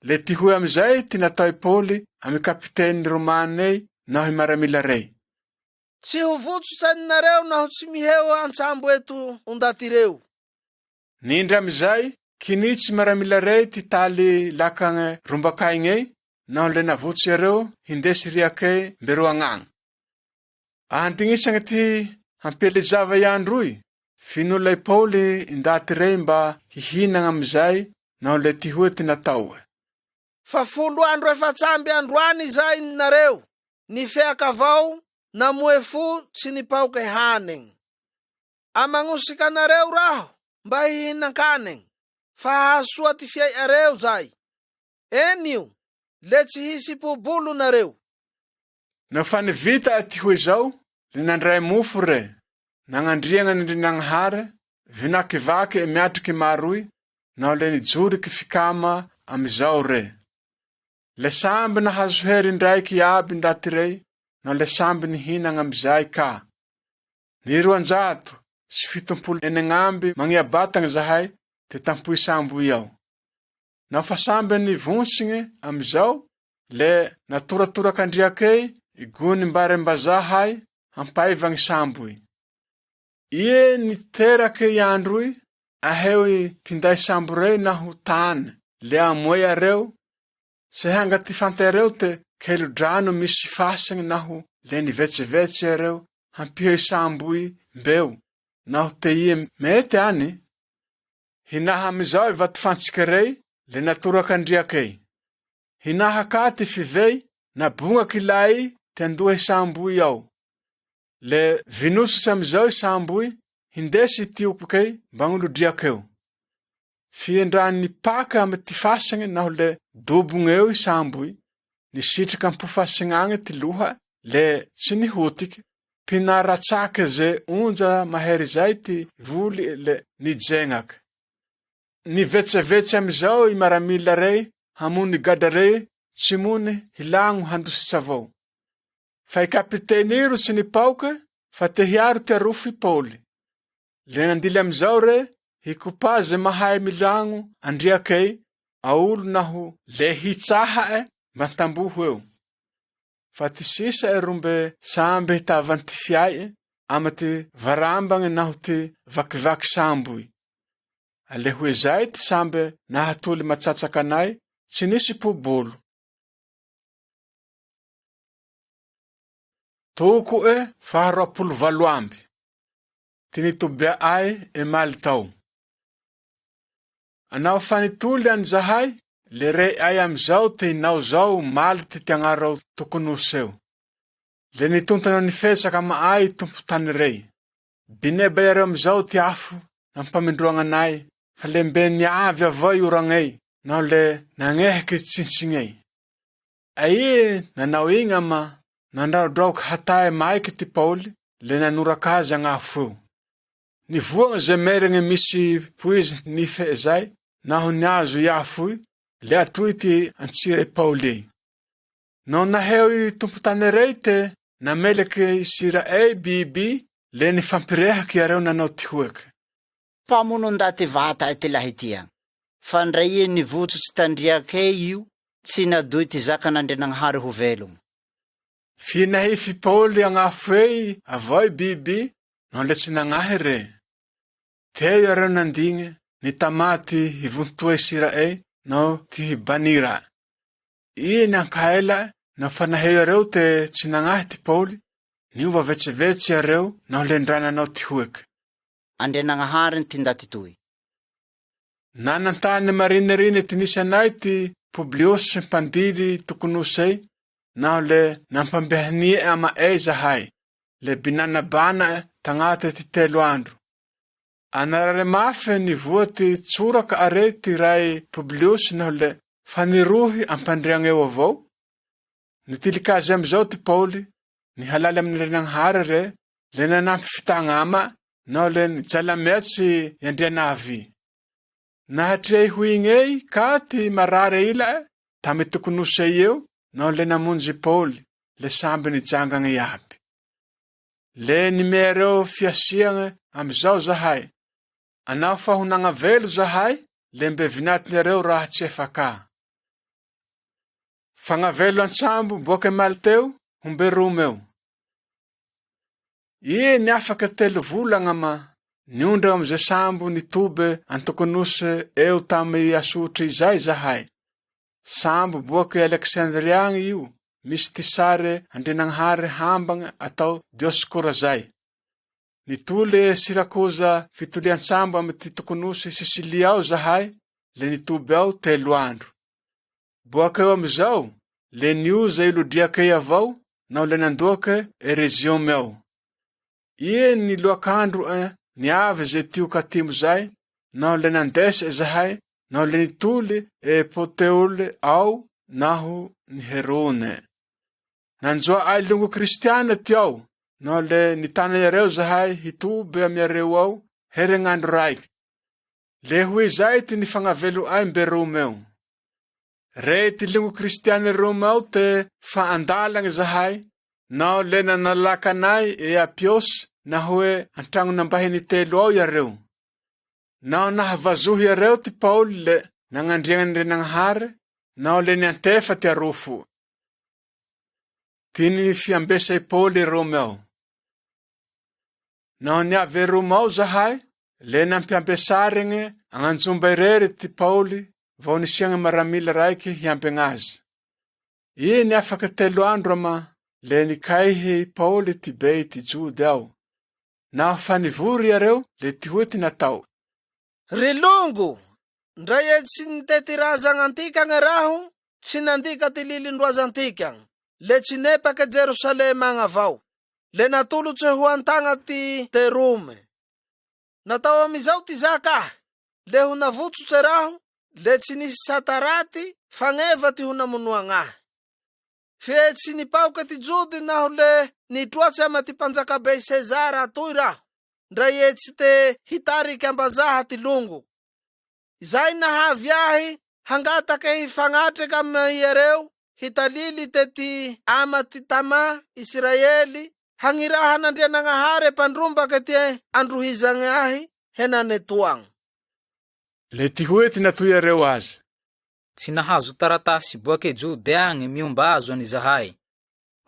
Le tihoy amizay ty natao i Pauli amy kapiteny Romanei naho i maramila rey. Tsy ho votsotsaininareo naho tsy miheo antsambo eto ondaty reo. Nindra amizay, kinitsy maramila rey ty taly lakagne rombakaigne, naho le navotso iareo hindesy riakei mbero agnagny. Andignisagny ty hampelezava iandroy, finolay Pauli indaty rey mba hihinagna amizay, naho le tihoy ty natao. Fa 10 andro efatsamby androany izay nareo, nifeaka avao, namoe fo tsy nipaoke haneng. Amagnosika nareo raho, mba hihinan-kaneng, fa hahasoa ty fiay areo zay. Enio, le tsy hisy pobolo nareo. Nao fa nivita ty hoy zao, le nandray mofo re, nagnandriagna nindrinagnahare, vinakivaky miatriky maroy, nao le nijoriky fikama amizao re. Le samby nahazo hery indraiky iaby ndaty rey, nao le samby nihinagna amizay ka. Ni 270 magniabatagna zahay, te tampoy sambo i ao. Nao fa samby nivonsigne amizao, le natoratoraka-andriakei, igony mbarembazahay, hampaivagny sambo i. Ie niterake iandro i, aheo i pinday sambo rey naho tany, le amoe areo, se hanga ty fantareo te kelodrano misy fasagny naho le nivetsevetse areo, hampiheo sambo i mbeo, naho te ie mety any. Hinaha amizao i vato fantsika rey, le natorak'andriakei. Hinaha ka ty fivey, nabonga kilay te andohe sambo i ao. Le vinosy amizao i sambo i, hindesy tiopakei mbagn'olodriakeo. Fiendrany paka amy ty fasagny naho le dobogny eo i sambo i, nisitriky ampo fasagny agny ty loha, le tsy nihotiky, pinaratsake ze onja mahery zay ty voly le nijengaky. Nivetsevetse amizao i maramila rey, hamony gada rey, tsy mony hilagno handositsy avao. Fa i kapiteniro tsy nipaoke, fa te hiaro ty arofo i Pauli. Le nandily amizao re, hikopa ze mahay milagno andriakei, aolo naho le hitsahae mbantamboho eo. Fa ty sisa e rombe samby hitavan ty fiay ama ty varambagny naho ty vakivaky samboi. Ale hoe zay ty sambe nahatoly matsatsaky anay, tsy nisy pobolo. Toko e 220 amby. Ty nitobia ay emaly tao. Anao fanitoly any zahay, le rey ay amizao te hinao zao maly ty tiagnarao tokonoseo. Le nitontanao nifetsaka maay tompo tany rey. Bineba iareo amizao ty afo nampamindroagna anay, fa le mbe niavy avao i oragnei, nao le nagnehaky tsinsignei. Aie nanao igna ma nandraodraoky hatay maiky ty Pauli, le nanoraka azy agnafo eo. Nivoagna ze merigny misy poizy nife zay, naho niazo iafo i, le atoy ty antsire Pauli. Nao naheo i tompo tany rey te namelaky isira bibi, le nifampirehaky iareo nanao ty hoeky. Mpamono ndaty vata ty lahitia. Fandray ie nivotsotsi tandriakei io, tsy nadoy ty zaka nandrenagnahary ho velogno. Finahify Pauli agnafo ei avao i bibi, nao le tsy nagnahy re. Teo iareo nandigne, nitamaty hivontoa isira nao ty hibanira. Iny ankaela, nao fa naheo iareo te tsy nagnahy ty Pauli, niova vetsevetsy iareo, nao le ndrananao ty hoeky. Andrenagnahary ty ndaty toy. Nanantany mariniriny ty nisy anay ty Publius sy mpandily tokonosey, naho le nampambehanie ama zahay, le binanabana tagnaty ty 3 andro. Anarare mafy nivoa ty tsoraka are ty ray Publius naho le fanirohy ampandriagna eo avao. Nitilikazy amizao ty Pauli, ni halala amin'Andrianagnahary re, le nanampy fitagnama, nao le jalametsy Andrianavi. Nahatrei huingei ka ty marare ila tamy tokonose eo, nao le namonjy Pauli, le samby ni jangagne iaby. Le nimereo fiasiagne amizao zahay. Anao fahonagna velo zahay, le mbe vinatinareo raha tsy efaka. Fangavelo antsambo boke Malteo, humbe Romeo. Ie ni afaka telo volagna ma niondra amze sambo nitobe antokonose eo tamy asotry izay zahay. Sambo boke Alexandriagny io, misy ty sare Andrianagnahary hambagna atao Dioskora zay. Nitole Sirakoza fitoliantsambo amy ty tokonose Sisilia ao zahay, le nitobe ao 3 andro. Boaka eo amizao, le nioza ilodriake avao, nao le nandoake Ereziome ao. Ie ni loakandro niave ze tio katimo zay, nao le nandese zahay, nao le nitole Poteole ao, naho ni Herone. Nanjoa ay lungo kristiana tiao, nao le nitana yareo zahay hitobe amiareo ao, heregnandro raiky. Le hui zay ty nifangavelo ay mbe Romeo. Re ty lungo kristiana Romeo te faandalagny zahay, nao le nanalakanay Apios, na hoe antragno nambahiny 3 ao yareo. Nao nahavazohy yareo ty Pauli le nagnandriagna Andrianagnahary, nao le niantefa ty arofo. Tiny fiambesay Pauli Romeo. Nao niave Romeo zahay, le nampiambesarigne agnanjomba irery ty Pauli, vao nisiagna maramila raiky hiambegnazy. Ie ni afaka 3 andro ma le nikaihy Pauli ty bei ty Jody ao. Nao fanivory yareo le ty hoe ty natao. Rilongo, ndray tsy nitetirazagna antikagna raho, tsy nandika ty lilindroaza antikagna, le tsy nepake Jerusalema agny avao, le natolotsy ho antagna ty Terome. Natao amizao ty zaka, le ho navotsotse raho, le tsy nisy sataraty, fagneva ty ho namonoagnahy. Fe tsy nipaoka ty Jody naho le nitroatsy ama ty mpanjakabe Sezara atoy raho, ndray tsy te hitariky ambazaha ty longo. Zay nahavy ahy hangatake hifangatraka amy iareo, hitalily te ty ama ty tama Israely, hangiraha n'Andrianagnahary mpandrombake ty androhizagny ahy henanetoagny. Le ty hoe ty natoy yareo azy. Tsy nahazo taratasy boake Jody agny miomba azo ani zahay.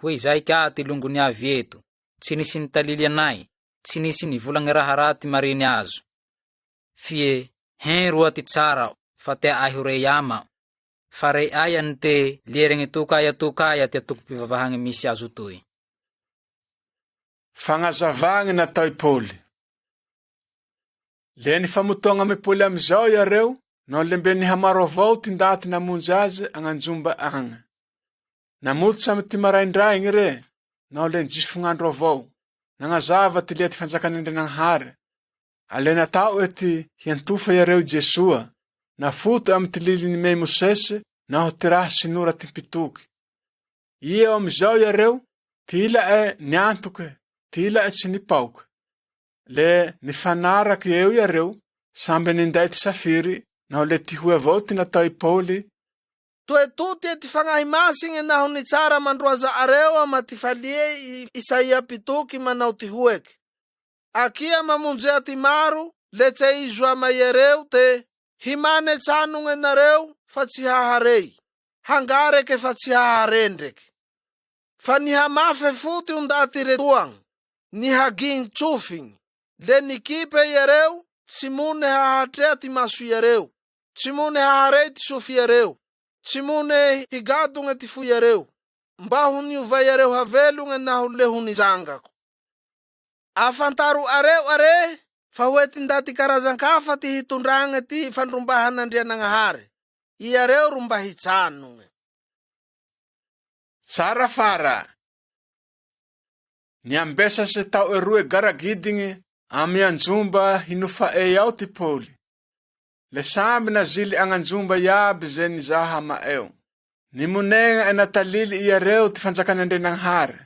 Hoe zay ka ty longo niavy eto, tsy nisy nitalily anay, tsy nisy nivolagny raha raty mariny azo. Fie, roa ty tsara, fa te ahy ho rey ama, fa rey aya ny te lierigny tokaya ty atoko pivavahagny misy azo toy. Fagnazavagny natao Pauli. Le nifamotoagna ame Pauli amizao yareo, nao lembe nihamaro avao ty ndaty namonjy azy agnanjomba agny. Namotsa amy ty maraindraigny re, nao le njifon'andro avao, nagnazava ty lia ty fanjakan'Andrianagnahary. Ale natao ty hiantofa yareo Jesua, nafoto amy ty liliny mey Mosese, naho ty raha sinora ty mpitoky. Ie ao amizao yareo, ty ila niantoke, ty ila tsy nipaoke. Le nifanaraky eo yareo, samby ninday ty safiry, naho le ty hoe avao ty natao Pauli. Toetoty ty fagnahy masigny naho ni tsara mandroaza areo ama ty falie Isaia pitoky manao ty hoeky. Akia mamonjea ty maro, le tse izo ama yareo te himane tsanonge nareo fa tsy haharey, hangareke fa tsy haharendreke. Fa nihamafe futy undaty retoagny, nihaginy tsofigny, le nikipe yareo, tsy mone hahatrea ty maso yareo, tsy mone haharey ty sofi yareo, tsy mone higadonge ty fo yareo, mba ho niova yareo havelonge naho le ho nijangako. Afantaro areo are, fa hoety ndaty karazan-kafa ty hitondragne ty fandrombahan'Andrianagnahary, iareo ro mba hitsanonge. Tsara fara. Niambesa se tao eroe garagidigne amy anjomba hinofa ao ty Pauli. Le samby nazily agnanjomba iaby ze nizaha ma eo. Nimonegna natalily iareo ty fanjakan'Andrianagnahary.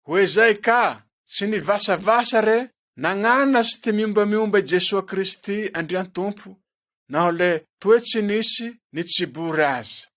Hoe zay ka, tsy nivasavasa re, nagnana sy ty miomba i Jesua Kristy Andrian Tompo, naho le toe tsy nisy ni tsibory azy.